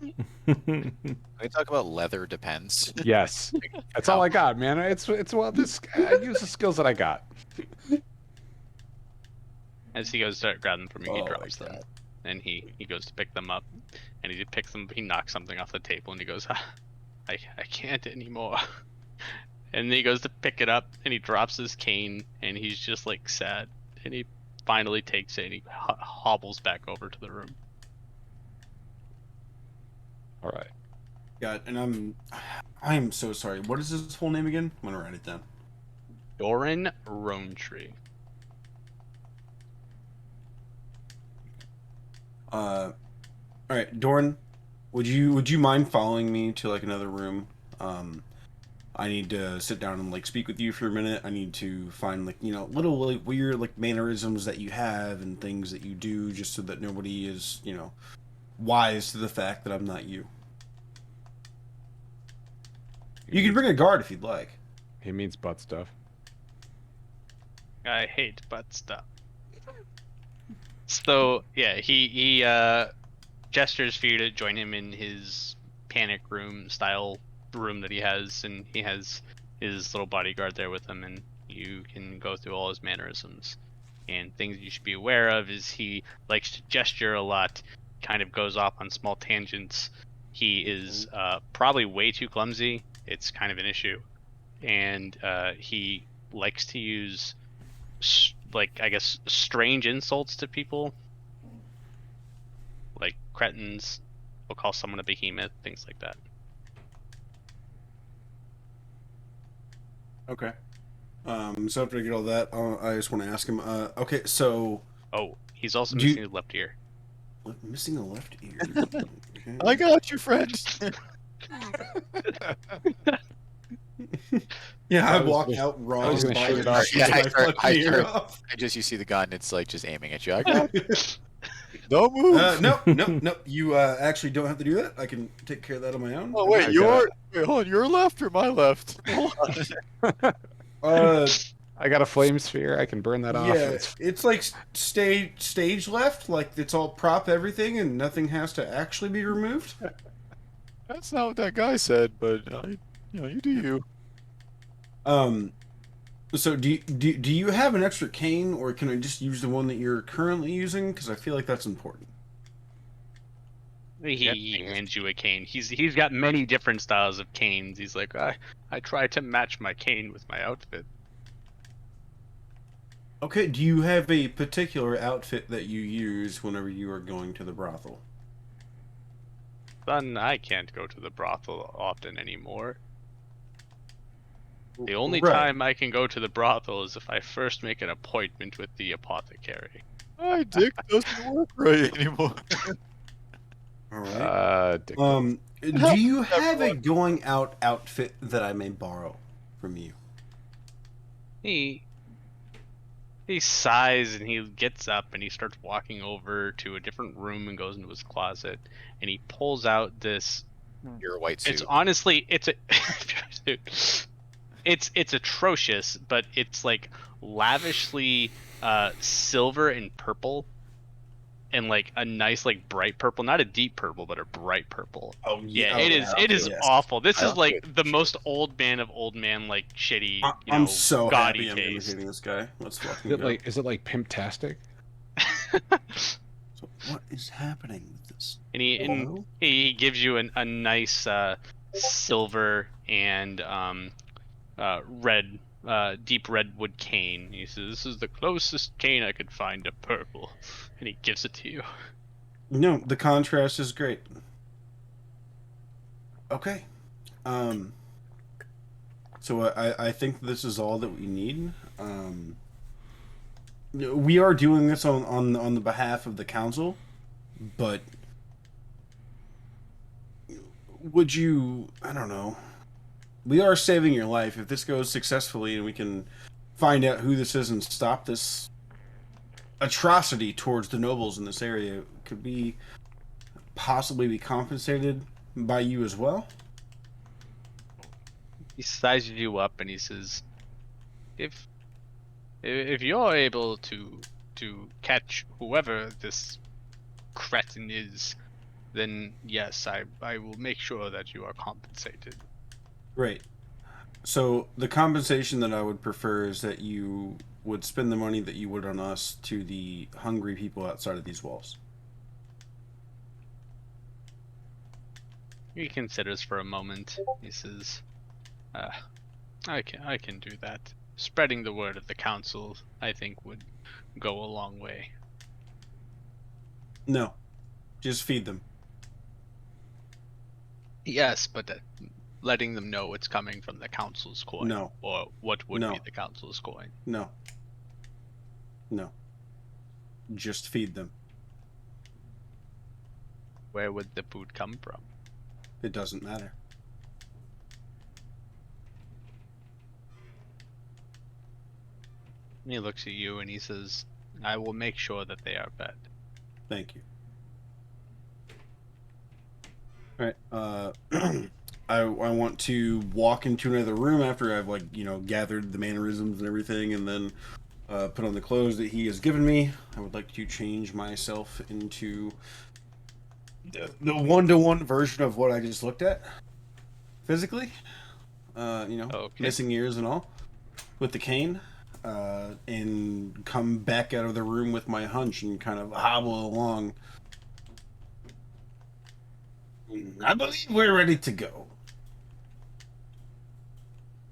Can we talk about leather depends? Yes, that's all I got, man. It's well, this I use the skills that I got. As he goes to grab them from me, he Oh my drops them. God. And he goes to pick them up, and he picks them. He knocks something off the table, and he goes, I can't anymore. And then he goes to pick it up, and he drops his cane, and he's just like sad. And he finally takes it, and he hobbles back over to the room. All right. God, and I'm so sorry. What is his full name again? I'm gonna write it down. Doran Roantree. All right, Doran, would you mind following me to like another room? I need to sit down and like speak with you for a minute. I need to find like little like weird like mannerisms that you have and things that you do, just so that nobody is wise to the fact that I'm not you. You can bring a guard if you'd like. He means butt stuff. I hate butt stuff. So yeah, he gestures for you to join him in his panic room style room that he has, and he has his little bodyguard there with him, and you can go through all his mannerisms. And things you should be aware of is he likes to gesture a lot, kind of goes off on small tangents. He is probably way too clumsy. It's kind of an issue. And he likes to use strange insults to people, like cretins. We'll call someone a behemoth, things like that. Okay. So after I get all that, I just want to ask him. Okay, so. Oh, he's also missing his left ear. Missing a left ear. Okay. I got you, friend. Yeah, I walk out raw. was gonna shoot it off. You see the gun, it's like just aiming at you. I got Don't move. No. You actually don't have to do that. I can take care of that on my own. Oh wait, hold on, your left or my left? I got a flame sphere. I can burn that off. Yeah, it's like stage left. Like it's all prop everything, and nothing has to actually be removed. That's not what that guy said, but you do you. So do you have an extra cane, or can I just use the one that you're currently using? Because I feel like that's important. He hands you a cane. He's got many different styles of canes. He's like, I try to match my cane with my outfit. Okay, do you have a particular outfit that you use whenever you are going to the brothel? Son, I can't go to the brothel often anymore. The only time I can go to the brothel is if I first make an appointment with the apothecary. My dick doesn't work right anymore. All right. Dick. Do you have a going out outfit that I may borrow from you? He sighs and he gets up and he starts walking over to a different room and goes into his closet and he pulls out this. You're a white suit. It's honestly, it's a. It's atrocious, but it's like lavishly silver and purple, and like a nice like bright purple, not a deep purple, but a bright purple. Oh Yeah, it is yes. awful. This is Oh, like the most old man of old man, like shitty. I'm so gaudy happy I'm taste. imitating this guy. Let's fucking Is it go. is it like Pimptastic? So what is happening with this? And he gives you a nice silver and red deep redwood cane. He says, "This is the closest cane I could find to purple," and he gives it to you. No, the contrast is great. Okay. So I think this is all that we need. We are doing this on the behalf of the council, but would you? I don't know. We are saving your life. If this goes successfully and we can find out who this is and stop this atrocity towards the nobles in this area, could we possibly be compensated by you as well? He sizes you up and he says, "If you're able to catch whoever this cretin is, then yes, I will make sure that you are compensated." Great. So the compensation that I would prefer is that you would spend the money that you would on us to the hungry people outside of these walls. He considers for a moment. He says, I can do that. Spreading the word of the council, I think, would go a long way." No. Just feed them. Yes, but letting them know it's coming from the council's coin. No. Or what would No. be the council's coin. No. No. Just feed them. Where would the food come from? It doesn't matter. And he looks at you and he says, "I will make sure that they are fed." Thank you. Alright, I want to walk into another room after I've gathered the mannerisms and everything, and then put on the clothes that he has given me. I would like to change myself into the one-to-one version of what I just looked at physically. Okay. Missing ears and all, with the cane, and come back out of the room with my hunch and kind of hobble along. I believe we're ready to go.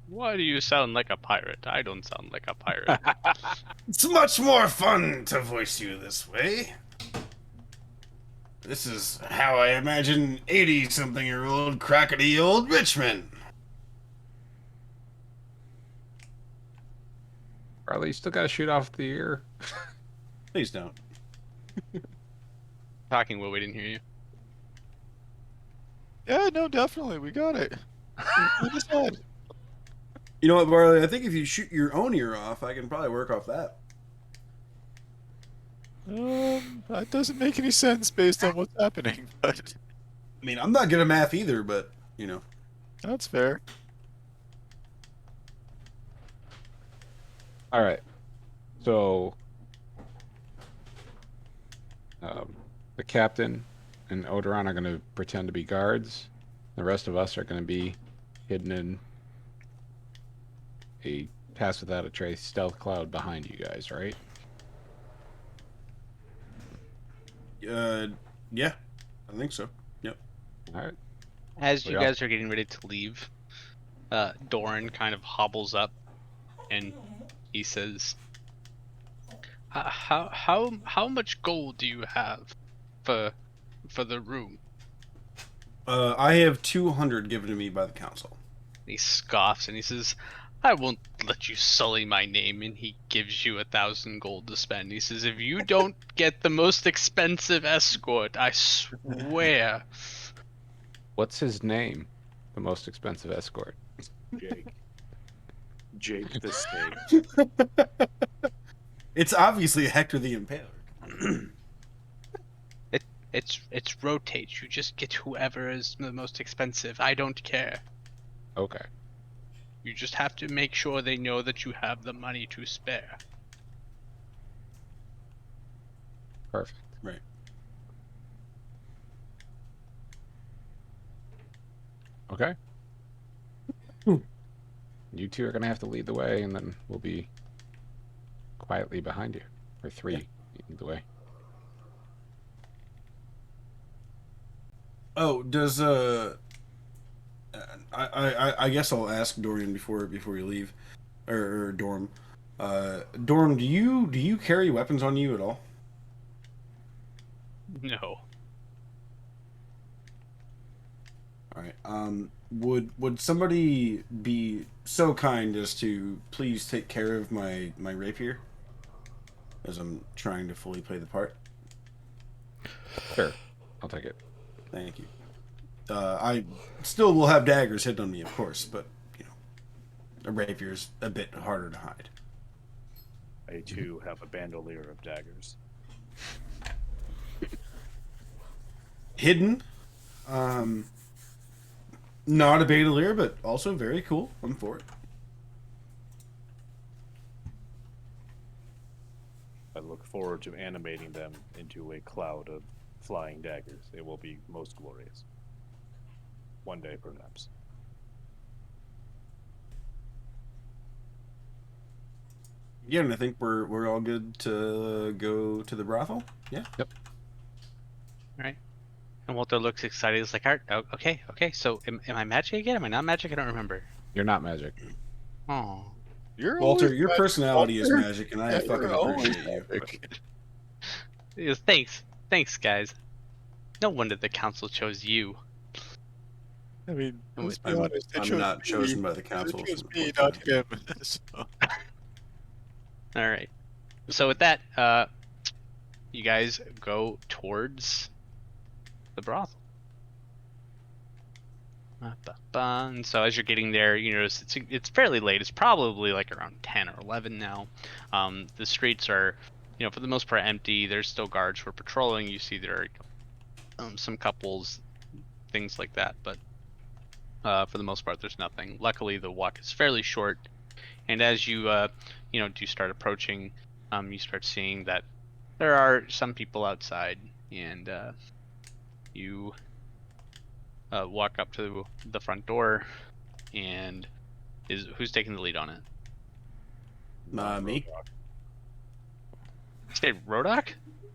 Why do you sound like a pirate? I don't sound like a pirate. It's much more fun to voice you this way. This is how I imagine 80-something-year-old crockety old Richmond. Riley, you still gotta shoot off the ear. Please don't. Talking, Will, we didn't hear you. Yeah, no, definitely. We got it. We just had. You know what, Barley? I think if you shoot your own ear off, I can probably work off that. That doesn't make any sense based on what's happening, but I mean, I'm not good at math either, but, that's fair. All right. So, the captain and Odoron are going to pretend to be guards. The rest of us are going to be hidden in a pass without a trace stealth cloud behind you guys, right? Yeah, I think so. Yep. All right. As you Yeah. guys are getting ready to leave, Doran kind of hobbles up, and he says, "How much gold do you have for the room?" I have 200 given to me by the council. He scoffs and he says, "I won't let you sully my name," and he gives you 1,000 gold to spend. He says, "If you don't get the most expensive escort, I swear." What's his name? The most expensive escort. Jake the snake. It's obviously Hector the Impaler. It's rotate. You just get whoever is the most expensive. I don't care. Okay. You just have to make sure they know that you have the money to spare. Perfect. Right. Okay. You two are gonna have to lead the way, and then we'll be quietly behind you. Or three lead the way. Oh, does I guess I'll ask Dorian before you leave, or Dorm. Dorm, do you carry weapons on you at all? No. All right. Would somebody be so kind as to please take care of my rapier, as I'm trying to fully play the part? Sure. I'll take it. Thank you. I still will have daggers hidden on me, of course, but you know, a rapier's a bit harder to hide. I too have a bandolier of daggers. Hidden. Not a bandolier, but also very cool. I'm for it. I look forward to animating them into a cloud of flying daggers. It will be most glorious. One day, perhaps. Yeah, and I think we're all good to go to the brothel. Yeah. Yep. Right. And Walter looks excited. He's like, oh, okay. So am I magic again? Am I not magic? I don't remember. You're not magic. Oh. You're Walter, always your magic, personality is Walter. magic, and I Yeah, fucking you're always appreciate you. magic. He goes, thanks, guys. No wonder the council chose you. I mean, let's be I'm honest. They I'm chose not me. chosen by the council. They chose me, not him. So, All right. So with that, you guys go towards the brothel. And so as you're getting there, you notice it's fairly late. It's probably like around 10 or 11 now. The streets are, for the most part empty. There's still guards who are patrolling. You see there are some couples, things like that. But for the most part, there's nothing. Luckily, the walk is fairly short. And as you, do start approaching, you start seeing that there are some people outside. And you walk up to the front door, and who's taking the lead on it? Me. You said Rodok?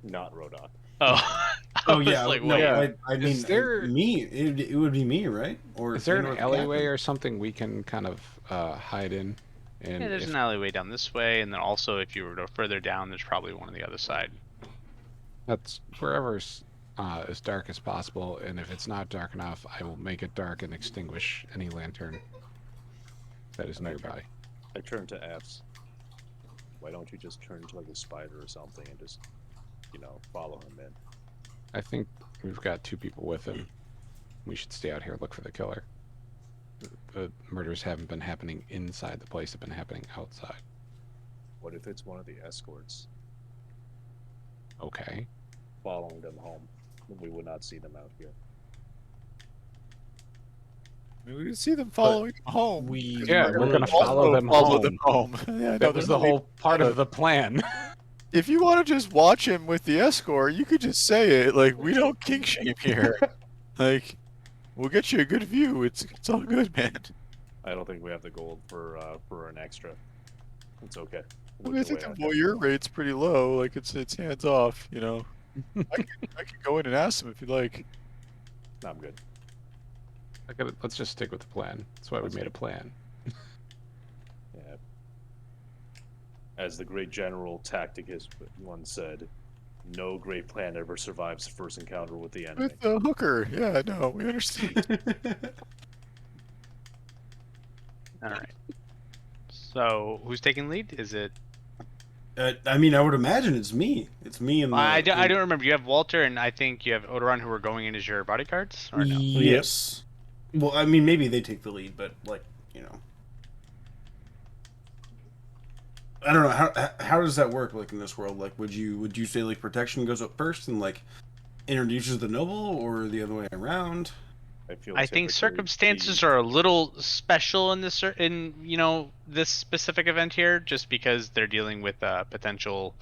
Not Rodok. Oh. Oh I was yeah, like, no, wait. I mean, me. It would be me, right? Or Is there you know, an the alleyway captain. or something we can kind of hide in? And Yeah, there's if- an alleyway down this way, and then also if you were to go further down, there's probably one on the other side. That's wherever's as dark as possible, and if it's not dark enough, I will make it dark and extinguish any lantern that is nearby. I turn to F's. Why don't you just turn into like a spider or something and just, follow him in? I think we've got 2 people with him. We should stay out here, look for the killer. The murders haven't been happening inside the place, they've been happening outside. What if it's one of the escorts Okay. following them home? We would not see them out here. I mean, we can see them following him home. Yeah, we're gonna Also follow them follow home. them home. Yeah, no, That was the whole part of the plan. If you want to just watch him with the escort, you could just say it. Like, we don't kink shame here. Like, we'll get you a good view. It's all good, man. I don't think we have the gold for an extra. It's okay. I mean, I think the voyeur rate's pretty low. Like, it's hands off. I can go in and ask them if you'd like. No, I'm good. Let's just stick with the plan. That's why we made a plan. Yeah. As the great general Tacticus once said, no great plan ever survives the first encounter with the enemy. With the hooker. Yeah, no, we understand. All right. So who's taking lead? Is it? I mean, I would imagine it's me. It's me and. I don't remember. You have Walter, and I think you have Odoron, who are going in as your bodyguards. Or no? Yes. Well, I mean, maybe they take the lead, but I don't know how does that work like in this world. Like, would you say like protection goes up first and like introduces the noble, or the other way around? I feel I think typically circumstances the- are a little special in this this specific event here, just because they're dealing with potential,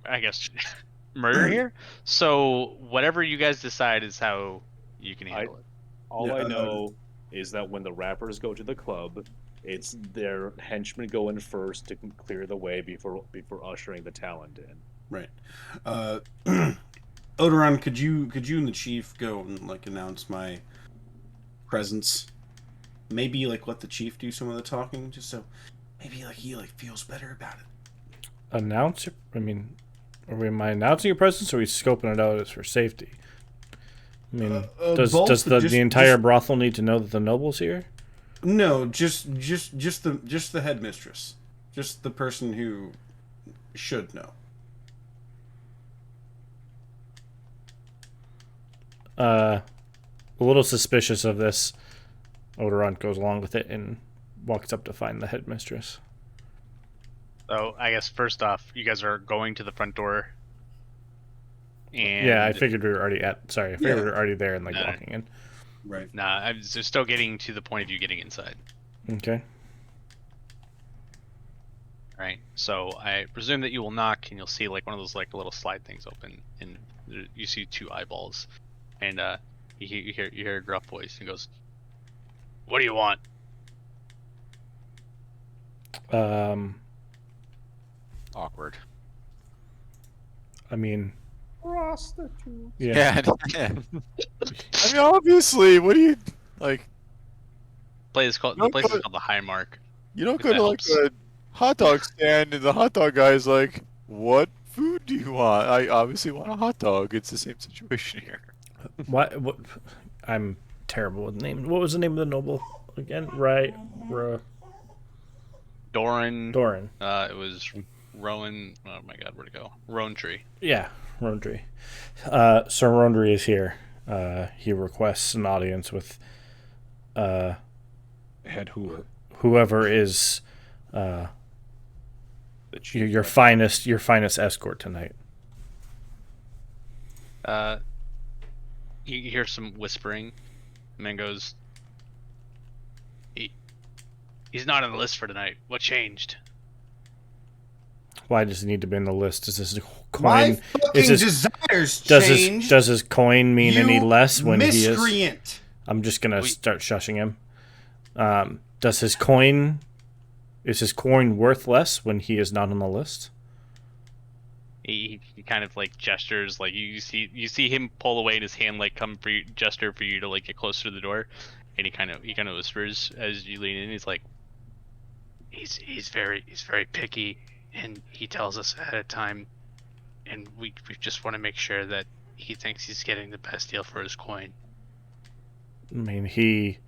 I guess, murder here. So whatever you guys decide is how you can handle it. All Yeah, I know is that when the rappers go to the club, it's their henchmen go in first to clear the way before ushering the talent in. Right. Uh, Odoron, could you and the chief go and like announce my presence? Maybe like let the chief do some of the talking, just so maybe like he like feels better about it. Announce your, I mean, am I announcing your presence, or are we scoping it out as for safety? I mean, does both, the entire brothel need to know that the noble's here? No, just the headmistress, just the person who should know. A little suspicious of this, Odoron goes along with it and walks up to find the headmistress. So I guess first off, you guys are going to the front door. And Yeah, I figured we were already we were already there and like No. walking in. Right. Nah, I'm still getting to the point of you getting inside. Okay. Right. So I presume that you will knock, and you'll see like one of those like little slide things open, and you see two eyeballs, and you hear a gruff voice, and goes, "What do you want?" Awkward. I mean, Prostitute. yeah. I mean, obviously, what do you like? The place is called the High Mark. You don't If go that to like helps. a hot dog stand, and the hot dog guy's like, "What food do you want?" I obviously want a hot dog. It's the same situation here. What? I'm terrible with names. What was the name of the noble again? Doran. Doran. It was Rowan. Oh my God, where'd it go? Rowan Tree. Yeah, Rondry. Sir Rondry is here. He requests an audience with Head hoover. whoever is The chief. your finest escort tonight. You hear some whispering. The man goes, He's not on the list for tonight. What changed?" Why does he need to be in the list? Does his My coin fucking desires does change. his coin mean any you less when he is? miscreant. I'm just gonna start shushing him. Does his coin is his coin worth less when he is not on the list? He kind of like gestures, like you see him pull away, and his hand like come for you, gesture for you to like get closer to the door, and he kind of whispers as you lean in. He's like, he's very picky, and he tells us ahead of time, and we just want to make sure that he thinks he's getting the best deal for his coin. I mean, he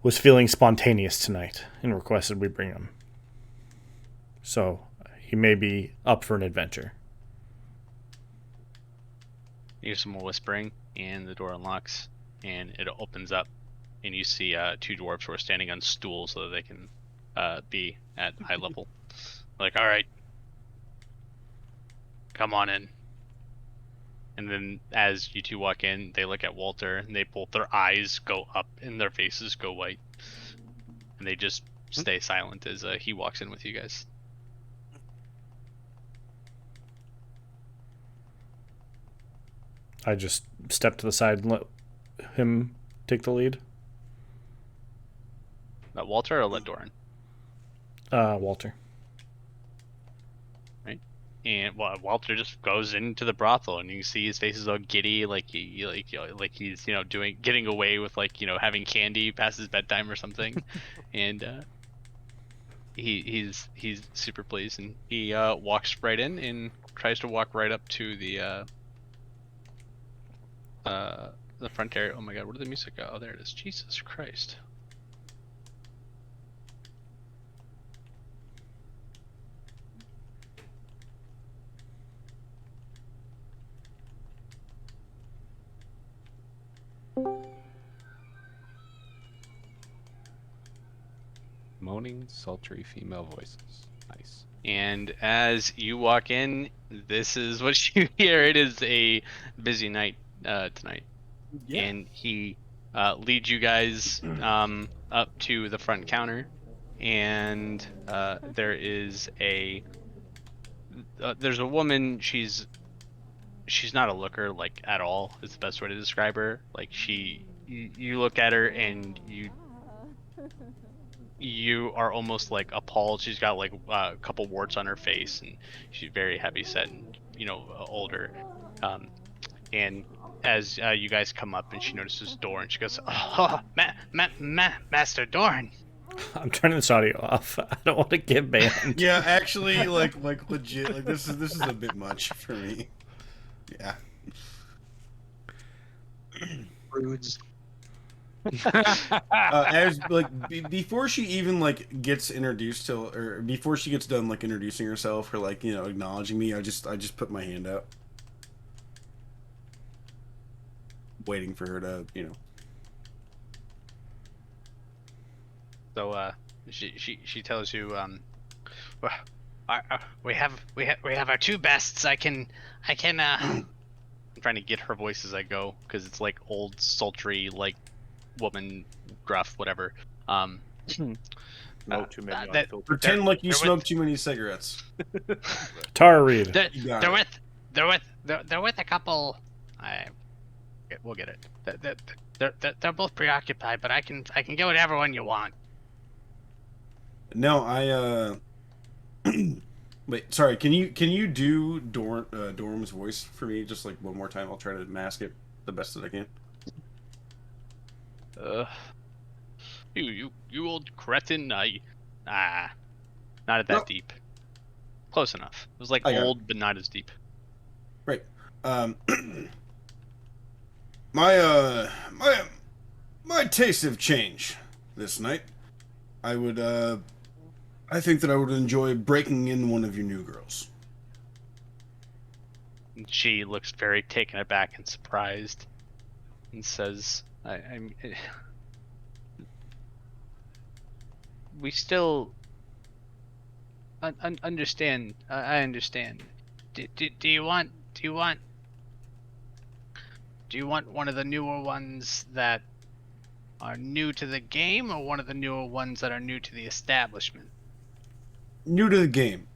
was feeling spontaneous tonight and requested we bring him. So he may be up for an adventure. You hear some more whispering, and the door unlocks, and it opens up, and you see two dwarves who are standing on stools so that they can be at eye level. Like, all right, come on in. And then as you two walk in, they look at Walter, and they both, their eyes go up and their faces go white, and they just stay silent as he walks in with you guys. I just step to the side and let him take the lead. Walter or let Doran? Walter. And Walter just goes into the brothel, and you see his face is all giddy, like he's getting away with having candy past his bedtime or something, and he's super pleased, and he walks right in and tries to walk right up to the front area. Oh my God, where did the music go? Oh, there it is. Jesus Christ. moaning, sultry female voices. Nice. And as you walk in, this is what you hear. It is a busy night tonight. Yeah. And he leads you guys up to the front counter, and there is there's a woman. She's not a looker, like, at all, is the best way to describe her. Like, you look at her and you are almost like appalled. She's got like a couple warts on her face, and she's very heavy set and older. And as you guys come up, and she notices Dorn, she goes, "Oh, Master Dorn." I'm turning this audio off. I don't want to get banned. Yeah, actually, like legit, like this is a bit much for me. Yeah. Rudes. As like before she even like gets introduced to, or before she gets done like introducing herself or like acknowledging me, I just put my hand out, waiting for her to So she tells you, well, we have our two bests. I can I'm trying to get her voice as I go, because it's like old sultry, like woman gruff, whatever. No too many that- unfiltered. pretend like you they're smoke too many cigarettes. Tara Reid. You got They're it. with a couple. We'll get it. They're both preoccupied, but I can get whatever one you want. No, I wait. Sorry, can you do Dorm's voice for me just like one more time? I'll try to mask it the best that I can. You old cretin. Not at that Nope. deep. Close enough. It was like I got it. old, but not as deep. Right. My tastes have changed this night. I think that I would enjoy breaking in one of your new girls. She looks very taken aback and surprised, and says, we still understand. I understand. Do you want one of the newer ones that are new to the game, or one of the newer ones that are new to the establishment? New to the game.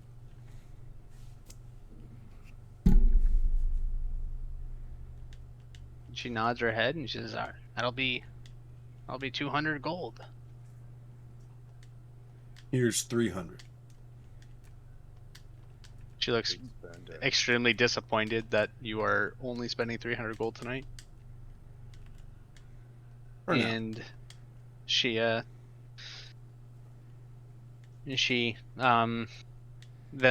She nods her head and she says, that'll be 200 gold. Here's 300. She looks extremely disappointed that you are only spending 300 gold tonight. For now. And she then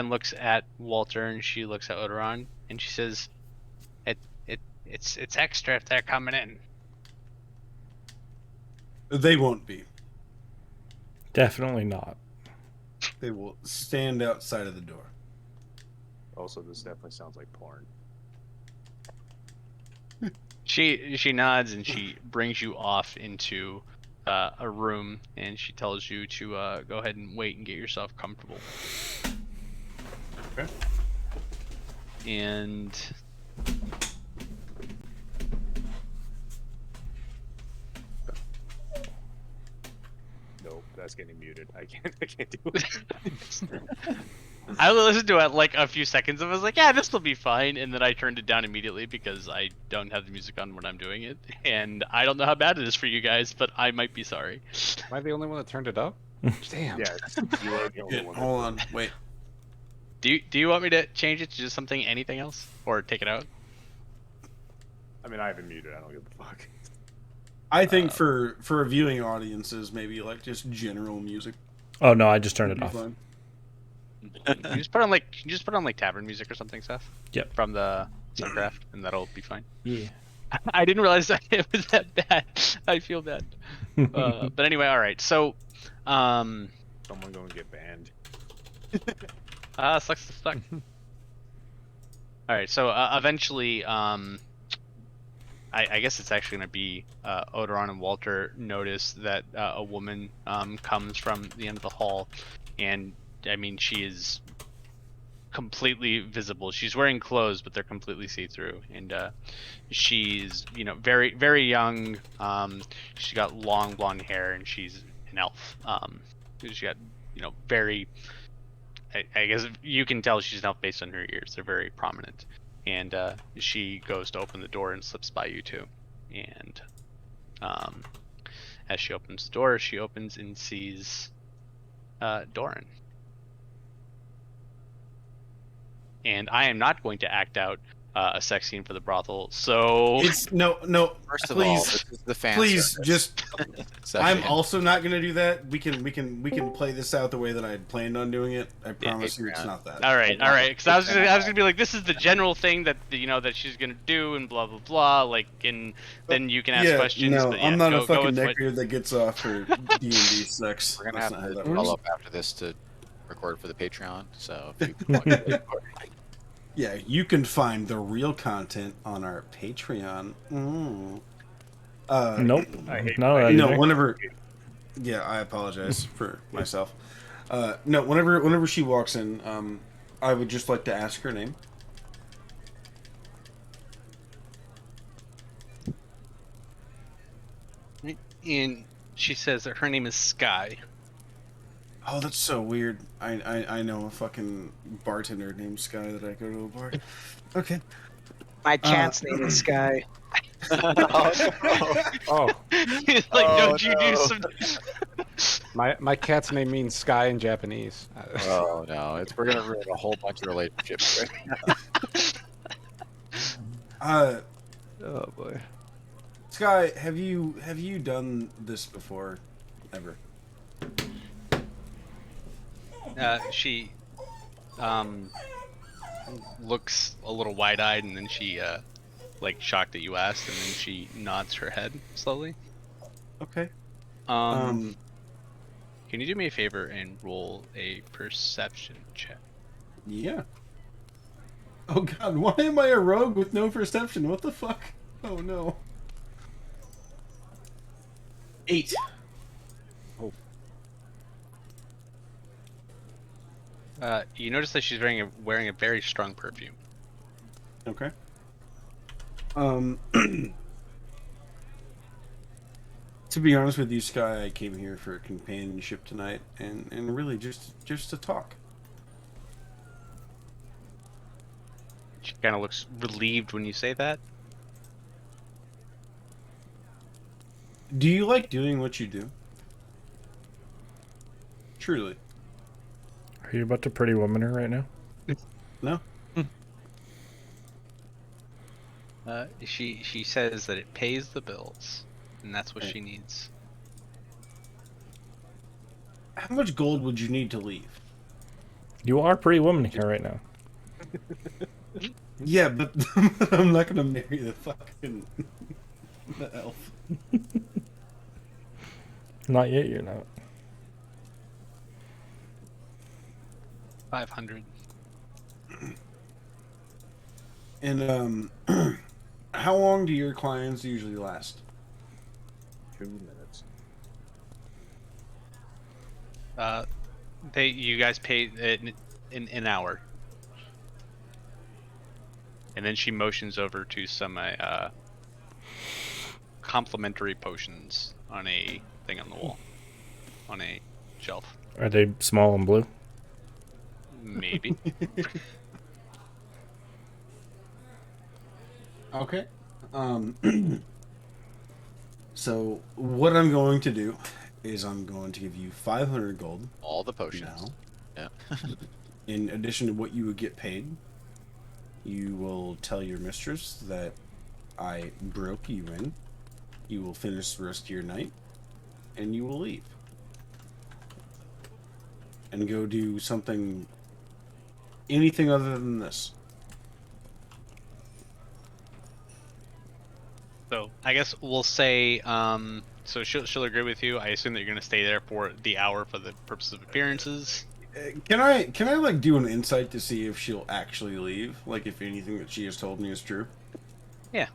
looks at Walter, and she looks at Odoron, and she says, it's extra if they're coming in. They won't be. Definitely not. They will stand outside of the door. Also, this definitely sounds like porn. She nods, and she brings you off into a room, and she tells you to go ahead and wait and get yourself comfortable. Okay. And Nope, that's getting muted. I can't do it. I listened to it like a few seconds and I was like, yeah, this will be fine. And then I turned it down immediately because I don't have the music on when I'm doing it. And I don't know how bad it is for you guys, but I might be sorry. Am I the only one that turned it up? Damn. Yeah, you are the only Good. one. Hold on. Wait. Do you want me to change it to just anything else? Or take it out? I mean, I haven't muted. I don't give a fuck. I think for viewing audiences, maybe like just general music. Oh no, I just turned would it be off. fine. You just put on like tavern music or something, Seth? Yep. From the Suncraft, and that'll be fine. Yeah. I didn't realize that it was that bad. I feel bad. But anyway, all right. So, Someone going to get banned. sucks to suck. All right. So eventually, I guess it's actually going to be Odoron and Walter notice that a woman comes from the end of the hall, and I mean she is completely visible. She's wearing clothes, but they're completely see-through, and she's very very young. She's got long blonde hair, and she's an elf. She's got very. I guess you can tell she's an elf based on her ears. They're very prominent. And she goes to open the door and slips by you two. And as she opens the door, she opens and sees Doran. And I am not going to act out a sex scene for the brothel, so It's no. First of please, all, this is the fan please, service just. session. I'm also not gonna do that. We can play this out the way that I had planned on doing it. I promise you, it's not that. all right. Because I was gonna be like, this is the general thing that that she's gonna do, and blah blah blah. Like, and then you can ask questions. No, but yeah, I'm not go a fucking with what- neckbeard that gets off for D&D sex. We're gonna That's have not how to that follow works. up after this to record for the Patreon. So if you want to Yeah, you can find the real content on our Patreon. Nope. No, No, whenever. Yeah, I apologize for myself. No, whenever she walks in, I would just like to ask her name. And she says that her name is Sky. Oh, that's so weird. I know a fucking bartender named Sky that I go to a bar. Okay. My cat's name is Sky. Oh, He's like, don't you do some? my cat's name means sky in Japanese. oh no, we're gonna ruin a whole bunch of relationships right now. Oh boy. Sky, have you done this before, ever? She looks a little wide-eyed, and then she like shocked that you asked, and then she nods her head slowly. Okay. Can you do me a favor and roll a perception check? Yeah. Oh god, why am I a rogue with no perception? What the fuck? Oh no. 8. You notice that she's wearing a very strong perfume. Okay. To be honest with you, Sky, I came here for companionship tonight, and really just to talk. She kind of looks relieved when you say that. Do you like doing what you do? Truly. Are you about to Pretty Woman her right now? No? She says that it pays the bills, and that's what she needs. How much gold would you need to leave? You are Pretty Woman here right now. Yeah, but I'm not gonna marry the fucking the elf. Not yet, you're not. 500. And how long do your clients usually last? 2 minutes. You guys pay in an hour. And then she motions over to some complimentary potions on a thing on the wall, on a shelf. Are they small and blue? Maybe. Okay. So what I'm going to do is I'm going to give you 500 gold All the potions. now. Yeah. In addition to what you would get paid, you will tell your mistress that I broke you in. You will finish the rest of your night, and you will leave. And go do something, anything other than this. So I guess we'll say, so she'll agree with you. I assume that you're going to stay there for the hour for the purpose of appearances. Can I like do an insight to see if she'll actually leave? Like if anything that she has told me is true? Yeah.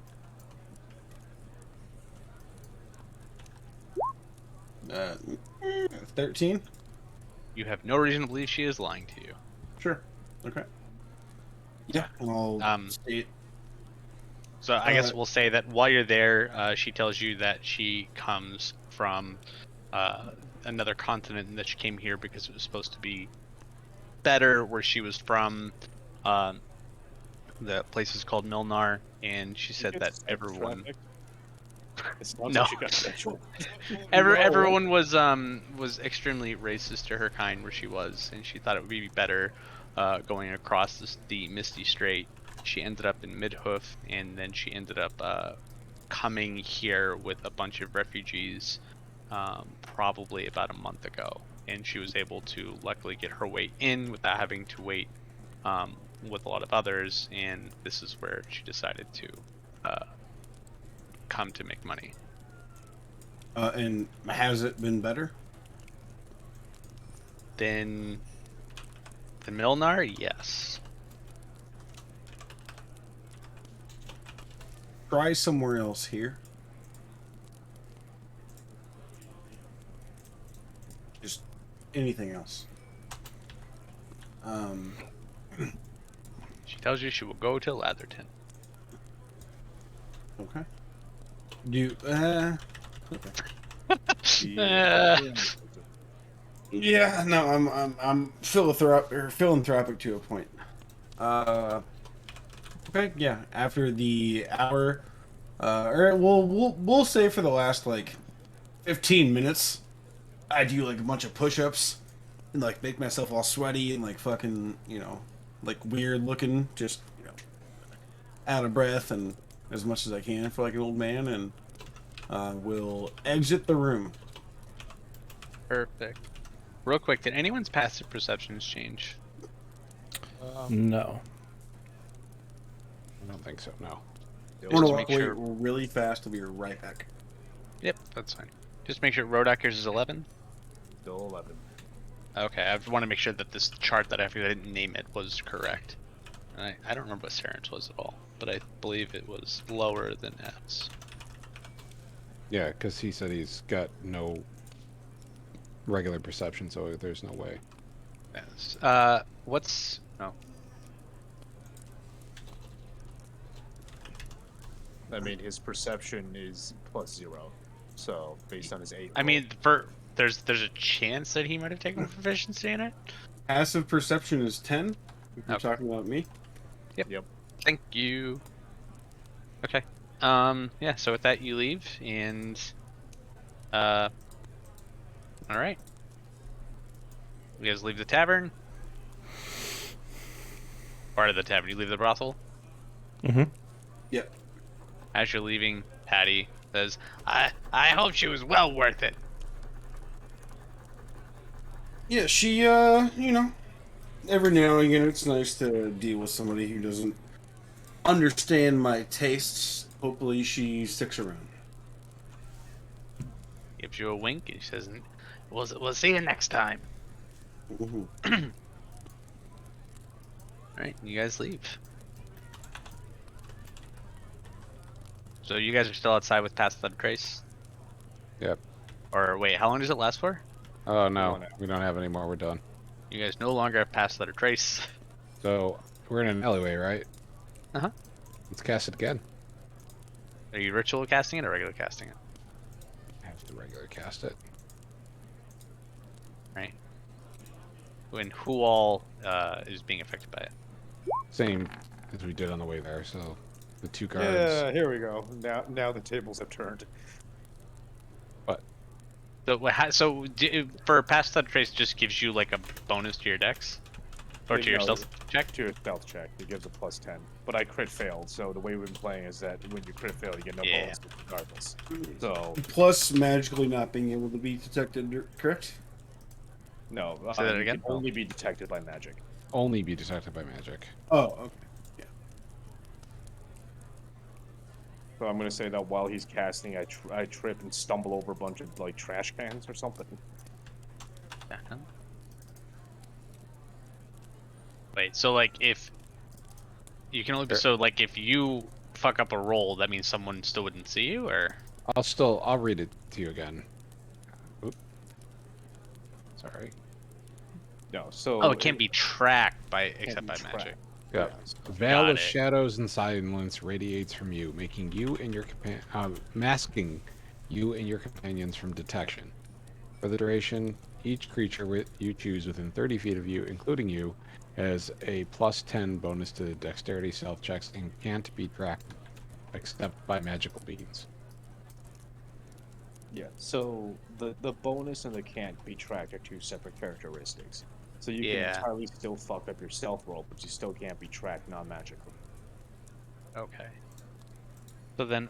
13. You have no reason to believe she is lying to you. Sure. Okay. Yeah. I'll state. So I guess we'll say that while you're there, she tells you that she comes from another continent and that she came here because it was supposed to be better where she was from. The place is called Milnar, and she said that everyone. No. Everyone was extremely racist to her kind where she was, and she thought it would be better going across the Misty Strait. She ended up in Midhoof, and then she ended up coming here with a bunch of refugees probably about a month ago, and she was able to luckily get her way in without having to wait with a lot of others, and this is where she decided to come to make money. And has it been better? Then the Milnar, yes. Try somewhere else here. Just anything else. She tells you she will go to Latherton. Okay. Okay. Yeah, no, I'm philanthropic to a point. Okay, yeah. After the hour, or we'll say for the last like 15 minutes, I do like a bunch of push-ups and like make myself all sweaty and like fucking like weird looking, just out of breath and as much as I can for like an old man, and will exit the room. Perfect. Real quick, did anyone's passive perceptions change? No. I don't think so. No. I'm gonna to walk make away sure- really fast. I'll be right back. Yep, that's fine. Just make sure Rodakers is 11. Still 11. Okay, I want to make sure that this chart that I didn't name it was correct. And I don't remember what Saren's was at all, but I believe it was lower than F's. Yeah, because he said he's got no regular perception, so there's no way. Yes. What's no? I mean, his perception is +0, so based on his 8. I mean, there's a chance that he might have taken proficiency in it. Passive perception is 10. If you're Okay. talking about me. Yep. Thank you. Okay. Yeah. So with that, you leave, and all right. You guys leave the tavern. Part of the tavern. You leave the brothel. Mm-hmm. Yep. As you're leaving, Patty says, I hope she was well worth it." Yeah, she every now and again it's nice to deal with somebody who doesn't understand my tastes. Hopefully she sticks around. Gives you a wink, and she says, "We'll see you next time." Mhm. All right, you guys leave. So you guys are still outside with Pass Without a Trace? Yep. Or wait, how long does it last for? Oh no, No. we don't have any more. We're done. You guys no longer have Pass Without a Trace. So we're in an alleyway, right? Uh-huh. Let's cast it again. Are you ritual casting it or regular casting it? I have to regular cast it. Right. And who all is being affected by it? Same as we did on the way there. So the 2 cards. Yeah, here we go. Now the tables have turned. For Pass Without a Trace, just gives you like a bonus to your dex? Or to your No, stealth check? To your stealth check, it gives a +10. But I crit failed, so the way we've been playing is that when you crit fail, you get no Yeah. bonus regardless. So, Plus magically not being able to be detected, correct? no. Say that you again? can only be detected by magic. Only be detected by magic. Oh, okay. So I'm gonna say that while he's casting, I trip and stumble over a bunch of like trash cans or something. Uh-huh. Wait, so like if you can only so like if you fuck up a roll, that means someone still wouldn't see you, or I'll read it to you again. Oop. Sorry. No, so Oh, it can't be tracked by can't except be by tracked. magic. Yeah. Yes. A veil Got of it. shadows and silence radiates from you, making you and your masking you and your companions from detection. For the duration, each creature you choose within 30 feet of you, including you, has a +10 bonus to dexterity self checks and can't be tracked except by magical means. Yeah. So the bonus and the can't be tracked are two separate characteristics. So you can Yeah. entirely still fuck up your stealth roll, but you still can't be tracked non-magically. Okay. So then,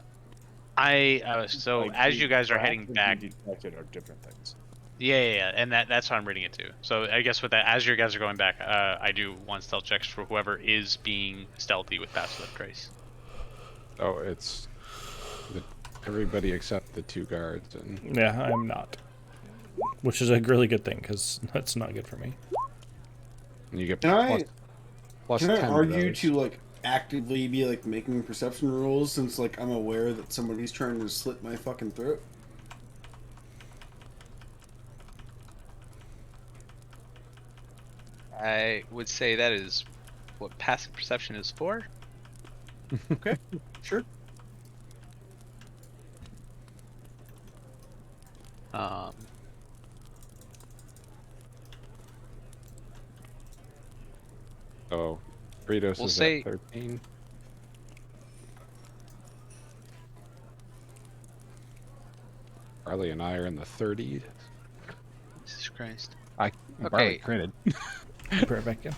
so Like, as being you guys are tracked heading and back, being detected are different things. yeah, and that's how I'm reading it too. So I guess with that, as you guys are going back, I do one stealth checks for whoever is being stealthy with passive trace. Oh, it's everybody except the 2 guards, and Yeah, I'm not. Which is a really good thing, because that's not good for me. you get Can I plus can I 10 to argue those. to like actively be like making perception rolls since like I'm aware that somebody's trying to slit my fucking throat? I would say that is what passive perception is for. Okay, sure. Um, Oh, Kratos We'll is say- at 13. Harley and I are in the 30s. Jesus Christ. Barley Okay. critted. Right back in.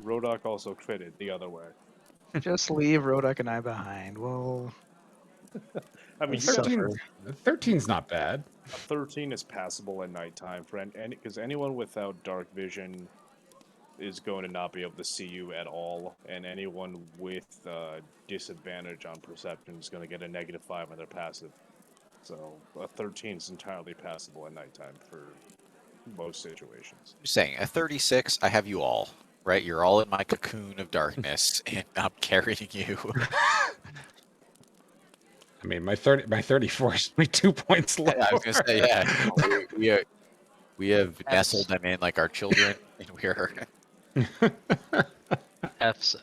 Rodok also critted the other way. Just leave Rodok and I behind. Well, I mean, we you got suffer. 13's not bad. a 13 is passable at nighttime for any because anyone without dark vision is going to not be able to see you at all, and anyone with disadvantage on perception is going to get a -5 on their passive. So a 13 is entirely passable at nighttime for most situations. I'm saying at 36, I have you all. Right, you're all in my cocoon of darkness, and I'm carrying you. I mean, my 34 is only 2 points lower. I was gonna say, yeah, we have nestled them in like our children, and we are. F's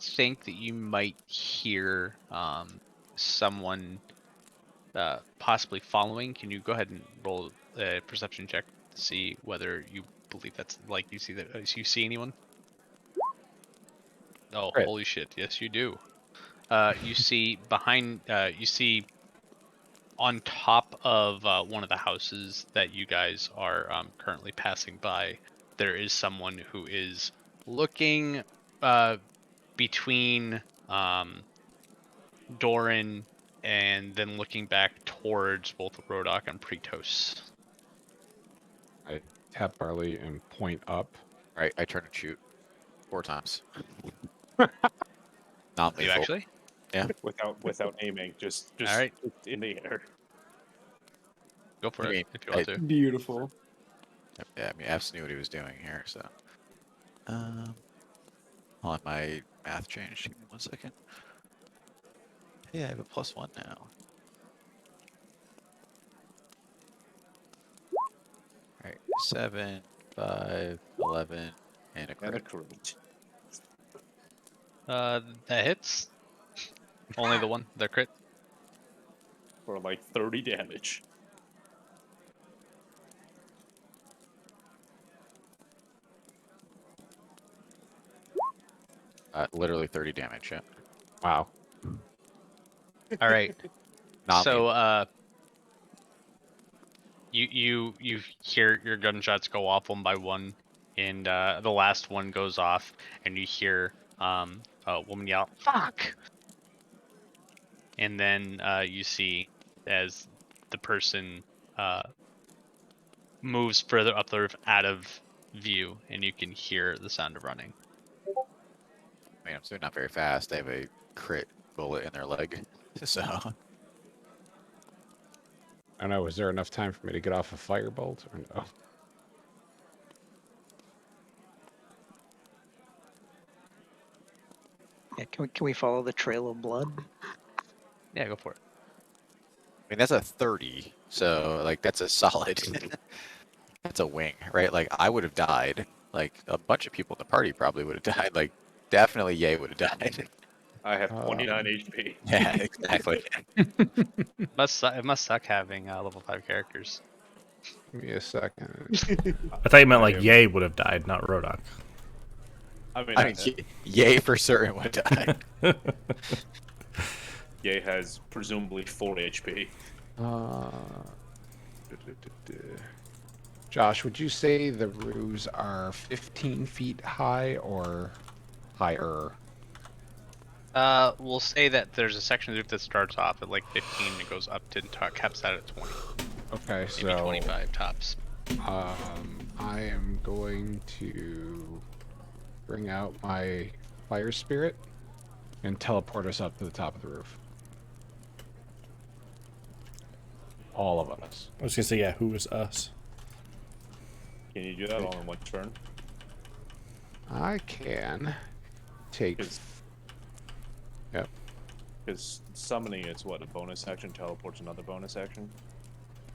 think that you might hear someone possibly following. Can you go ahead and roll a perception check to see whether you believe that's like you see that you see anyone? Oh, Crit. holy shit! Yes, you do. You see behind. You see on top of one of the houses that you guys are currently passing by. There is someone who is looking between Doran and then looking back towards both Rodok and Pretos. I tap Barley and point up. Right, I turn and shoot 4 times. You Non-lethal. actually? Without aiming, just All right. in the air. Go for I it mean, if you want to. Beautiful. Yeah, I mean, Epps knew what he was doing here, so. Hold on, my math changed. Give me 1 second. Yeah, I have a +1 now. Alright, 7, 5, 11, and a And a crit. crit. That hits. Only the one, the crit. For like 30 damage. Literally 30 damage, yeah. Wow. All right. Non-lethal. So you hear your gunshots go off one by one, and the last one goes off, and you hear a woman yell "fuck," and then you see as the person moves further up the roof out of view, and you can hear the sound of running. I mean, they're not very fast. They have a crit bullet in their leg, so. I don't know. Was there enough time for me to get off a firebolt or no? Yeah, can we follow the trail of blood? Yeah, go for it. mean, that's a 30, so like that's a solid. That's a wing, right? Like I would have died. Like a bunch of people in the party probably would have died. Like definitely Ye would have died. I have 29 HP. Yeah, exactly. It must suck having level 5 characters. Give me a second. I thought you meant like am- Ye would have died, not Rodok. I mean, I mean, Ye for certain would die. Ye has presumably 4 HP. Josh, would you say the roofs are 15 feet high or higher? We'll say that there's a section of the roof that starts off at like 15 and it goes up to caps out at 20. Okay, Maybe so 25 tops. I am going to bring out my fire spirit and teleport us up to the top of the roof. All of us. I was gonna say, yeah, who was us? Can you do that all in one turn? I can take. Is- Yep. Because summoning it's what, a bonus action, teleport's another bonus action?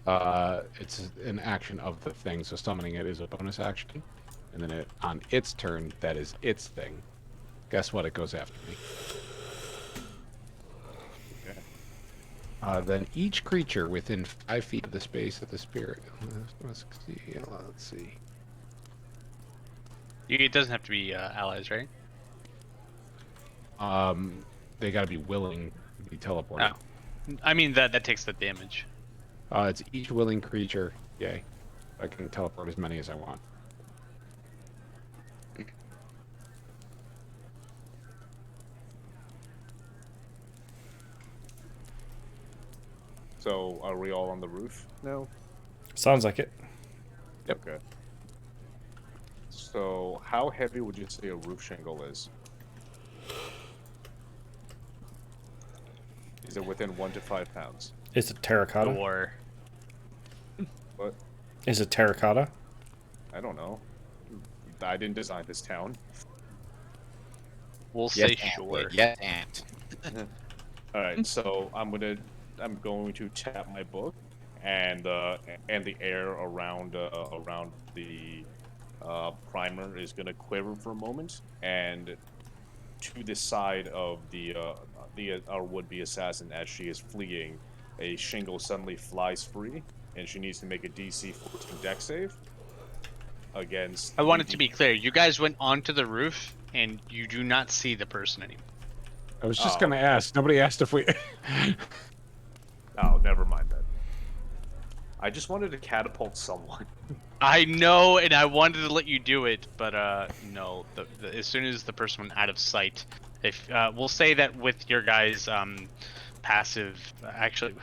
It's an action of the thing, so summoning it is a bonus action, and then on its turn, that is its thing. Guess what? It goes after me. Okay. Then each creature within 5 feet of the space of the spirit. Let's see. It doesn't have to be allies, right? They got to be willing to be teleported. Oh. I mean, that takes the damage. It's each willing creature. Yay. I can teleport as many as I want. So, are we all on the roof now? Sounds like it. Okay. So, how heavy would you say a roof shingle is? Is it within 1 to 5 pounds? Is it terracotta? Or What? Is it terracotta? I don't know. I didn't design this town. we'll say Yes, sure. Yes, and. Alright, so I'm going to tap my book, and the air around the primer is gonna quiver for a moment, and to the side of our would-be assassin as she is fleeing, a shingle suddenly flies free, and she needs to make a DC 14 dex save against. I want it to be clear. You guys went onto the roof, and you do not see the person anymore. I was just Oh. gonna ask. Nobody asked if we. Oh, never mind that. I just wanted to catapult someone. I know, and I wanted to let you do it, but no. As soon as the person went out of sight, if we'll say that with your guys' passive, actually,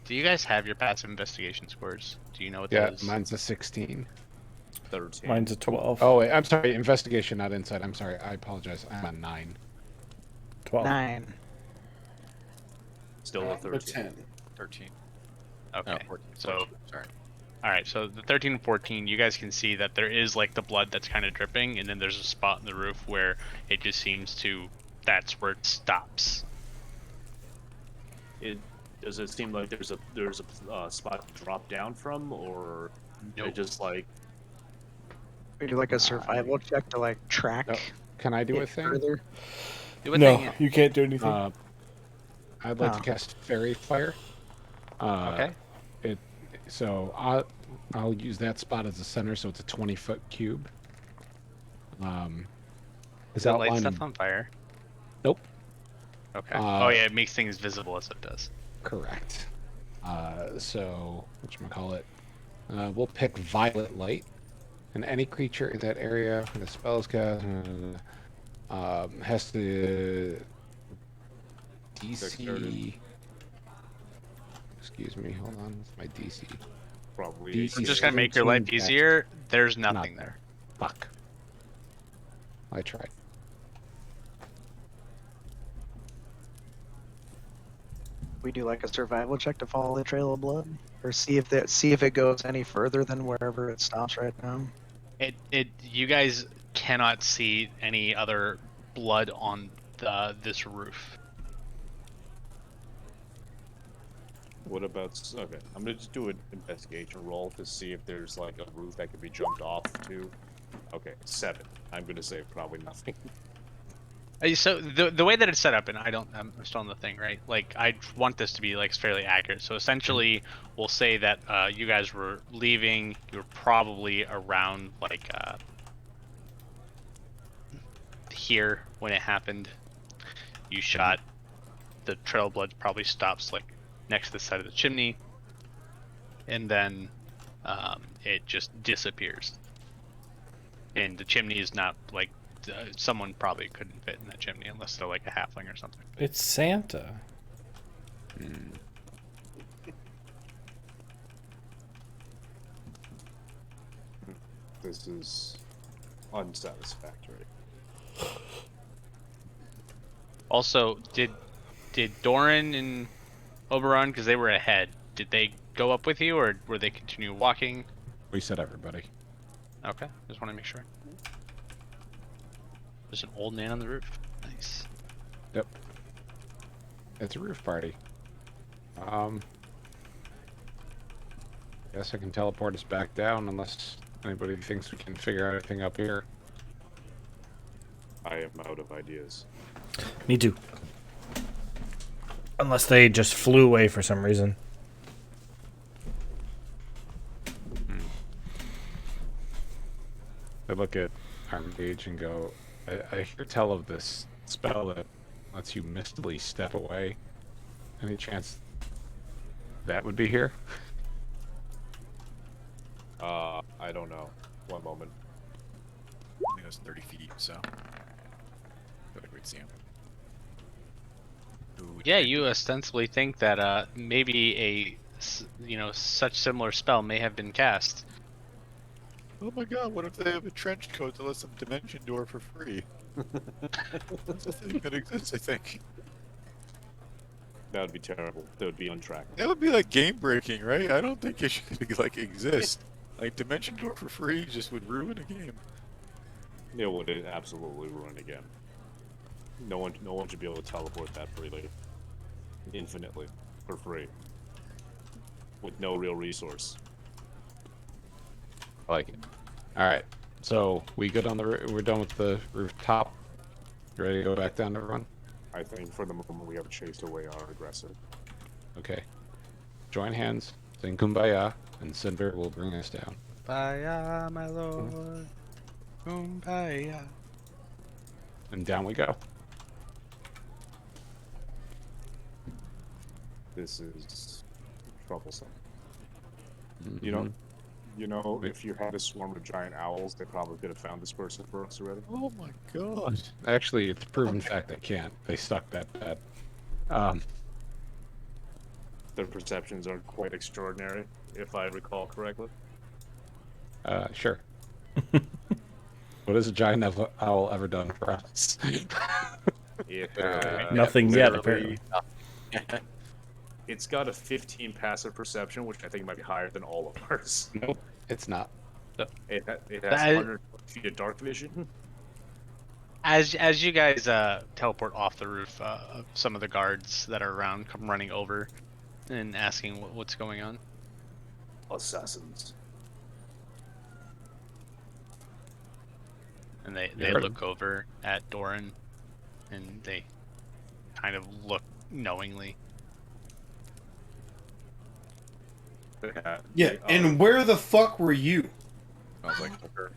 do you guys have your passive investigation scores? Do you know what Yeah, that is? mine's a 16. 13. Mine's a 12. Oh wait, I'm sorry. Investigation, not insight. I'm sorry. I apologize. I'm on 9. 12. 9. Still a A 13. 10. 13. Okay. No, 14. So, 14, sorry. all right. So the 13 and 14, you guys can see that there is like the blood that's kind of dripping, and then there's a spot in the roof where it just seems to. That's where it stops. Does it seem like there's a spot to drop down from, or Nope. it just like We do like a survival check to like track. No. Can I do a it thing? further. Do a No, thing. you can't do anything. I'd like Oh. to cast Fairy Fire. Okay. So I'll use that spot as the center, so it's a 20-foot cube. Is Does it light outlined stuff in- on fire? Nope. Okay. Uh, Oh yeah, it makes things visible as it does. Correct. So whatchamacallit? We'll pick Violet Light, and any creature in that area when the spell is cast has to DC. Dexterity. Excuse me. Hold on. What's my DC? probably DC I'm just gonna make your life 17 dex. easier. There's Not nothing there. Fuck. I tried. We do like a survival check to follow the trail of blood, or see if it goes any further than wherever it stops right now. You guys cannot see any other blood on this roof. What about? Okay, I'm gonna just do an investigation roll to see if there's like a roof that could be jumped off to. Okay, 7. I'm gonna say probably nothing. So the way that it's set up, and I'm still on the thing, right? Like I want this to be like fairly accurate. So essentially, we'll say that you guys were leaving. You were probably around like here when it happened. You shot. The trail of blood probably stops like next to the side of the chimney, and then it just disappears. And the chimney is not like someone probably couldn't fit in that chimney unless they're like a halfling or something. It's Santa. This is unsatisfactory. Also, did Doran and Oberon, because they were ahead, did they go up with you or were they continue walking? We said everybody. Okay, just want to make sure. There's an old man on the roof. Nice. Yep. It's a roof party. Guess I can teleport us back down unless anybody thinks we can figure out anything up here. I am out of ideas. Me too. Unless they just flew away for some reason. I look at our mage and go, I hear tell of this spell that lets you mistily step away. Any chance that would be here? I don't know. One moment. I think it was 30 feet, so. I feel like we'd see him. Ooh, Yeah, you ostensibly think that maybe such similar spell may have been cast. Oh my god, what if they have a trench coat that lets them dimension door for free? That's a thing that exists, I think. That would be terrible. That would be untrackable. That would be like game breaking, right? I don't think it should like exist. Like dimension door for free just would ruin a game. It would absolutely ruin a game. No one should be able to teleport that freely, infinitely, for free, with no real resource. I like it. All right. So we good on the we're done with the rooftop. Ready to go back down, everyone? I think for the moment we have chased away our aggressor. Okay. Join hands, sing Kumbaya, and Cinder will bring us down. Kumbaya, my lord. Kumbaya. And down we go. This is troublesome. Mm-hmm. You know, if you had a swarm of giant owls, they probably could have found this person for us already. Oh my god. Actually, it's proven fact they can't. They suck that bad. Their perceptions are quite extraordinary, if I recall correctly. Sure. What has a giant owl ever done for us? Nothing yet, literally- apparently. It's got a 15 passive perception, which I think might be higher than all of ours. Nope, it's not. It has That- 100 feet of dark vision. As you guys teleport off the roof, some of the guards that are around come running over and asking what's going on. Assassins. And they heard look over at Doran and they kind of look knowingly. Yeah, and where the fuck were you? Sounds like her.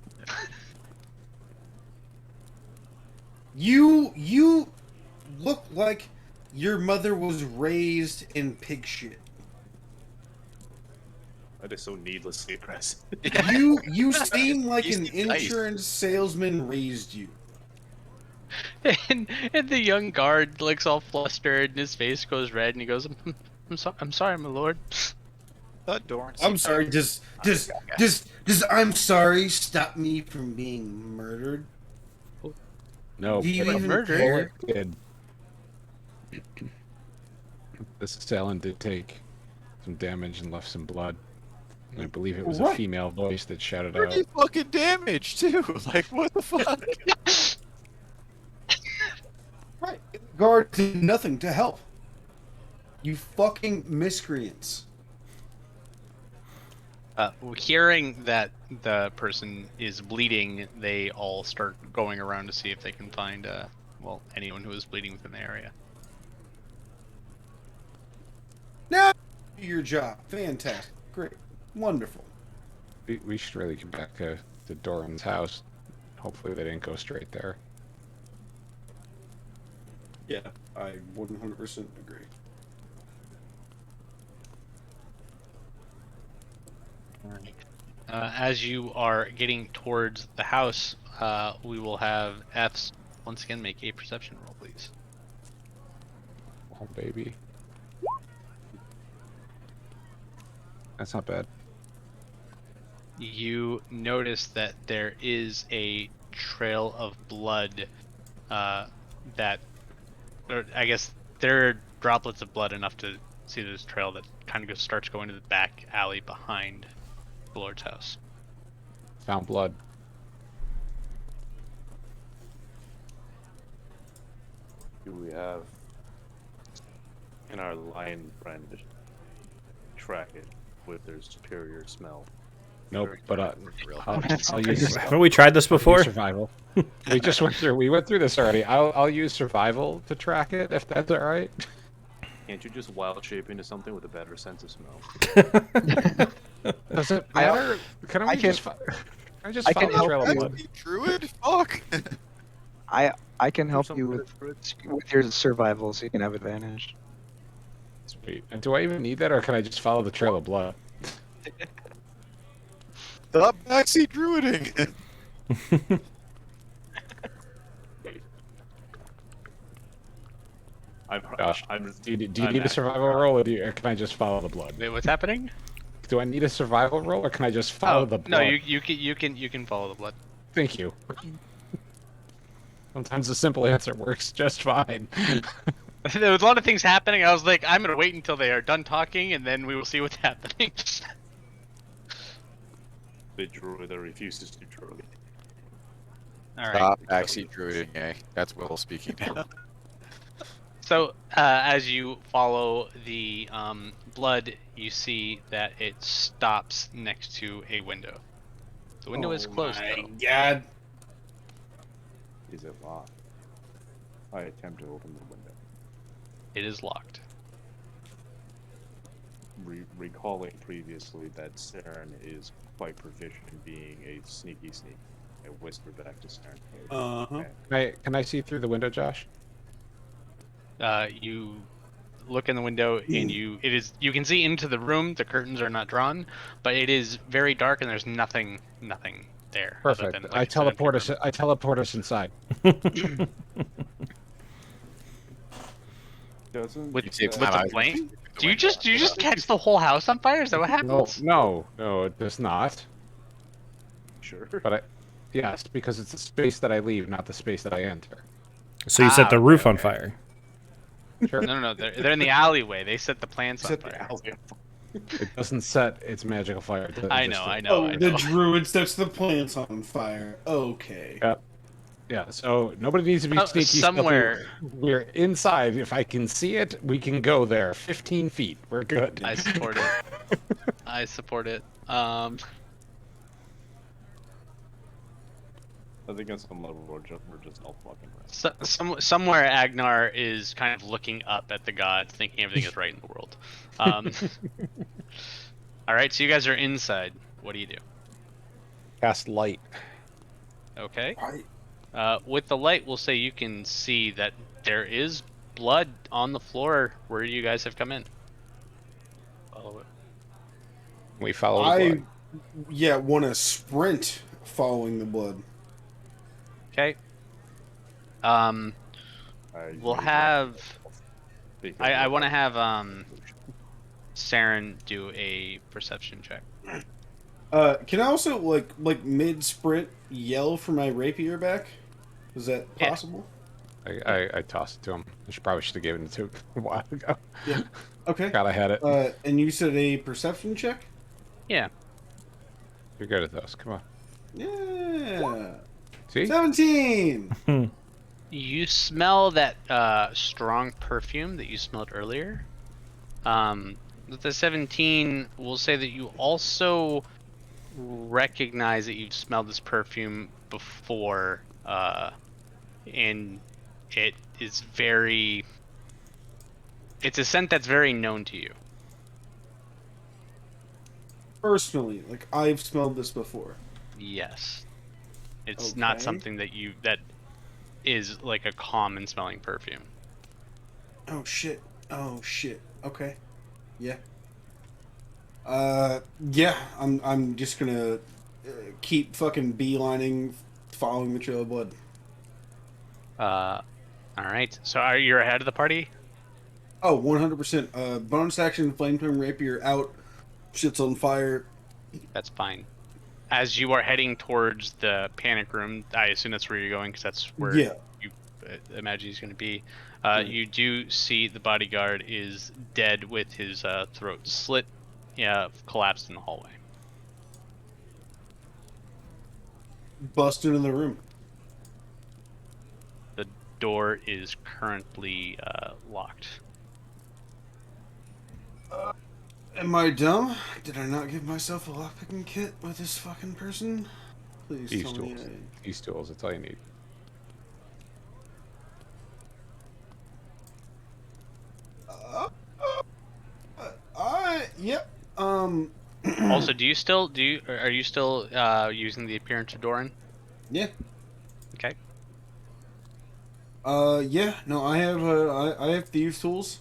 You look like your mother was raised in pig shit. That is so needlessly aggressive. You seem like He's an nice. insurance salesman raised you. And the young guard looks all flustered and his face goes red and he goes, I'm sorry, my lord. Thought Doran. I'm sorry, just I'm sorry, stop me from being murdered. No, Do you but even murder? care? did. This assailant did take some damage and left some blood. And I believe it was a What? female voice that shouted out. Pretty fucking damage too. Like what the fuck? Right. Guard did nothing to help. You fucking miscreants. Hearing that the person is bleeding, they all start going around to see if they can find, well, anyone who is bleeding within the area. Now, do your job. Fantastic. Great. Wonderful. We should really get back to Doran's house. Hopefully they didn't go straight there. Yeah, I 100% agree. As you are getting towards the house, we will have F's once again make a perception roll, please. Oh, baby. That's not bad. You notice that there is a trail of blood that, or I guess there are droplets of blood enough to see this trail that kind of starts going to the back alley behind the Lord's house. Found blood. Do we have in our lion friend track it with their superior smell? Nope, but Real I'll use Haven't we tried this before? survival. We went through this already. I'll use survival to track it if that's all right. Can't you just wild shape into something with a better sense of smell? Does it matter? Can I just follow the trail of blood? Druid? Fuck! I can help something you with your survival, so you can have advantage. Sweet. And do I even need that, or can I just follow the trail of blood? Stop backseat druiding! Gosh, I'm do you need a survival roll, or can I just follow the blood? Wait, what's happening? Do I need a survival roll, or can I just follow the blood? No, you can follow the blood. Thank you. Sometimes the simple answer works just fine. There was a lot of things happening. I was like, I'm gonna wait until they are done talking, and then we will see what's happening. the druid that refuses to druid. All right. Stop backseat druiding, eh? That's Will speaking now. So, as you follow the blood, you see that it stops next to a window. The window is closed, though. God. Is it locked? I attempt to open the window. It is locked. Recalling previously that Saren is quite proficient in being a sneaky sneak. I whisper back to Saren. Uh-huh. Can I see through the window, Josh? You look in the window, and you can see into the room. The curtains are not drawn, but it is very dark, and there's nothing there. other Perfect. than, like I said, teleport empty us. I teleport us inside. Doesn't With, You save with time, the I- flame? Do you just catch the whole house on fire? Is that what happens? No, it does not. sure. But yes, because it's the space that I leave, not the space that I enter. So you set the roof on okay. fire. Sure. No, they're in the alleyway. They set the plants on fire. It doesn't set its magical fire. I know. The druid sets the plants on fire. Okay. Yeah, so nobody needs to be Oh, sneaky. somewhere- stealthy. We're inside. If I can see it, we can go there. 15 feet. We're good. I support it. I support it. I think on some level we're just all fucking right. Somewhere Agnar is kind of looking up at the gods, thinking everything is right in the world. All right, so you guys are inside. What do you do? Cast light. Okay. I, With the light, we'll say you can see that there is blood on the floor where you guys have come in. Follow it. We follow the blood. want to sprint following the blood. Okay. We'll raise have. because I of want to my- have Saren do a perception check. Can I also like mid sprint yell for my rapier back? Is that Yeah. possible? I tossed it to him. Probably should have given it to him a while ago. Yeah. Okay. God, I had it. And you said a perception check? Yeah. You're good at those. Come on. Yeah. See? 17. You smell that strong perfume that you smelled earlier. With the 17, we'll say that you also recognize that you've smelled this perfume before, and it is very. It's a scent that's very known to you. Personally, like I've smelled this before. Yes. It's not Okay. something that is like a common smelling perfume. Oh shit. Oh shit. Okay. Yeah. Yeah. I'm just gonna keep fucking beelining, following the trail of blood. All right. So are you ahead of the party? Oh, 100%. Bonus action, flamethrower rapier out. Shit's on fire. That's fine. As you are heading towards the panic room, I assume that's where you're going because that's where Yeah. you imagine he's going to be. Right. You do see the bodyguard is dead with his throat slit, collapsed in the hallway. Bust into the room. The door is currently locked. Am I dumb? Did I not give myself a lockpicking kit with this fucking person? Please These tell me. tools. These tools, that's all you need. Yep. Also, are you still using the appearance of Doran? Yeah. Okay. Yeah. No, I have I have thieves' tools.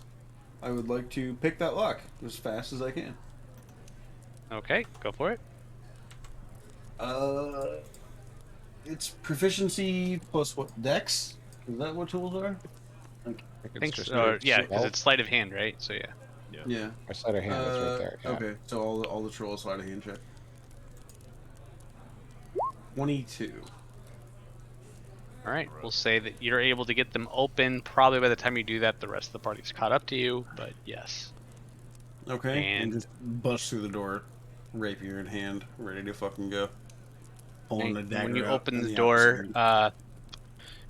I would like to pick that lock as fast as I can. Okay, go for it. It's proficiency plus what? Dex? Is that what tools are? I think it's Thanks. just Yeah, because well, it's sleight of hand, right? So yeah. Yeah. my sleight of hand is right there. Yeah. Okay, so all the trolls sleight of hand check. 22. All right, we'll say that you're able to get them open. Probably by the time you do that, the rest of the party's caught up to you. But yes. Okay. And- And just bust through the door, rapier in hand, ready to fucking go. Pulling Okay, the dagger when you out open in the door, opposite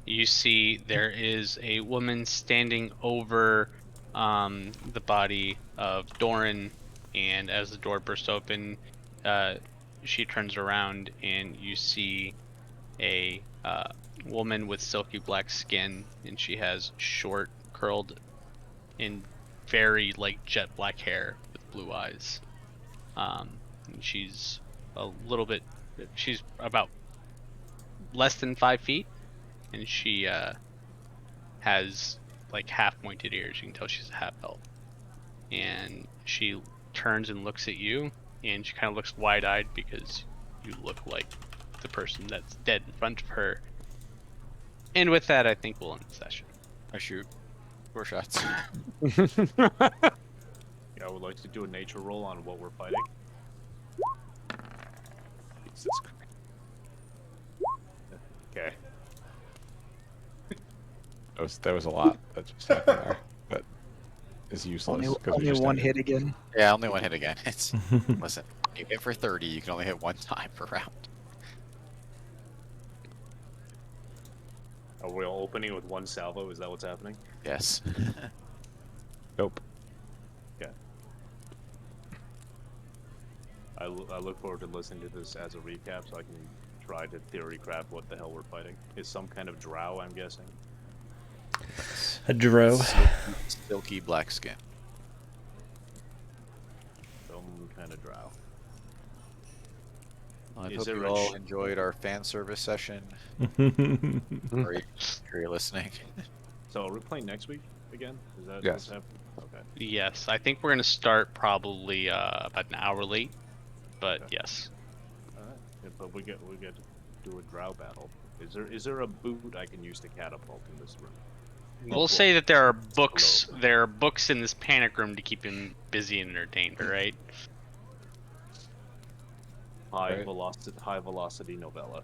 you see there is a woman standing over the body of Doran, and as the door bursts open, she turns around and you see a woman with silky black skin, and she has short, curled, and very like jet black hair with blue eyes. And she's a little bit. She's about less than 5 feet, and she has like half pointed ears. You can tell she's a half elf. And she turns and looks at you, and she kind of looks wide-eyed because you look like the person that's dead in front of her. And with that, I think we'll end the session. I shoot 4 shots. Yeah, I would like to do a nature roll on what we're fighting. Jesus Christ. Okay. That was a lot that just happened there, but it's useless. Only, 'cause we only just one ended. hit again. Yeah, only one hit again. It's listen. You hit for 30, you can only hit 1 time per round. Are we all opening with one salvo? Is that what's happening? Yes. Nope. Okay. I look forward to listening to this as a recap so I can try to theory craft what the hell we're fighting. It's some kind of drow, I'm guessing. A drow. Silky black skin. Some kind of drow. Well, I Is hope there you a all enjoyed our fan service session. Or you're listening. So are we playing next week again? Is that Yes. what's happening? Okay. Yes, I think we're gonna start probably about an hour late, but Okay. yes. Alright. Yeah, but we get to do a drow battle. Is there a boot I can use to catapult in this room? We'll say that there are books. There are books in this panic room to keep him busy and entertained. All right. High Right. velocity novella.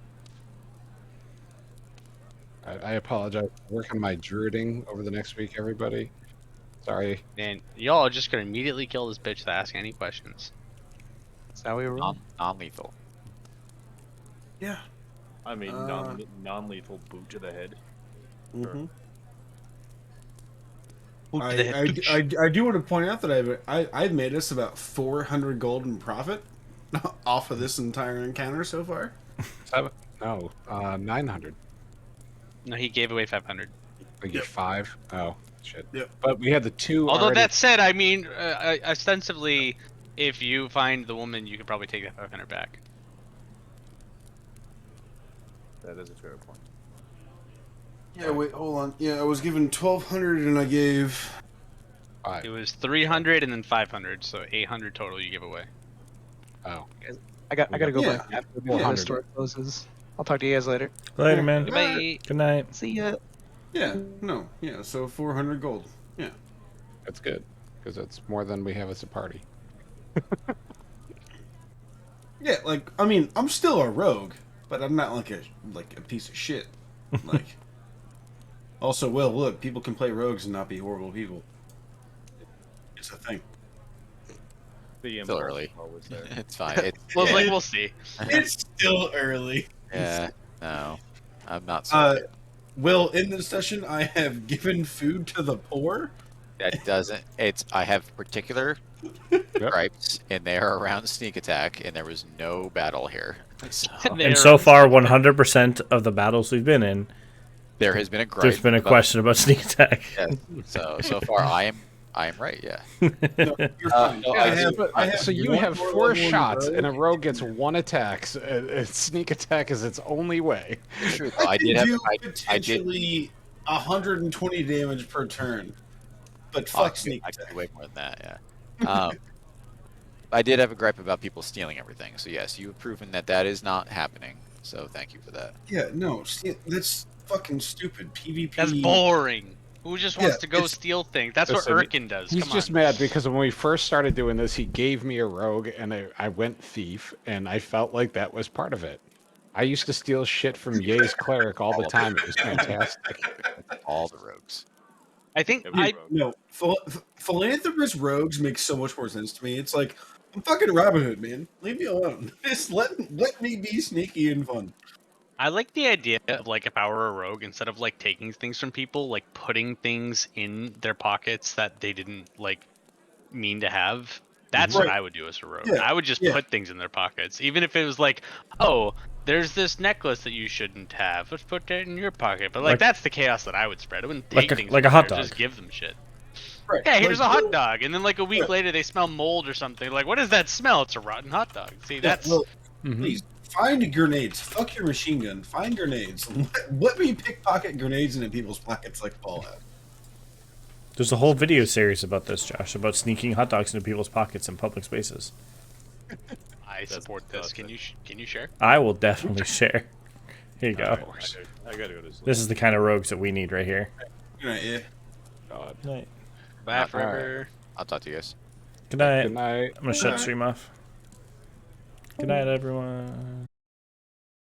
I apologize for working my druiding over the next week, everybody. Sorry. And y'all are just gonna immediately kill this bitch to ask any questions. That's how we roll. Non-lethal. Yeah. I mean, non-lethal boot to the head. Mm-hmm. I do want to point out that I've made us about 400 gold in profit off of this entire encounter so far. 900. No, he gave away 500. Like you 5. Oh shit. Yep. But we had the 2. Although already. that said, I mean, ostensibly, if you find the woman, you could probably take that 500 back. That is a fair point. Yeah, wait, hold on. Yeah, I was given 1,200 and I gave... It was 300 and then 500, so 800 total you give away. Oh. I gotta go Yeah. back after the 400. store closes. I'll talk to you guys later. Later, man. Goodbye. Good night. See ya. Yeah, no, yeah, so 400 gold. Yeah. That's good because it's more than we have as a party. Yeah, like, I mean, I'm still a rogue, but I'm not like a piece of shit. Like, also, well, look, people can play rogues and not be horrible people. It's a thing. The Still impulse early. is always there. It's fine. It's, Well, Yeah. like we'll see. It's still early. yeah. No, I'm not. So Well, in this session, I have given food to the poor. that doesn't. It's. I have particular gripes, and they are around sneak attack, and there was no battle here. So, And so far, 100% of the battles we've been in, there has been a gripe. there's been a about- question about sneak attack. Yes. So far, I am right. Yeah. No, you're fine. no, So you one have more 4 level in shots, rogue. and a rogue gets 1 attack. So, sneak attack is its only way. True. Though, I I did have. do I did. potentially 120 damage per turn. But Oh, fuck sneak I could attack. do way more than that. Yeah. I did have a gripe about people stealing everything. So yes, you have proven that that is not happening. So thank you for that. Yeah, no, that's fucking stupid. PvP. That's boring. Who just wants Yeah, to go it's- steal things? That's what Listen, Erkin does. He's Come just on. mad because when we first started doing this, he gave me a rogue, and I went thief, and I felt like that was part of it. I used to steal shit from Ye's cleric all the time. It was fantastic. All the rogues. I think Every I rogue. No, philanthropist rogues make so much more sense to me. It's like, I'm fucking Robin Hood, man. Leave me alone. Just let me be sneaky and fun. I like the idea of like if I were a rogue, instead of like taking things from people, like putting things in their pockets that they didn't like mean to have. That's what Right. I would do as a rogue. Yeah, I would just yeah. put things in their pockets, even if it was like, oh, there's this necklace that you shouldn't have. Let's put that in your pocket. But like, Like- that's the chaos that I would spread. I wouldn't Like take a- things like a from hot there, dog. Just give them shit. Right. Yeah, here's a Like, hot dog, and then like a week Yeah. later they smell mold or something. Like, what does that smell? It's a rotten hot dog. See, that's well, Mhm. please find grenades. Fuck your machine gun. Find grenades. Let me pickpocket grenades into people's pockets like Fallout. There's a whole video series about this, Josh, about sneaking hot dogs into people's pockets in public spaces. I support this. Can you share? I will definitely share. Here you go. I gotta go to sleep. This is the kind of rogues that we need right here. Good night, yeah. God. Night. Bye Alright. forever. I'll talk to you guys. Good night. Good night. I'm gonna shut stream off. Good night, everyone.